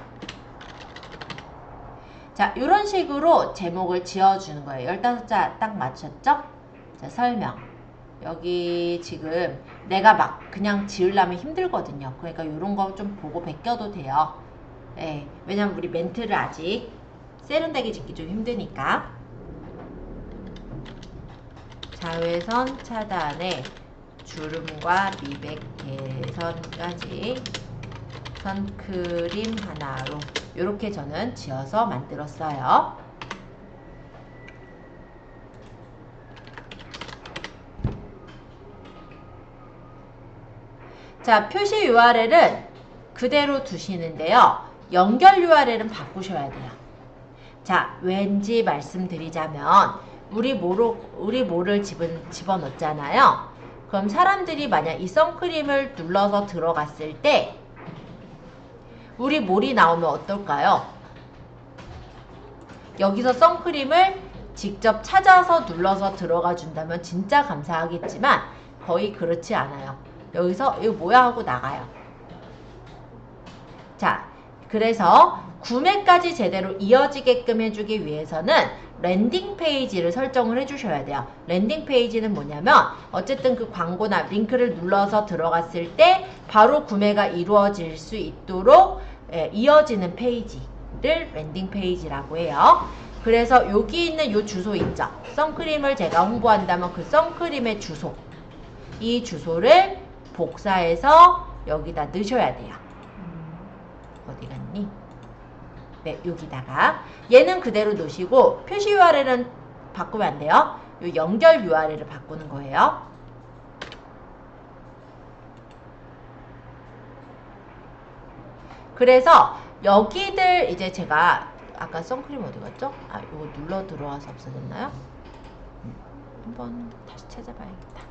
자, 이런 식으로 제목을 지어주는 거예요. 15자 딱 맞췄죠? 자, 설명. 여기 지금 내가 막 그냥 지으려면 힘들거든요. 그러니까 이런 거 좀 보고 베껴도 돼요. 예, 왜냐면 우리 멘트를 아직 세련되게 짓기 좀 힘드니까. 자외선 차단에 주름과 미백 개선까지 선크림 하나로 이렇게 저는 지어서 만들었어요. 자, 표시 URL은 그대로 두시는데요. 연결 URL은 바꾸셔야 돼요. 자, 왠지 말씀드리자면 우리 뭐를 집어넣잖아요. 그럼 사람들이 만약 이 선크림을 눌러서 들어갔을 때 우리 몰이 나오면 어떨까요? 여기서 선크림을 직접 찾아서 눌러서 들어가 준다면 진짜 감사하겠지만 거의 그렇지 않아요. 여기서 이거 뭐야 하고 나가요. 자, 그래서 구매까지 제대로 이어지게끔 해주기 위해서는 랜딩 페이지를 설정을 해주셔야 돼요. 랜딩 페이지는 뭐냐면 어쨌든 그 광고나 링크를 눌러서 들어갔을 때 바로 구매가 이루어질 수 있도록 이어지는 페이지를 랜딩 페이지라고 해요. 그래서 여기 있는 요 주소 있죠. 선크림을 제가 홍보한다면 그 선크림의 주소, 이 주소를 복사해서 여기다 넣으셔야 돼요. 어디 갔니? 네, 여기다가 얘는 그대로 놓으시고 표시 URL은 바꾸면 안 돼요. 요 연결 URL을 바꾸는 거예요. 그래서 여기들 이제 제가 아까 선크림 어디 갔죠? 아, 이거 눌러 들어와서 없어졌나요? 한번 다시 찾아봐야겠다.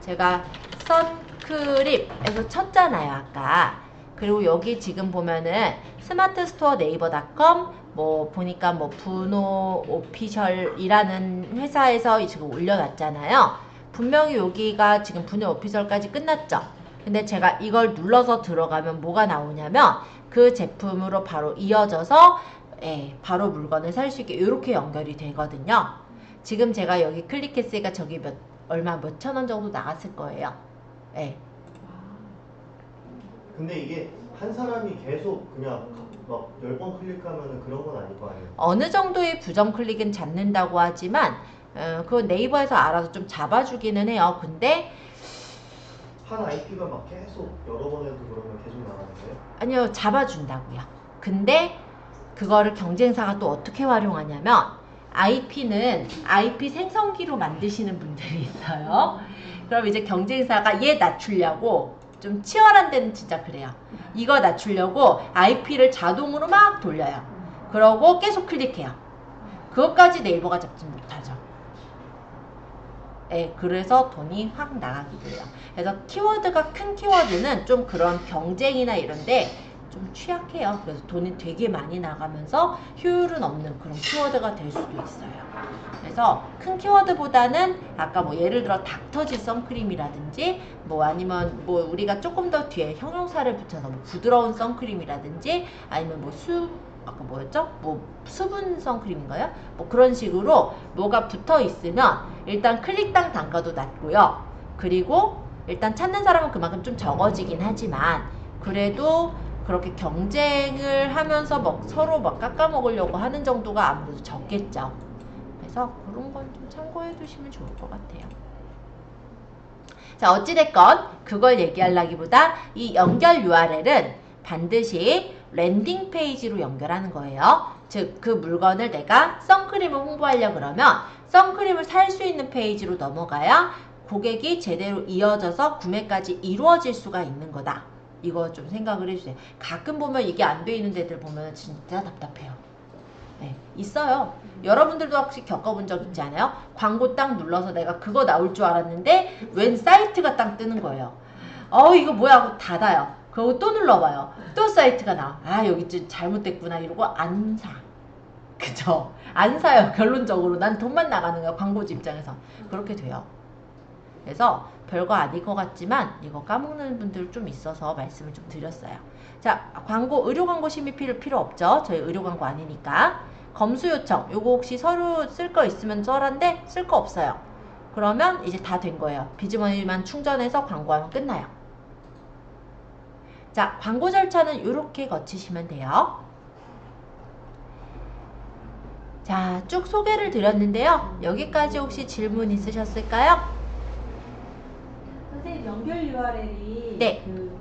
제가 선크림에서 쳤잖아요, 아까. 그리고 여기 지금 보면은 스마트 스토어 네이버닷컴 뭐 보니까 뭐 분호 오피셜이라는 회사에서 지금 올려놨잖아요. 분명히 여기가 지금 분호 오피셜까지 끝났죠. 근데 제가 이걸 눌러서 들어가면 뭐가 나오냐면 그 제품으로 바로 이어져서 바로 물건을 살 수 있게 이렇게 연결이 되거든요. 지금 제가 여기 클릭했으니까 저기 얼마 몇천 원 정도 나갔을 거예요. 예. 근데 이게 한 사람이 계속 그냥 막 10번 클릭하면 그런 건 아닐 거 아니에요? 어느 정도의 부정 클릭은 잡는다고 하지만 그건 네이버에서 알아서 좀 잡아주기는 해요. 근데 한 IP가 막 계속 여러 번 해도 그러면 계속 나가는 거예요? 아니요, 잡아준다고요. 근데 그거를 경쟁사가 또 어떻게 활용하냐면 IP는 IP 생성기로 만드시는 분들이 있어요. 그럼 이제 경쟁사가 얘 낮추려고 좀 치열한 데는 진짜 그래요. 이거 낮추려고 IP를 자동으로 막 돌려요. 그러고 계속 클릭해요. 그것까지 네이버가 잡지 못하죠. 예, 그래서 돈이 확 나가기도 해요. 그래서 키워드가 큰 키워드는 좀 그런 경쟁이나 이런데 좀 취약해요. 그래서 돈이 되게 많이 나가면서 효율은 없는 그런 키워드가 될 수도 있어요. 그래서 큰 키워드보다는 아까 뭐 예를 들어 닥터지 선크림이라든지 뭐 아니면 뭐 우리가 조금 더 뒤에 형용사를 붙여서 뭐 부드러운 선크림이라든지 아니면 뭐 아까 뭐였죠? 뭐 수분 선크림인가요? 뭐 그런 식으로 뭐가 붙어 있으면 일단 클릭당 단가도 낮고요. 그리고 일단 찾는 사람은 그만큼 좀 적어지긴 하지만 그래도 그렇게 경쟁을 하면서 막 서로 막 깎아먹으려고 하는 정도가 아무래도 적겠죠. 그래서 그런 건 좀 참고해 두시면 좋을 것 같아요. 자, 어찌됐건 그걸 얘기하려기보다 이 연결 URL은 반드시 랜딩 페이지로 연결하는 거예요. 즉, 그 물건을 내가 선크림을 홍보하려 그러면 선크림을 살 수 있는 페이지로 넘어가야 고객이 제대로 이어져서 구매까지 이루어질 수가 있는 거다. 이거 좀 생각을 해주세요. 가끔 보면 이게 안 돼 있는 데들 보면 진짜 답답해요. 네, 있어요. 여러분들도 혹시 겪어본 적 있지 않아요? 광고 딱 눌러서 내가 그거 나올 줄 알았는데 웬 사이트가 딱 뜨는 거예요. 이거 뭐야 하고 닫아요. 그리고 또 눌러봐요. 또 사이트가 나와. 아, 여기 좀 잘못됐구나 이러고 안 사. 그죠? 안 사요. 결론적으로 난 돈만 나가는 거야. 광고주 입장에서. 그렇게 돼요. 그래서 별거 아닐 것 같지만 이거 까먹는 분들 좀 있어서 말씀을 좀 드렸어요. 자, 광고, 의료 광고 심의 필요 없죠. 저희 의료 광고 아니니까. 검수 요청, 요거 혹시 서류 쓸 거 있으면 써란데 쓸 거 없어요. 그러면 이제 다 된 거예요. 비즈머니만 충전해서 광고하면 끝나요. 자, 광고 절차는 이렇게 거치시면 돼요. 자, 쭉 소개를 드렸는데요. 여기까지 혹시 질문 있으셨을까요? 선생님 연결 URL이 네. 그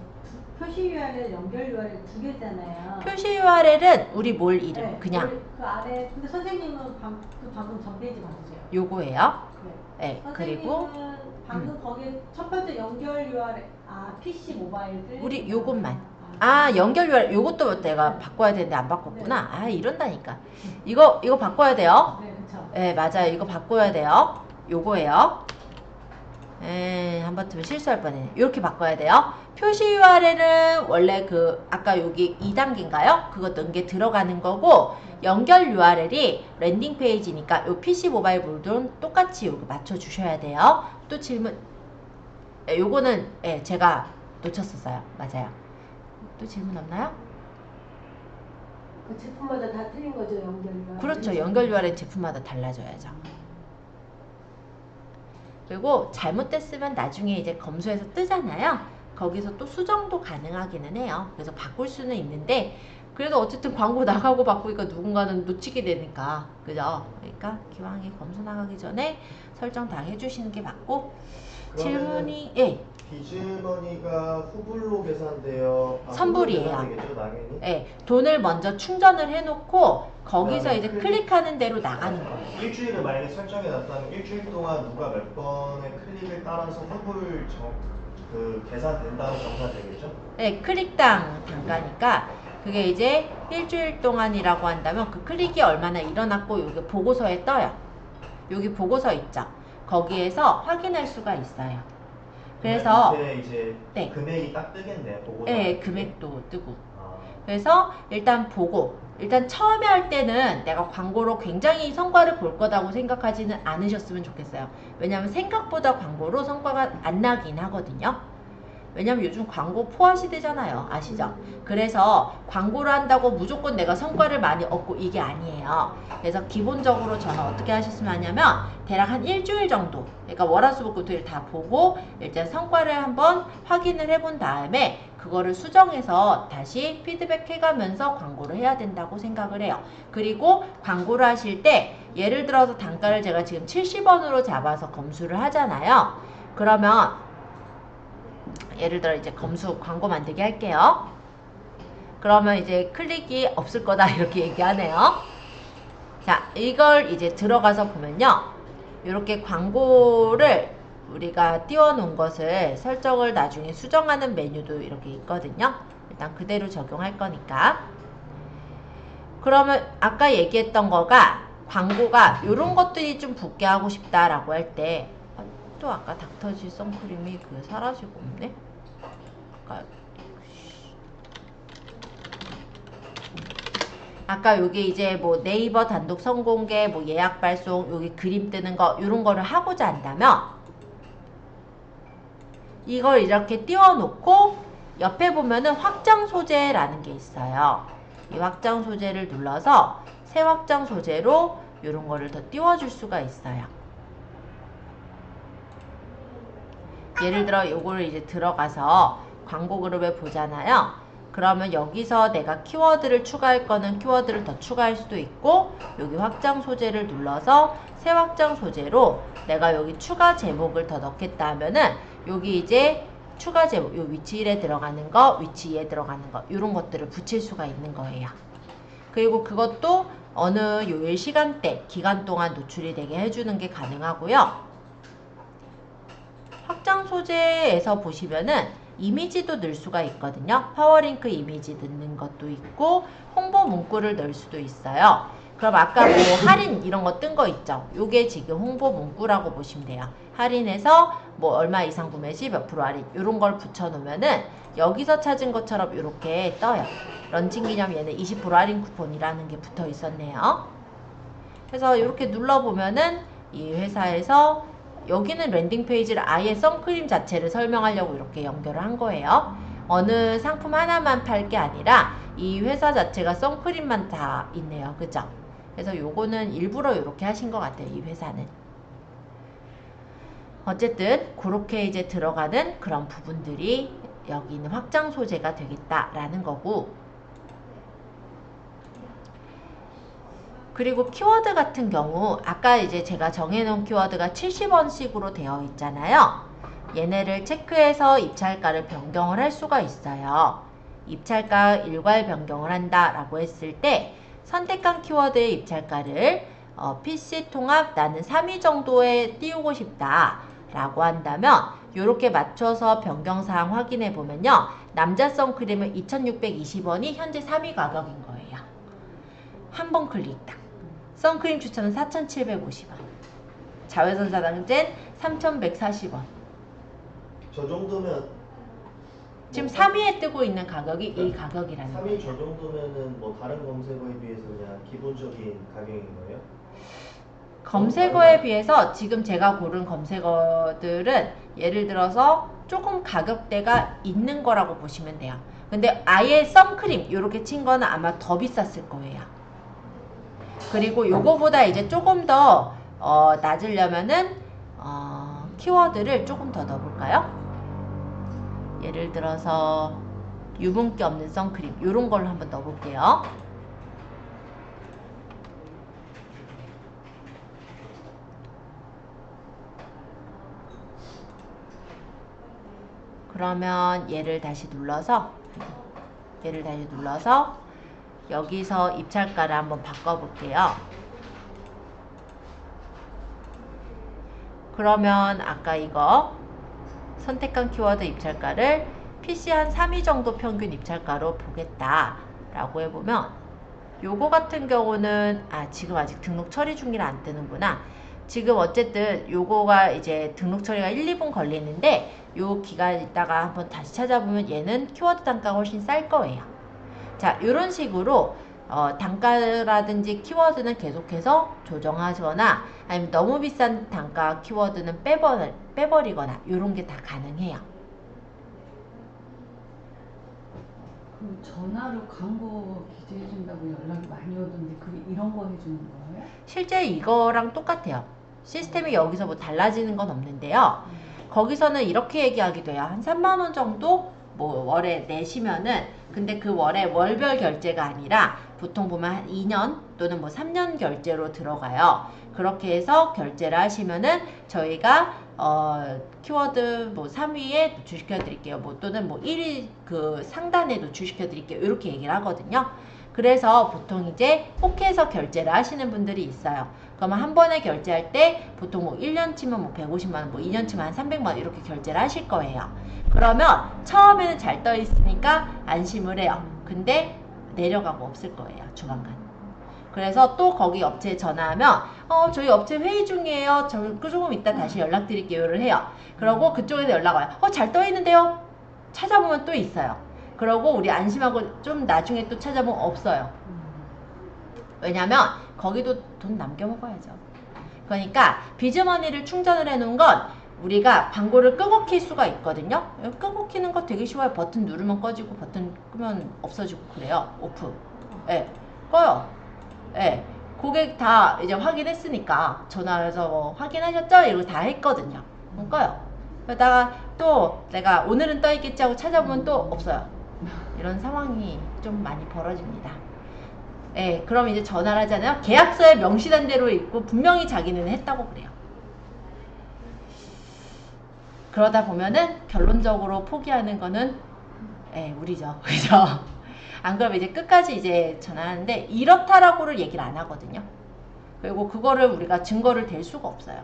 표시 URL 연결 URL 두 개잖아요. 표시 URL은 우리 몰 이름 네, 그냥 그 아래 근데 선생님은 방금 전 페이지 봐주세요. 요거예요. 네. 네, 그리고 선생님은 방금 거기에 첫 번째 연결 URL PC 모바일 우리 요것만. 연결 URL 요것도 내가 바꿔야 되는데 안 바꿨구나. 아, 이런다니까. 이거 바꿔야 돼요. 네, 그렇죠. 네, 맞아요. 이거 바꿔야 돼요. 요거예요. 한번 실수할 뻔했네. 이렇게 바꿔야 돼요. 표시 URL은 원래 그 아까 여기 2단계인가요? 그거 넣은 게 들어가는 거고, 연결 URL이 랜딩 페이지니까 요 PC 모바일 몰드는 똑같이 요거 맞춰 주셔야 돼요. 또 질문. 요거는 제가 놓쳤었어요. 맞아요. 또 질문 없나요? 그 제품마다 다 틀린 거죠, 연결 URL. 그렇죠. 연결 URL 제품마다 달라져야죠. 그리고 잘못됐으면 나중에 이제 검수해서 뜨잖아요. 거기서 또 수정도 가능하기는 해요. 그래서 바꿀 수는 있는데 그래도 어쨌든 광고 나가고 바꾸니까 누군가는 놓치게 되니까. 그죠? 그러니까 기왕에 검수 나가기 전에 설정 다 해주시는 게 맞고. 질문이 비즈머니가 후불로 계산돼요. 선불이에요. 후불로 계산되겠죠, 당연히. 돈을 먼저 충전을 해놓고 거기서 그다음에 이제 클릭하는 대로 나가는 거예요. 일주일을 만약에 설정해 놨다면 일주일 동안 누가 몇 번의 클릭을 따라서 후불 계산된다는 정사 되겠죠? 네, 클릭당 단가니까 그게 이제 일주일 동안이라고 한다면 그 클릭이 얼마나 일어났고 여기 보고서에 떠요. 여기 보고서 있죠. 거기에서 확인할 수가 있어요. 그래서 밑에 이제 네. 금액이 딱 뜨겠네요. 보고서. 네, 금액도 뜨고. 그래서 일단 보고, 일단 처음에 할 때는 내가 광고로 굉장히 성과를 볼 거다고 생각하지는 않으셨으면 좋겠어요. 왜냐하면 생각보다 광고로 성과가 안 나긴 하거든요. 왜냐면 요즘 광고 포화 시대잖아요. 아시죠? 그래서 광고를 한다고 무조건 내가 성과를 많이 얻고 이게 아니에요. 그래서 기본적으로 저는 어떻게 하셨으면 하냐면 대략 한 일주일 정도, 그러니까 월화수목금토일 다 보고 일단 성과를 한번 확인을 해본 다음에 그거를 수정해서 다시 피드백 해가면서 광고를 해야 된다고 생각을 해요. 그리고 광고를 하실 때 예를 들어서 단가를 제가 지금 70원으로 잡아서 검수를 하잖아요. 그러면 예를 들어 이제 검수 광고 만들기 할게요. 그러면 이제 클릭이 없을 거다 이렇게 얘기하네요. 자, 이걸 이제 들어가서 보면요. 이렇게 광고를 우리가 띄워놓은 것을 설정을 나중에 수정하는 메뉴도 이렇게 있거든요. 일단 그대로 적용할 거니까. 그러면 아까 얘기했던 거가 광고가 이런 것들이 좀 붙게 하고 싶다라고 할 때 또 아까 닥터지 선크림이 사라지고 없네. 아까 여기 이제 뭐 네이버 단독 선공개, 뭐 예약 발송, 여기 그림 뜨는 거 이런 거를 하고자 한다면 이걸 이렇게 띄워놓고 옆에 보면은 확장 소재라는 게 있어요. 이 확장 소재를 눌러서 새 확장 소재로 이런 거를 더 띄워줄 수가 있어요. 예를 들어 요거를 이제 들어가서 광고 그룹에 보잖아요. 그러면 여기서 내가 키워드를 추가할 거는 키워드를 더 추가할 수도 있고 여기 확장 소재를 눌러서 새 확장 소재로 내가 여기 추가 제목을 더 넣겠다 하면은 여기 이제 추가 제목, 요 위치 1에 들어가는 거, 위치 2에 들어가는 거, 이런 것들을 붙일 수가 있는 거예요. 그리고 그것도 어느 요일 시간대, 기간 동안 노출이 되게 해주는 게 가능하고요. 확장 소재에서 보시면은 이미지도 넣을 수가 있거든요. 파워링크 이미지 넣는 것도 있고 홍보 문구를 넣을 수도 있어요. 그럼 아까 뭐 할인 이런 거 뜬 거 있죠. 요게 지금 홍보 문구라고 보시면 돼요. 할인해서 뭐 얼마 이상 구매 시 몇 프로 할인 이런 걸 붙여 놓으면은 여기서 찾은 것처럼 이렇게 떠요. 런칭 기념 얘는 20% 할인 쿠폰이라는 게 붙어 있었네요. 그래서 이렇게 눌러보면은 이 회사에서 여기는 랜딩 페이지를 아예 선크림 자체를 설명하려고 이렇게 연결을 한 거예요. 어느 상품 하나만 팔 게 아니라 이 회사 자체가 선크림만 다 있네요. 그죠? 그래서 요거는 일부러 이렇게 하신 것 같아요. 이 회사는. 어쨌든 그렇게 이제 들어가는 그런 부분들이 여기 있는 확장 소재가 되겠다라는 거고, 그리고 키워드 같은 경우 아까 이제 제가 정해놓은 키워드가 70원씩으로 되어 있잖아요. 얘네를 체크해서 입찰가를 변경을 할 수가 있어요. 입찰가 일괄 변경을 한다 라고 했을 때 선택한 키워드의 입찰가를 PC 통합 나는 3위 정도에 띄우고 싶다 라고 한다면 이렇게 맞춰서 변경사항 확인해 보면요. 남자 선크림은 2620원이 현재 3위 가격인 거예요. 한 번 클릭당. 선크림 추천은 4750원. 자외선 차단제는 3140원. 저 정도면 지금 뭐 3위에 뜨고 있는 가격이 이 가격이라는 3위 거예요. 저 정도면은 뭐 다른 검색어에 비해서 그냥 기본적인 가격인 거예요? 검색어에 비해서 지금 제가 고른 검색어들은 예를 들어서 조금 가격대가 있는 거라고 보시면 돼요. 근데 아예 선크림 이렇게 친 거는 아마 더 비쌌을 거예요. 그리고 요거보다 이제 조금 더 낮으려면은 키워드를 조금 더 넣어볼까요? 예를 들어서 유분기 없는 선크림 요런 걸로 한번 넣어볼게요. 그러면 얘를 다시 눌러서 여기서 입찰가를 한번 바꿔볼게요. 그러면 아까 이거 선택한 키워드 입찰가를 PC 한 3위 정도 평균 입찰가로 보겠다 라고 해보면 요거 같은 경우는 지금 아직 등록 처리 중이라 안 뜨는구나. 지금 어쨌든 요거가 이제 등록 처리가 1, 2분 걸리는데 요 기간 있다가 한번 다시 찾아보면 얘는 키워드 단가가 훨씬 쌀 거예요. 자, 요런 식으로 단가라든지 키워드는 계속해서 조정하거나 아니면 너무 비싼 단가 키워드는 빼버리거나 요런 게 다 가능해요. 그 전화로 광고 기재해준다고 연락이 많이 오던데 그게 이런 거 해주는 거예요? 실제 이거랑 똑같아요. 시스템이 여기서 뭐 달라지는 건 없는데요. 거기서는 이렇게 얘기하기도 해요. 한 3만원 정도 뭐 월에 내시면은 근데 그 월에 월별 결제가 아니라 보통 보면 한 2년 또는 뭐 3년 결제로 들어가요. 그렇게 해서 결제를 하시면은 저희가 키워드 뭐 3위에 노출시켜 드릴게요. 뭐 또는 뭐 1위 그 상단에 노출시켜 드릴게요. 이렇게 얘기를 하거든요. 그래서 보통 이제 포켓에서 결제를 하시는 분들이 있어요. 그러면 한 번에 결제할 때 보통 뭐 1년 치면 뭐 150만원, 뭐 2년 치면 한 300만원 이렇게 결제를 하실 거예요. 그러면 처음에는 잘 떠 있으니까 안심을 해요. 근데 내려가고 없을 거예요. 조만간. 그래서 또 거기 업체에 전화하면 저희 업체 회의 중이에요. 저 조금 이따 다시 연락드릴게요를 해요. 그러고 그쪽에서 연락 와요. 잘 떠 있는데요. 찾아보면 또 있어요. 그러고 우리 안심하고 좀 나중에 또 찾아보면 없어요. 왜냐면 거기도 돈 남겨 먹어야죠. 그러니까 비즈머니를 충전을 해 놓은 건 우리가 광고를 끄고 킬 수가 있거든요. 끄고 키는 거 되게 쉬워요. 버튼 누르면 꺼지고 버튼 끄면 없어지고 그래요. 오프. 꺼요. 고객 다 이제 확인했으니까 전화해서 뭐 확인하셨죠? 이러고 다 했거든요. 꺼요. 그러다가 또 내가 오늘은 떠 있겠지 하고 찾아보면 또 없어요. 이런 상황이 좀 많이 벌어집니다. 그럼 이제 전화를 하잖아요. 계약서에 명시된 대로 있고 분명히 자기는 했다고 그래요. 그러다 보면은 결론적으로 포기하는 거는 우리죠. 그죠? 안 그러면 이제 끝까지 이제 전화하는데 이렇다라고를 얘기를 안 하거든요. 그리고 그거를 우리가 증거를 댈 수가 없어요.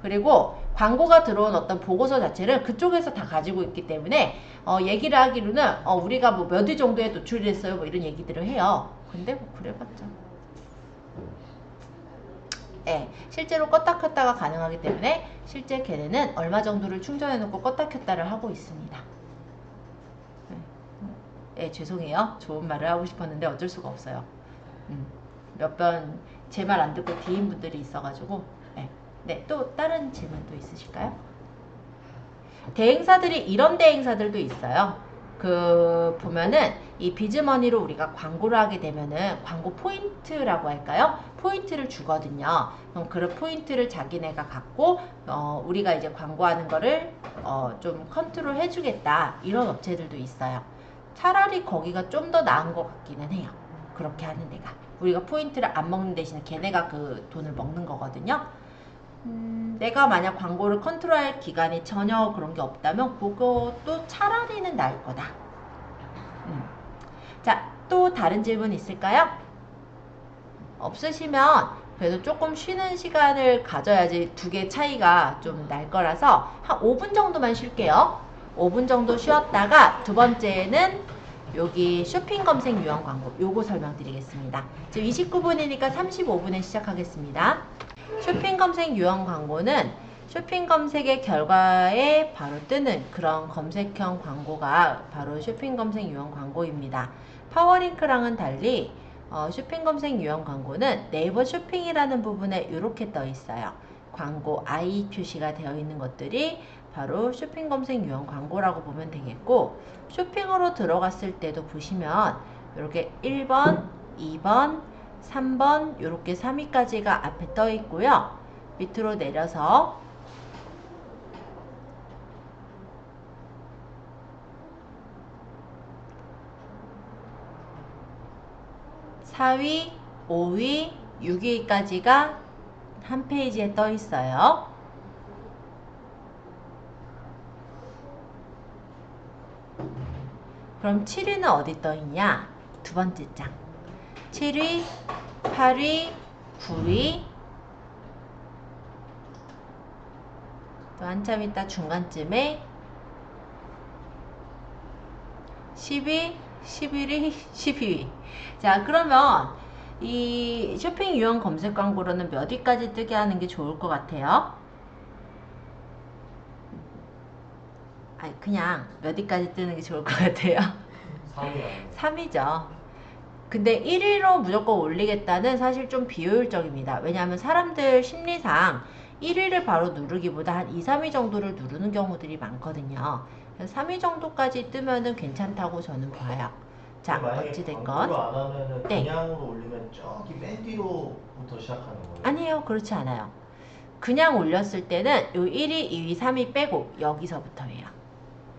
그리고 광고가 들어온 어떤 보고서 자체를 그쪽에서 다 가지고 있기 때문에 얘기를 하기로는 우리가 뭐 몇 위 정도에 노출이 됐어요 뭐 이런 얘기들을 해요. 근데 뭐 그래봤자 실제로 껐다 켰다가 가능하기 때문에 실제 걔네는 얼마 정도를 충전해 놓고 껐다 켰다를 하고 있습니다. 죄송해요. 좋은 말을 하고 싶었는데 어쩔 수가 없어요. 몇 번 제 말 안 듣고 뒤인 분들이 있어가지고 네, 또 다른 질문도 있으실까요? 대행사들이 이런 대행사들도 있어요. 보면은 이 비즈머니로 우리가 광고를 하게 되면은 광고 포인트라고 할까요? 포인트를 주거든요. 그럼 그 포인트를 자기네가 갖고 우리가 이제 광고하는 거를 좀 컨트롤 해주겠다 이런 업체들도 있어요. 차라리 거기가 좀 더 나은 것 같기는 해요. 그렇게 하는 데가 우리가 포인트를 안 먹는 대신에 걔네가 그 돈을 먹는 거거든요. 내가 만약 광고를 컨트롤할 기간이 전혀 그런 게 없다면 그것도 차라리는 나을 거다. 자, 또 다른 질문 있을까요? 없으시면 그래도 조금 쉬는 시간을 가져야지 두 개 차이가 좀 날 거라서 한 5분 정도만 쉴게요. 5분 정도 쉬었다가 두 번째는 여기 쇼핑 검색 유형 광고 요거 설명드리겠습니다. 지금 29분이니까 35분에 시작하겠습니다. 쇼핑 검색 유형 광고는 쇼핑 검색의 결과에 바로 뜨는 그런 검색형 광고가 바로 쇼핑 검색 유형 광고입니다. 파워링크랑은 달리 쇼핑 검색 유형 광고는 네이버 쇼핑이라는 부분에 이렇게 떠 있어요. 광고 I 표시가 되어 있는 것들이 바로 쇼핑 검색 유형 광고라고 보면 되겠고, 쇼핑으로 들어갔을 때도 보시면 이렇게 1번, 2번, 3번 이렇게 3위까지가 앞에 떠 있고요. 밑으로 내려서 4위, 5위, 6위까지가 한 페이지에 떠 있어요. 그럼 7위는 어디 떠 있냐? 두 번째 장. 7위, 8위, 9위. 또 한참 있다 중간쯤에 10위, 11위, 12위. 자, 그러면 이 쇼핑 유형 검색 광고로는 몇 위까지 뜨게 하는 게 좋을 것 같아요? 아니, 그냥 몇 위까지 뜨는 게 좋을 것 같아요? 3위죠. 근데 1위로 무조건 올리겠다는 사실 좀 비효율적입니다. 왜냐하면 사람들 심리상 1위를 바로 누르기보다 한 2, 3위 정도를 누르는 경우들이 많거든요. 3위 정도까지 뜨면은 괜찮다고 저는 봐요. 자, 어찌됐건. 광고를 안 하면은 네. 그냥으로 올리면 저기 맨 뒤로부터 시작하는 거예요? 아니에요. 그렇지 않아요. 그냥 올렸을 때는 요 1위, 2위, 3위 빼고 여기서부터예요.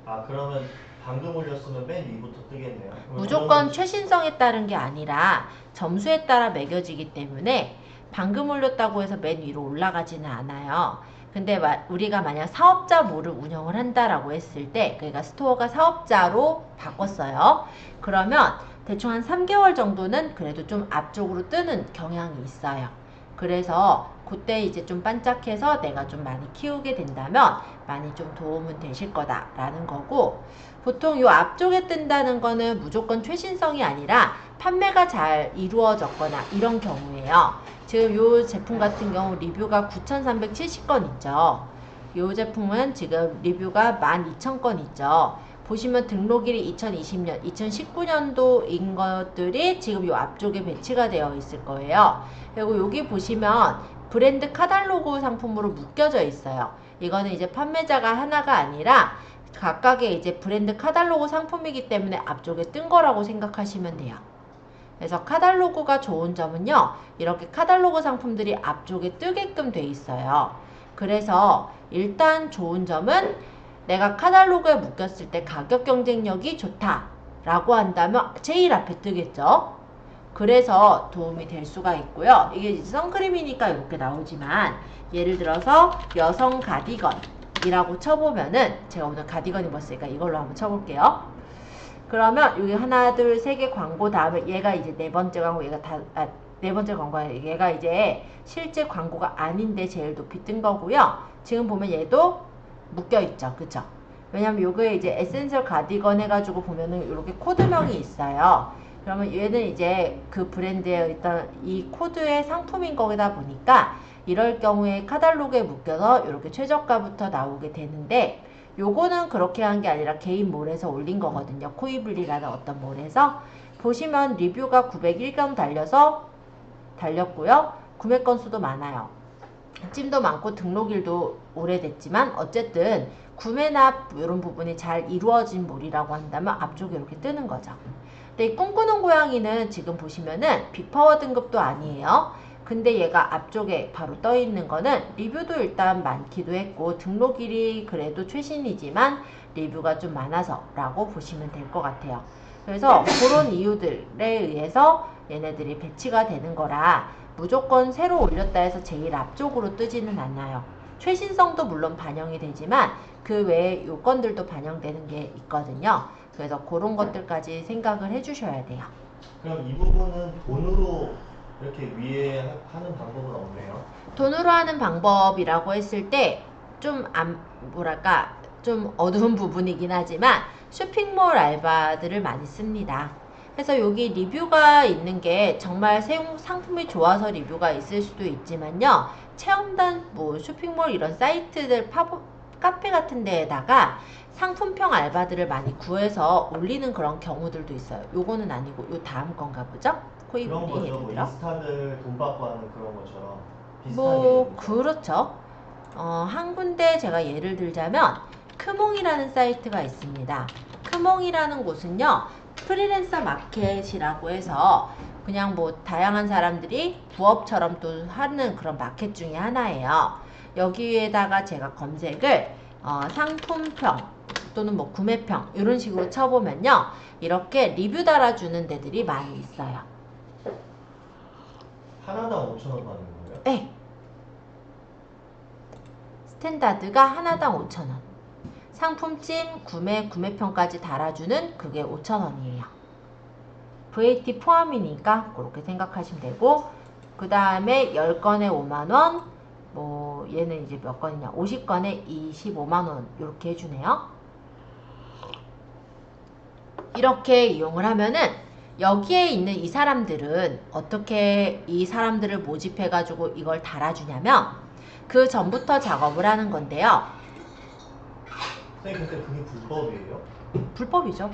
아, 그러면 방금 올렸으면 맨 위부터 뜨겠네요. 무조건 최신성에 따른 게 아니라 점수에 따라 매겨지기 때문에 방금 올렸다고 해서 맨 위로 올라가지는 않아요. 근데 우리가 만약 사업자 모를 운영을 한다라고 했을 때, 그러니까 스토어가 사업자로 바꿨어요. 그러면 대충 한 3개월 정도는 그래도 좀 앞쪽으로 뜨는 경향이 있어요. 그래서 그때 이제 좀 반짝해서 내가 좀 많이 키우게 된다면 많이 좀 도움은 되실 거다라는 거고, 보통 요 앞쪽에 뜬다는 거는 무조건 최신성이 아니라 판매가 잘 이루어졌거나 이런 경우에요. 지금 요 제품 같은 경우 리뷰가 9,370건 있죠. 요 제품은 지금 리뷰가 12,000건 있죠. 보시면 등록일이 2020년, 2019년도인 것들이 지금 요 앞쪽에 배치가 되어 있을 거예요. 그리고 여기 보시면 브랜드 카탈로그 상품으로 묶여져 있어요. 이거는 이제 판매자가 하나가 아니라 각각의 이제 브랜드 카탈로그 상품이기 때문에 앞쪽에 뜬 거라고 생각하시면 돼요. 그래서 카탈로그가 좋은 점은요, 이렇게 카탈로그 상품들이 앞쪽에 뜨게끔 돼 있어요. 그래서 일단 좋은 점은 내가 카탈로그에 묶였을 때 가격 경쟁력이 좋다 라고 한다면 제일 앞에 뜨겠죠. 그래서 도움이 될 수가 있고요. 이게 선크림이니까 이렇게 나오지만 예를 들어서 여성 가디건 이라고 쳐보면은, 제가 오늘 가디건 입었으니까 이걸로 한번 쳐볼게요. 그러면 여기 하나 둘 세 개 광고 다음에 얘가 이제 네 번째 광고, 얘가 네 번째 광고야. 얘가 이제 실제 광고가 아닌데 제일 높이 뜬 거고요. 지금 보면 얘도 묶여 있죠, 그죠? 왜냐면 요게 이제 에센셜 가디건 해가지고 보면은 이렇게 코드명이 있어요. 그러면 얘는 이제 그 브랜드의 일단 이 코드의 상품인 거다 보니까 이럴 경우에 카탈로그에 묶여서 이렇게 최저가부터 나오게 되는데, 요거는 그렇게 한 게 아니라 개인 몰에서 올린 거거든요. 코이블리라는 어떤 몰에서. 보시면 리뷰가 901건 달렸고요. 구매 건수도 많아요. 찜도 많고 등록일도 오래됐지만 어쨌든 구매나 이런 부분이 잘 이루어진 몰이라고 한다면 앞쪽에 이렇게 뜨는 거죠. 근데 이 꿈꾸는 고양이는 지금 보시면은 빅파워 등급도 아니에요. 근데 얘가 앞쪽에 바로 떠 있는 거는 리뷰도 일단 많기도 했고 등록일이 그래도 최신이지만 리뷰가 좀 많아서 라고 보시면 될 것 같아요. 그래서 그런 이유들에 의해서 얘네들이 배치가 되는 거라 무조건 새로 올렸다 해서 제일 앞쪽으로 뜨지는 않아요. 최신성도 물론 반영이 되지만 그 외에 요건들도 반영되는 게 있거든요. 그래서 그런 것들까지 생각을 해주셔야 돼요. 그럼 이 부분은 돈으로 이렇게 위에 하는 방법은 없네요. 돈으로 하는 방법이라고 했을 때 좀 뭐랄까 좀 어두운 부분이긴 하지만 쇼핑몰 알바들을 많이 씁니다. 그래서 여기 리뷰가 있는 게 정말 상품이 좋아서 리뷰가 있을 수도 있지만요. 체험단 뭐 쇼핑몰 이런 사이트들 카페 같은 데에다가 상품평 알바들을 많이 구해서 올리는 그런 경우들도 있어요. 요거는 아니고 요 다음 건가 보죠? 그런 코이블리 거죠. 예를 뭐 들어. 인스타들 돈 받고 하는 그런 것처럼 비슷한 뭐 개념이죠. 그렇죠. 한 군데 제가 예를 들자면 크몽이라는 사이트가 있습니다. 크몽이라는 곳은요, 프리랜서 마켓이라고 해서 그냥 뭐 다양한 사람들이 부업처럼 또 하는 그런 마켓 중에 하나예요. 여기에다가 제가 검색을 상품평 또는 뭐 구매평 이런 식으로 쳐보면요, 이렇게 리뷰 달아주는 데들이 많이 있어요. 하나당 5,000원 받는 거예요? 네. 스탠다드가 하나당 5,000원. 상품찜, 구매평까지 달아주는 그게 5,000원이에요. VAT 포함이니까 그렇게 생각하시면 되고, 그 다음에 10건에 5만원, 뭐 얘는 이제 몇 건이냐, 50건에 25만원 이렇게 해주네요. 이렇게 이용을 하면은 여기에 있는 이 사람들은 어떻게 이 사람들을 모집해가지고 이걸 달아주냐면 그 전부터 작업을 하는 건데요. 선생님 근데 그게 불법이에요? 불법이죠.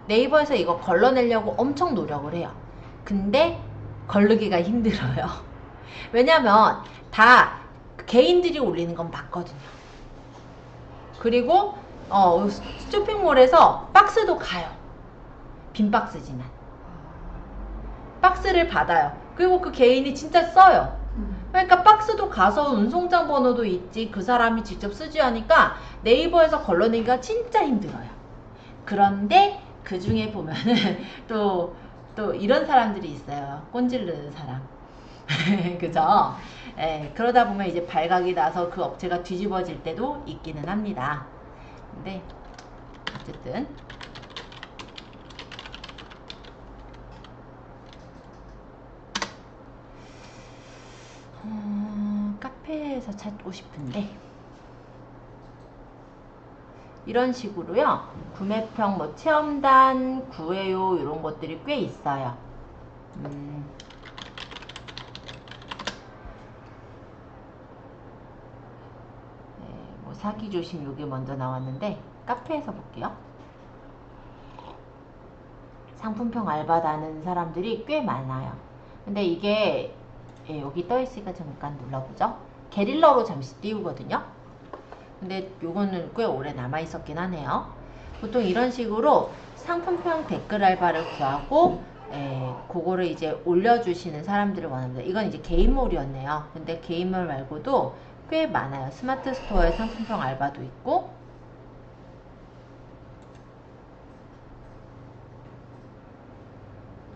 네이버에서 이거 걸러내려고 엄청 노력을 해요. 근데 걸르기가 힘들어요. 왜냐면 다 개인들이 올리는 건 맞거든요. 그리고 쇼핑몰에서 박스도 가요. 빈 박스지만 박스를 받아요. 그리고 그 개인이 진짜 써요. 그러니까 박스도 가서 운송장 번호도 있지 그 사람이 직접 쓰지 하니까 네이버에서 걸러내기가 진짜 힘들어요. 그런데 그 중에 보면은 또 이런 사람들이 있어요. 꼰질르는 사람. 그죠? 예, 그러다 보면 이제 발각이 나서 그 업체가 뒤집어질 때도 있기는 합니다. 근데 어쨌든 카페에서 찾고 싶은데 이런 식으로요. 구매평, 뭐 체험단, 구해요 이런 것들이 꽤 있어요. 뭐 사기 조심 요게 먼저 나왔는데 카페에서 볼게요. 상품평 알바다는 사람들이 꽤 많아요. 근데 이게 여기 떠있으니까 잠깐 눌러보죠. 게릴러로 잠시 띄우거든요. 근데 요거는 꽤 오래 남아있었긴 하네요. 보통 이런 식으로 상품평 댓글 알바를 구하고 그거를 이제 올려주시는 사람들을 원합니다. 이건 이제 개인몰이었네요. 근데 개인몰 말고도 꽤 많아요. 스마트 스토어에 상품평 알바도 있고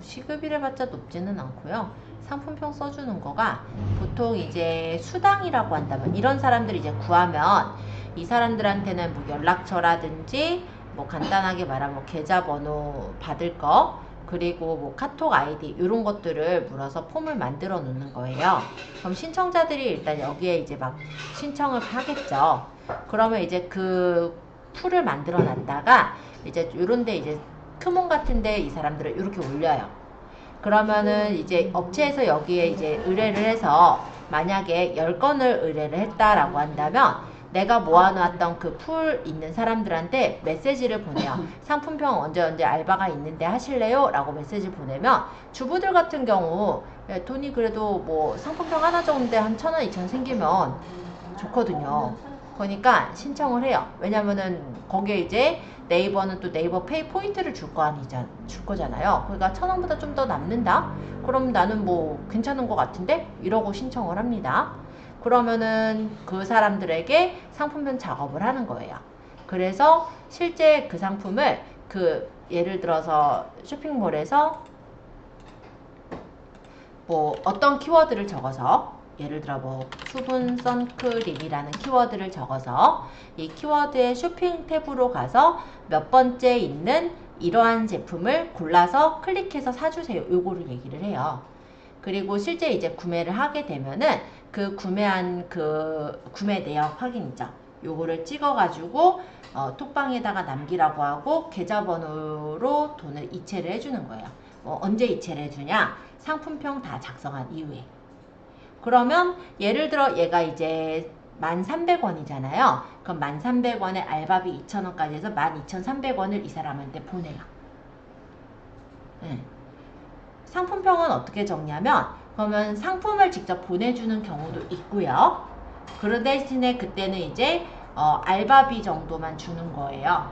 시급이래 봤자 높지는 않고요. 상품평 써주는 거가 보통 이제 수당이라고 한다면 이런 사람들 이제 구하면 이 사람들한테는 뭐 연락처라든지 뭐 간단하게 말하면 뭐 계좌번호 받을 거 그리고 뭐 카톡 아이디 이런 것들을 물어서 폼을 만들어 놓는 거예요. 그럼 신청자들이 일단 여기에 이제 막 신청을 하겠죠. 그러면 이제 그 풀을 만들어 놨다가 이제 요런데 이제 크몬 같은데 이 사람들을 이렇게 올려요. 그러면은 이제 업체에서 여기에 이제 의뢰를 해서 만약에 10건을 의뢰를 했다라고 한다면 내가 모아놨던 그 풀 있는 사람들한테 메시지를 보내요. 상품평 언제 알바가 있는데 하실래요? 라고 메시지 보내면 주부들 같은 경우 돈이 그래도 뭐 상품평 하나 정도인데 한 1,000원, 2,000원 생기면 좋거든요. 그러니까 신청을 해요. 왜냐면은 거기에 이제 네이버는 또 네이버 페이 포인트를 줄 거잖아요. 그러니까 1,000원보다 좀 더 남는다? 그럼 나는 뭐 괜찮은 것 같은데? 이러고 신청을 합니다. 그러면은 그 사람들에게 상품편 작업을 하는 거예요. 그래서 실제 그 상품을 예를 들어서 쇼핑몰에서 뭐 어떤 키워드를 적어서 예를 들어 뭐 수분 선크림이라는 키워드를 적어서 이 키워드의 쇼핑 탭으로 가서 몇 번째 있는 이러한 제품을 골라서 클릭해서 사주세요. 요거를 얘기를 해요. 그리고 실제 이제 구매를 하게 되면은 그 구매한 그 구매 내역 확인이죠. 요거를 찍어가지고 톡방에다가 남기라고 하고 계좌번호로 돈을 이체를 해주는 거예요. 언제 이체를 해주냐? 상품평 다 작성한 이후에. 그러면 예를 들어 얘가 이제 1,300원이잖아요. 그럼 1,300원에 알바비 2,000원까지 해서 12,300원을 이 사람한테 보내요. 상품평은 어떻게 적냐면 그러면 상품을 직접 보내주는 경우도 있고요. 그런 대신에 그때는 이제 알바비 정도만 주는 거예요.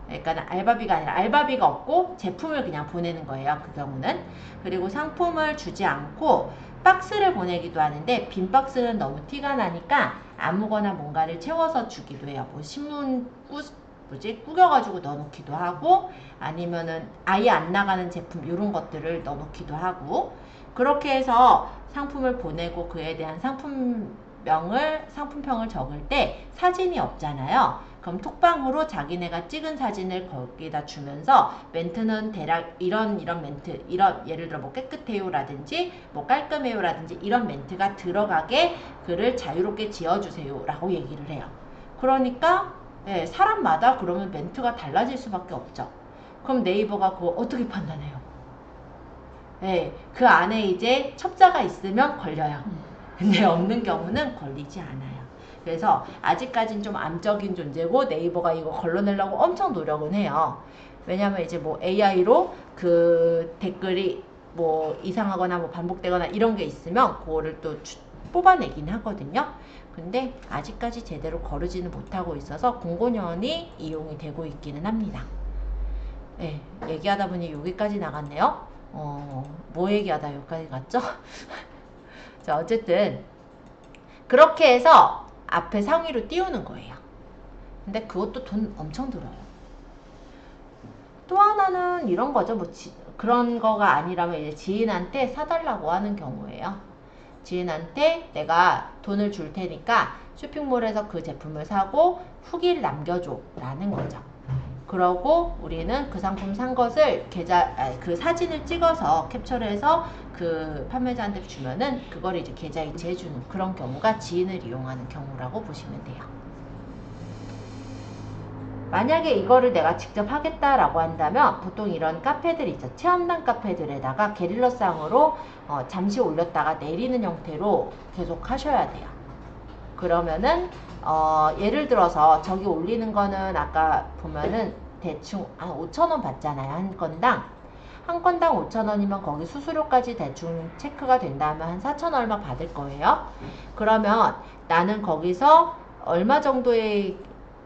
그러니까 알바비가 아니라 알바비가 없고 제품을 그냥 보내는 거예요. 그 경우는. 그리고 상품을 주지 않고 박스를 보내기도 하는데 빈 박스는 너무 티가 나니까 아무거나 뭔가를 채워서 주기도 해요. 뭐 신문 구겨가지고 넣어놓기도 하고 아니면은 아예 안 나가는 제품 이런 것들을 넣어놓기도 하고 그렇게 해서 상품을 보내고 그에 대한 상품평을 적을 때 사진이 없잖아요. 그럼 톡방으로 자기네가 찍은 사진을 거기다 주면서 멘트는 대략 이런 멘트, 예를 들어 뭐 깨끗해요 라든지 뭐 깔끔해요 라든지 이런 멘트가 들어가게 글을 자유롭게 지어주세요 라고 얘기를 해요. 그러니까 사람마다 그러면 멘트가 달라질 수밖에 없죠. 그럼 네이버가 그거 어떻게 판단해요? 그 안에 이제 첩자가 있으면 걸려요. 근데 없는 경우는 걸리지 않아요. 그래서 아직까진 좀 암적인 존재고 네이버가 이거 걸러내려고 엄청 노력은 해요. 왜냐면 이제 뭐 AI로 그 댓글이 뭐 이상하거나 뭐 반복되거나 이런 게 있으면 그거를 또 뽑아내긴 하거든요. 근데 아직까지 제대로 거르지는 못하고 있어서 공공연히 이용이 되고 있기는 합니다. 얘기하다 보니 여기까지 나갔네요. 뭐 얘기하다 여기까지 갔죠? 자, 어쨌든 그렇게 해서 앞에 상위로 띄우는 거예요. 근데 그것도 돈 엄청 들어요. 또 하나는 이런 거죠. 뭐 그런 거가 아니라면 이제 지인한테 사달라고 하는 경우예요. 지인한테 내가 돈을 줄 테니까 쇼핑몰에서 그 제품을 사고 후기를 남겨줘 라는 거죠. 그러고 우리는 그 상품 산 것을 그 사진을 찍어서 캡처를 해서 그 판매자한테 주면은 그걸 이제 계좌 이체해주는 그런 경우가 지인을 이용하는 경우라고 보시면 돼요. 만약에 이거를 내가 직접 하겠다라고 한다면 보통 이런 카페들 있죠. 체험단 카페들에다가 게릴라상으로 잠시 올렸다가 내리는 형태로 계속 하셔야 돼요. 그러면은 예를 들어서 저기 올리는 거는 아까 보면은 대충 한 5,000원 받잖아요. 한 건당 5,000원이면 거기 수수료까지 대충 체크가 된다면 한 4,000 얼마 받을 거예요. 그러면 나는 거기서 얼마 정도의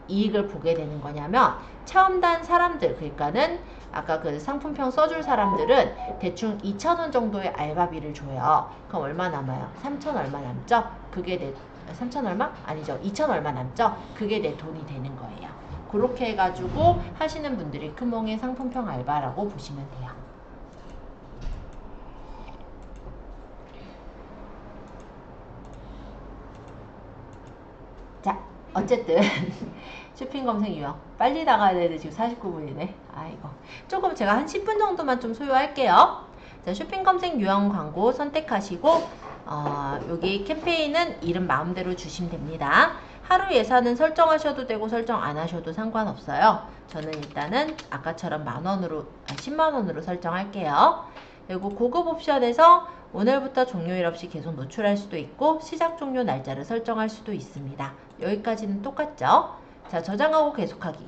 이익을 보게 되는 거냐면 체험단 사람들 그러니까는 아까 그 상품평 써줄 사람들은 대충 2,000원 정도의 알바비를 줘요. 그럼 얼마 남아요? 3,000 얼마 남죠? 그게 내 3,000 얼마? 아니죠. 2,000 얼마 남죠? 그게 내 돈이 되는 거예요. 그렇게 해가지고 하시는 분들이 크몽의 상품평 알바라고 보시면 돼요. 어쨌든 쇼핑 검색 유형 빨리 나가야 되는데 지금 49분이네. 아이고 조금 제가 한 10분 정도만 좀 소요할게요. 자, 쇼핑 검색 유형 광고 선택하시고 여기 캠페인은 이름 마음대로 주시면 됩니다. 하루 예산은 설정하셔도 되고 설정 안 하셔도 상관없어요. 저는 일단은 아까처럼 10만원으로 설정할게요. 그리고 고급 옵션에서 오늘부터 종료일 없이 계속 노출할 수도 있고 시작 종료 날짜를 설정할 수도 있습니다. 여기까지는 똑같죠? 자, 저장하고 계속하기.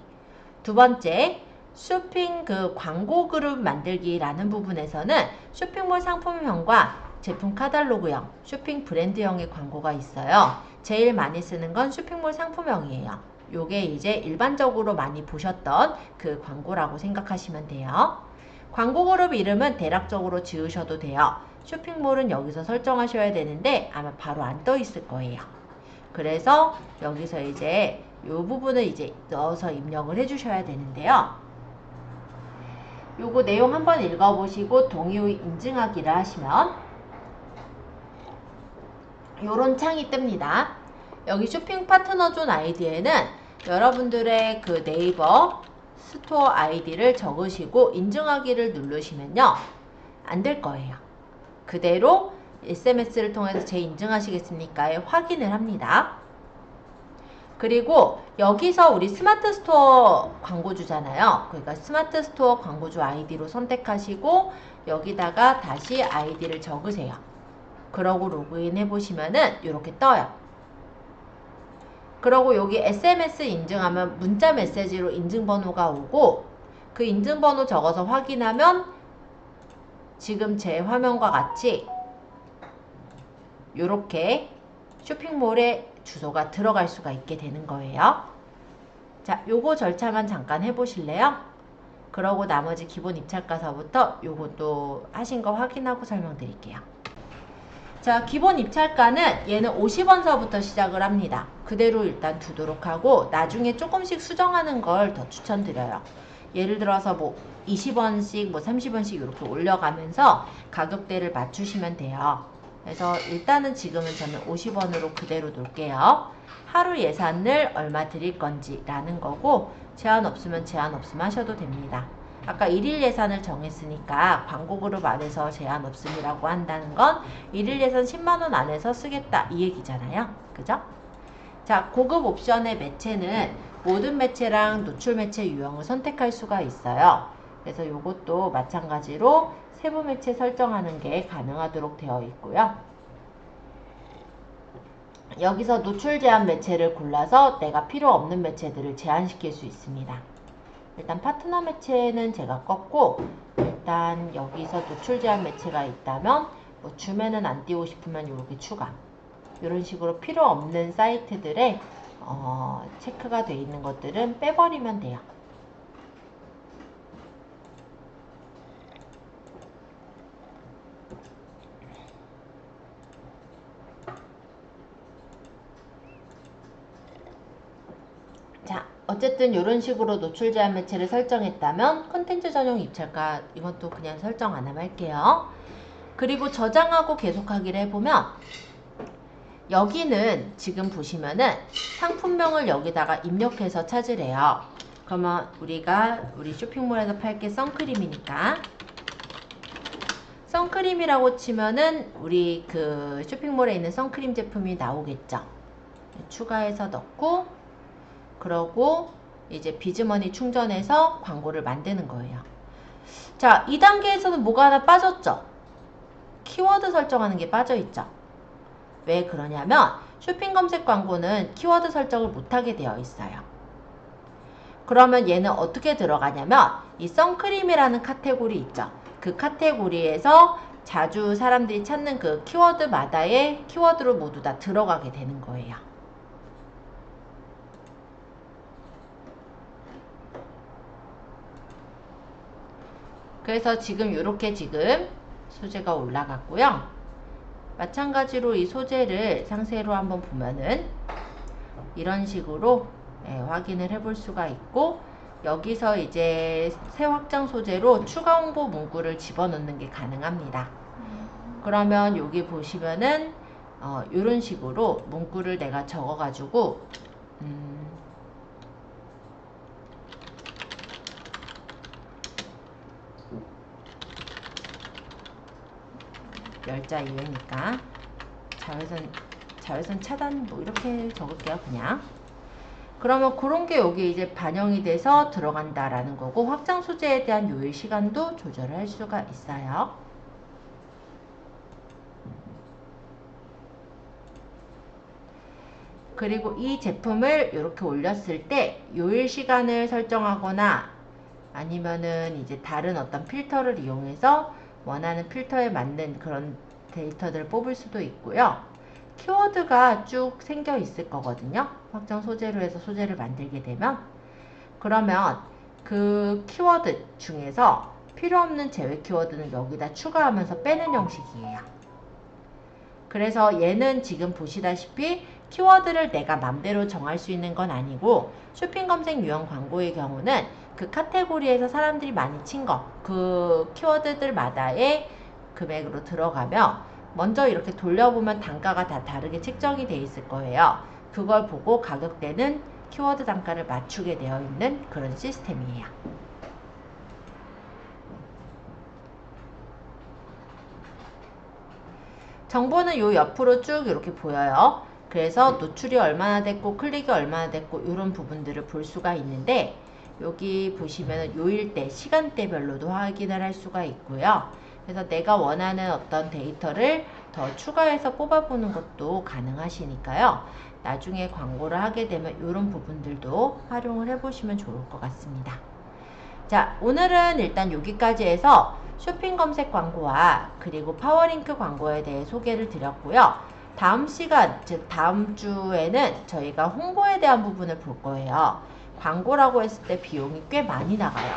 두 번째, 쇼핑 광고 그룹 만들기라는 부분에서는 쇼핑몰 상품형과 제품 카탈로그형, 쇼핑 브랜드형의 광고가 있어요. 제일 많이 쓰는 건 쇼핑몰 상품형이에요. 요게 이제 일반적으로 많이 보셨던 그 광고라고 생각하시면 돼요. 광고 그룹 이름은 대략적으로 지으셔도 돼요. 쇼핑몰은 여기서 설정하셔야 되는데 아마 바로 안 떠 있을 거예요. 그래서 여기서 이제 요 부분을 이제 넣어서 입력을 해주셔야 되는데요. 요거 내용 한번 읽어보시고 동의 후 인증하기를 하시면 요런 창이 뜹니다. 여기 쇼핑 파트너 존 아이디에는 여러분들의 그 네이버 스토어 아이디를 적으시고 인증하기를 누르시면요. 안 될 거예요. 그대로 SMS를 통해서 재인증하시겠습니까에 확인을 합니다. 그리고 여기서 우리 스마트 스토어 광고주잖아요. 그러니까 스마트 스토어 광고주 아이디로 선택하시고 여기다가 다시 아이디를 적으세요. 그러고 로그인 해보시면은 이렇게 떠요. 그러고 여기 SMS 인증하면 문자 메시지로 인증번호가 오고 그 인증번호 적어서 확인하면 지금 제 화면과 같이 이렇게 쇼핑몰에 주소가 들어갈 수가 있게 되는 거예요. 자, 요거 절차만 잠깐 해보실래요? 그러고 나머지 기본 입찰가서부터 요것도 하신 거 확인하고 설명드릴게요. 자, 기본 입찰가는 얘는 50원서부터 시작을 합니다. 그대로 일단 두도록 하고 나중에 조금씩 수정하는 걸 더 추천드려요. 예를 들어서 뭐 20원씩 뭐 30원씩 이렇게 올려가면서 가격대를 맞추시면 돼요. 그래서 일단은 지금은 저는 50원으로 그대로 놓을게요. 하루 예산을 얼마 드릴 건지 라는 거고 제한 없으면 하셔도 됩니다. 아까 1일 예산을 정했으니까 광고 그룹 안에서 제한 없음이라고 한다는 건 1일 예산 10만원 안에서 쓰겠다 이 얘기잖아요. 그죠? 자, 고급 옵션의 매체는 모든 매체랑 노출 매체 유형을 선택할 수가 있어요. 그래서 이것도 마찬가지로 세부 매체 설정하는 게 가능하도록 되어 있고요. 여기서 노출 제한 매체를 골라서 내가 필요 없는 매체들을 제한시킬 수 있습니다. 일단 파트너 매체는 제가 껐고 일단 여기서 노출 제한 매체가 있다면 뭐 줌에는 안 띄우고 싶으면 이렇게 추가 이런 식으로 필요 없는 사이트들에 체크가 되어 있는 것들은 빼버리면 돼요. 자, 어쨌든 이런 식으로 노출 제한 매체를 설정했다면 컨텐츠 전용 입찰가 이것도 그냥 설정 안 하면 할게요. 그리고 저장하고 계속하기를 해보면 여기는 지금 보시면은 상품명을 여기다가 입력해서 찾으래요. 그러면 우리 쇼핑몰에서 팔 게 선크림이니까 선크림이라고 치면은 우리 그 쇼핑몰에 있는 선크림 제품이 나오겠죠. 추가해서 넣고 그러고 이제 비즈머니 충전해서 광고를 만드는 거예요. 자, 2단계에서는 뭐가 하나 빠졌죠? 키워드 설정하는 게 빠져있죠. 왜 그러냐면 쇼핑 검색 광고는 키워드 설정을 못하게 되어 있어요. 그러면 얘는 어떻게 들어가냐면 이 선크림이라는 카테고리 있죠. 그 카테고리에서 자주 사람들이 찾는 그 키워드마다의 키워드로 모두 다 들어가게 되는 거예요. 그래서 지금 이렇게 소재가 올라갔고요. 마찬가지로 이 소재를 상세로 한번 보면은 이런 식으로 확인을 해볼 수가 있고 여기서 이제 새 확장 소재로 추가 홍보 문구를 집어넣는 게 가능합니다. 그러면 여기 보시면은 이런 식으로 문구를 내가 적어가지고 열자 이외니까 자외선 차단 뭐 이렇게 적을게요 그냥. 그러면 그런 게 여기 이제 반영이 돼서 들어간다라는 거고, 확장 소재에 대한 요일 시간도 조절을 할 수가 있어요. 그리고 이 제품을 이렇게 올렸을 때 요일 시간을 설정하거나 아니면은 이제 다른 어떤 필터를 이용해서 원하는 필터에 맞는 그런 데이터들을 뽑을 수도 있고요. 키워드가 쭉 생겨 있을 거거든요. 확장 소재로 해서 소재를 만들게 되면, 그러면 그 키워드 중에서 필요 없는 제외 키워드는 여기다 추가하면서 빼는 형식이에요. 그래서 얘는 지금 보시다시피 키워드를 내가 맘대로 정할 수 있는 건 아니고, 쇼핑 검색 유형 광고의 경우는 그 카테고리에서 사람들이 많이 친 거, 그 키워드들마다의 금액으로 들어가며 먼저 이렇게 돌려보면 단가가 다 다르게 책정이 되어 있을 거예요. 그걸 보고 가격대는 키워드 단가를 맞추게 되어 있는 그런 시스템이에요. 정보는 요 옆으로 쭉 이렇게 보여요. 그래서 노출이 얼마나 됐고 클릭이 얼마나 됐고 이런 부분들을 볼 수가 있는데, 여기 보시면 요일대, 시간대별로도 확인을 할 수가 있고요. 그래서 내가 원하는 어떤 데이터를 더 추가해서 뽑아보는 것도 가능하시니까요. 나중에 광고를 하게 되면 이런 부분들도 활용을 해보시면 좋을 것 같습니다. 자, 오늘은 일단 여기까지 해서 쇼핑 검색 광고와 그리고 파워링크 광고에 대해 소개를 드렸고요. 다음 시간, 즉 다음 주에는 저희가 홍보에 대한 부분을 볼 거예요. 광고라고 했을 때 비용이 꽤 많이 나가요.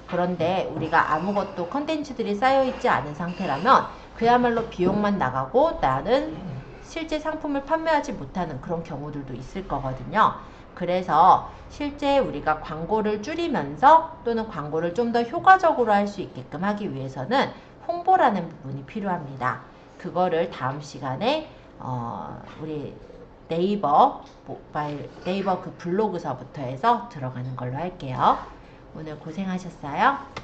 그런데 우리가 아무것도 컨텐츠들이 쌓여있지 않은 상태라면 그야말로 비용만 나가고 나는 실제 상품을 판매하지 못하는 그런 경우들도 있을 거거든요. 그래서 실제 우리가 광고를 줄이면서 또는 광고를 좀 더 효과적으로 할 수 있게끔 하기 위해서는 홍보라는 부분이 필요합니다. 그거를 다음 시간에 우리 네이버 그 블로그서부터 해서 들어가는 걸로 할게요. 오늘 고생하셨어요.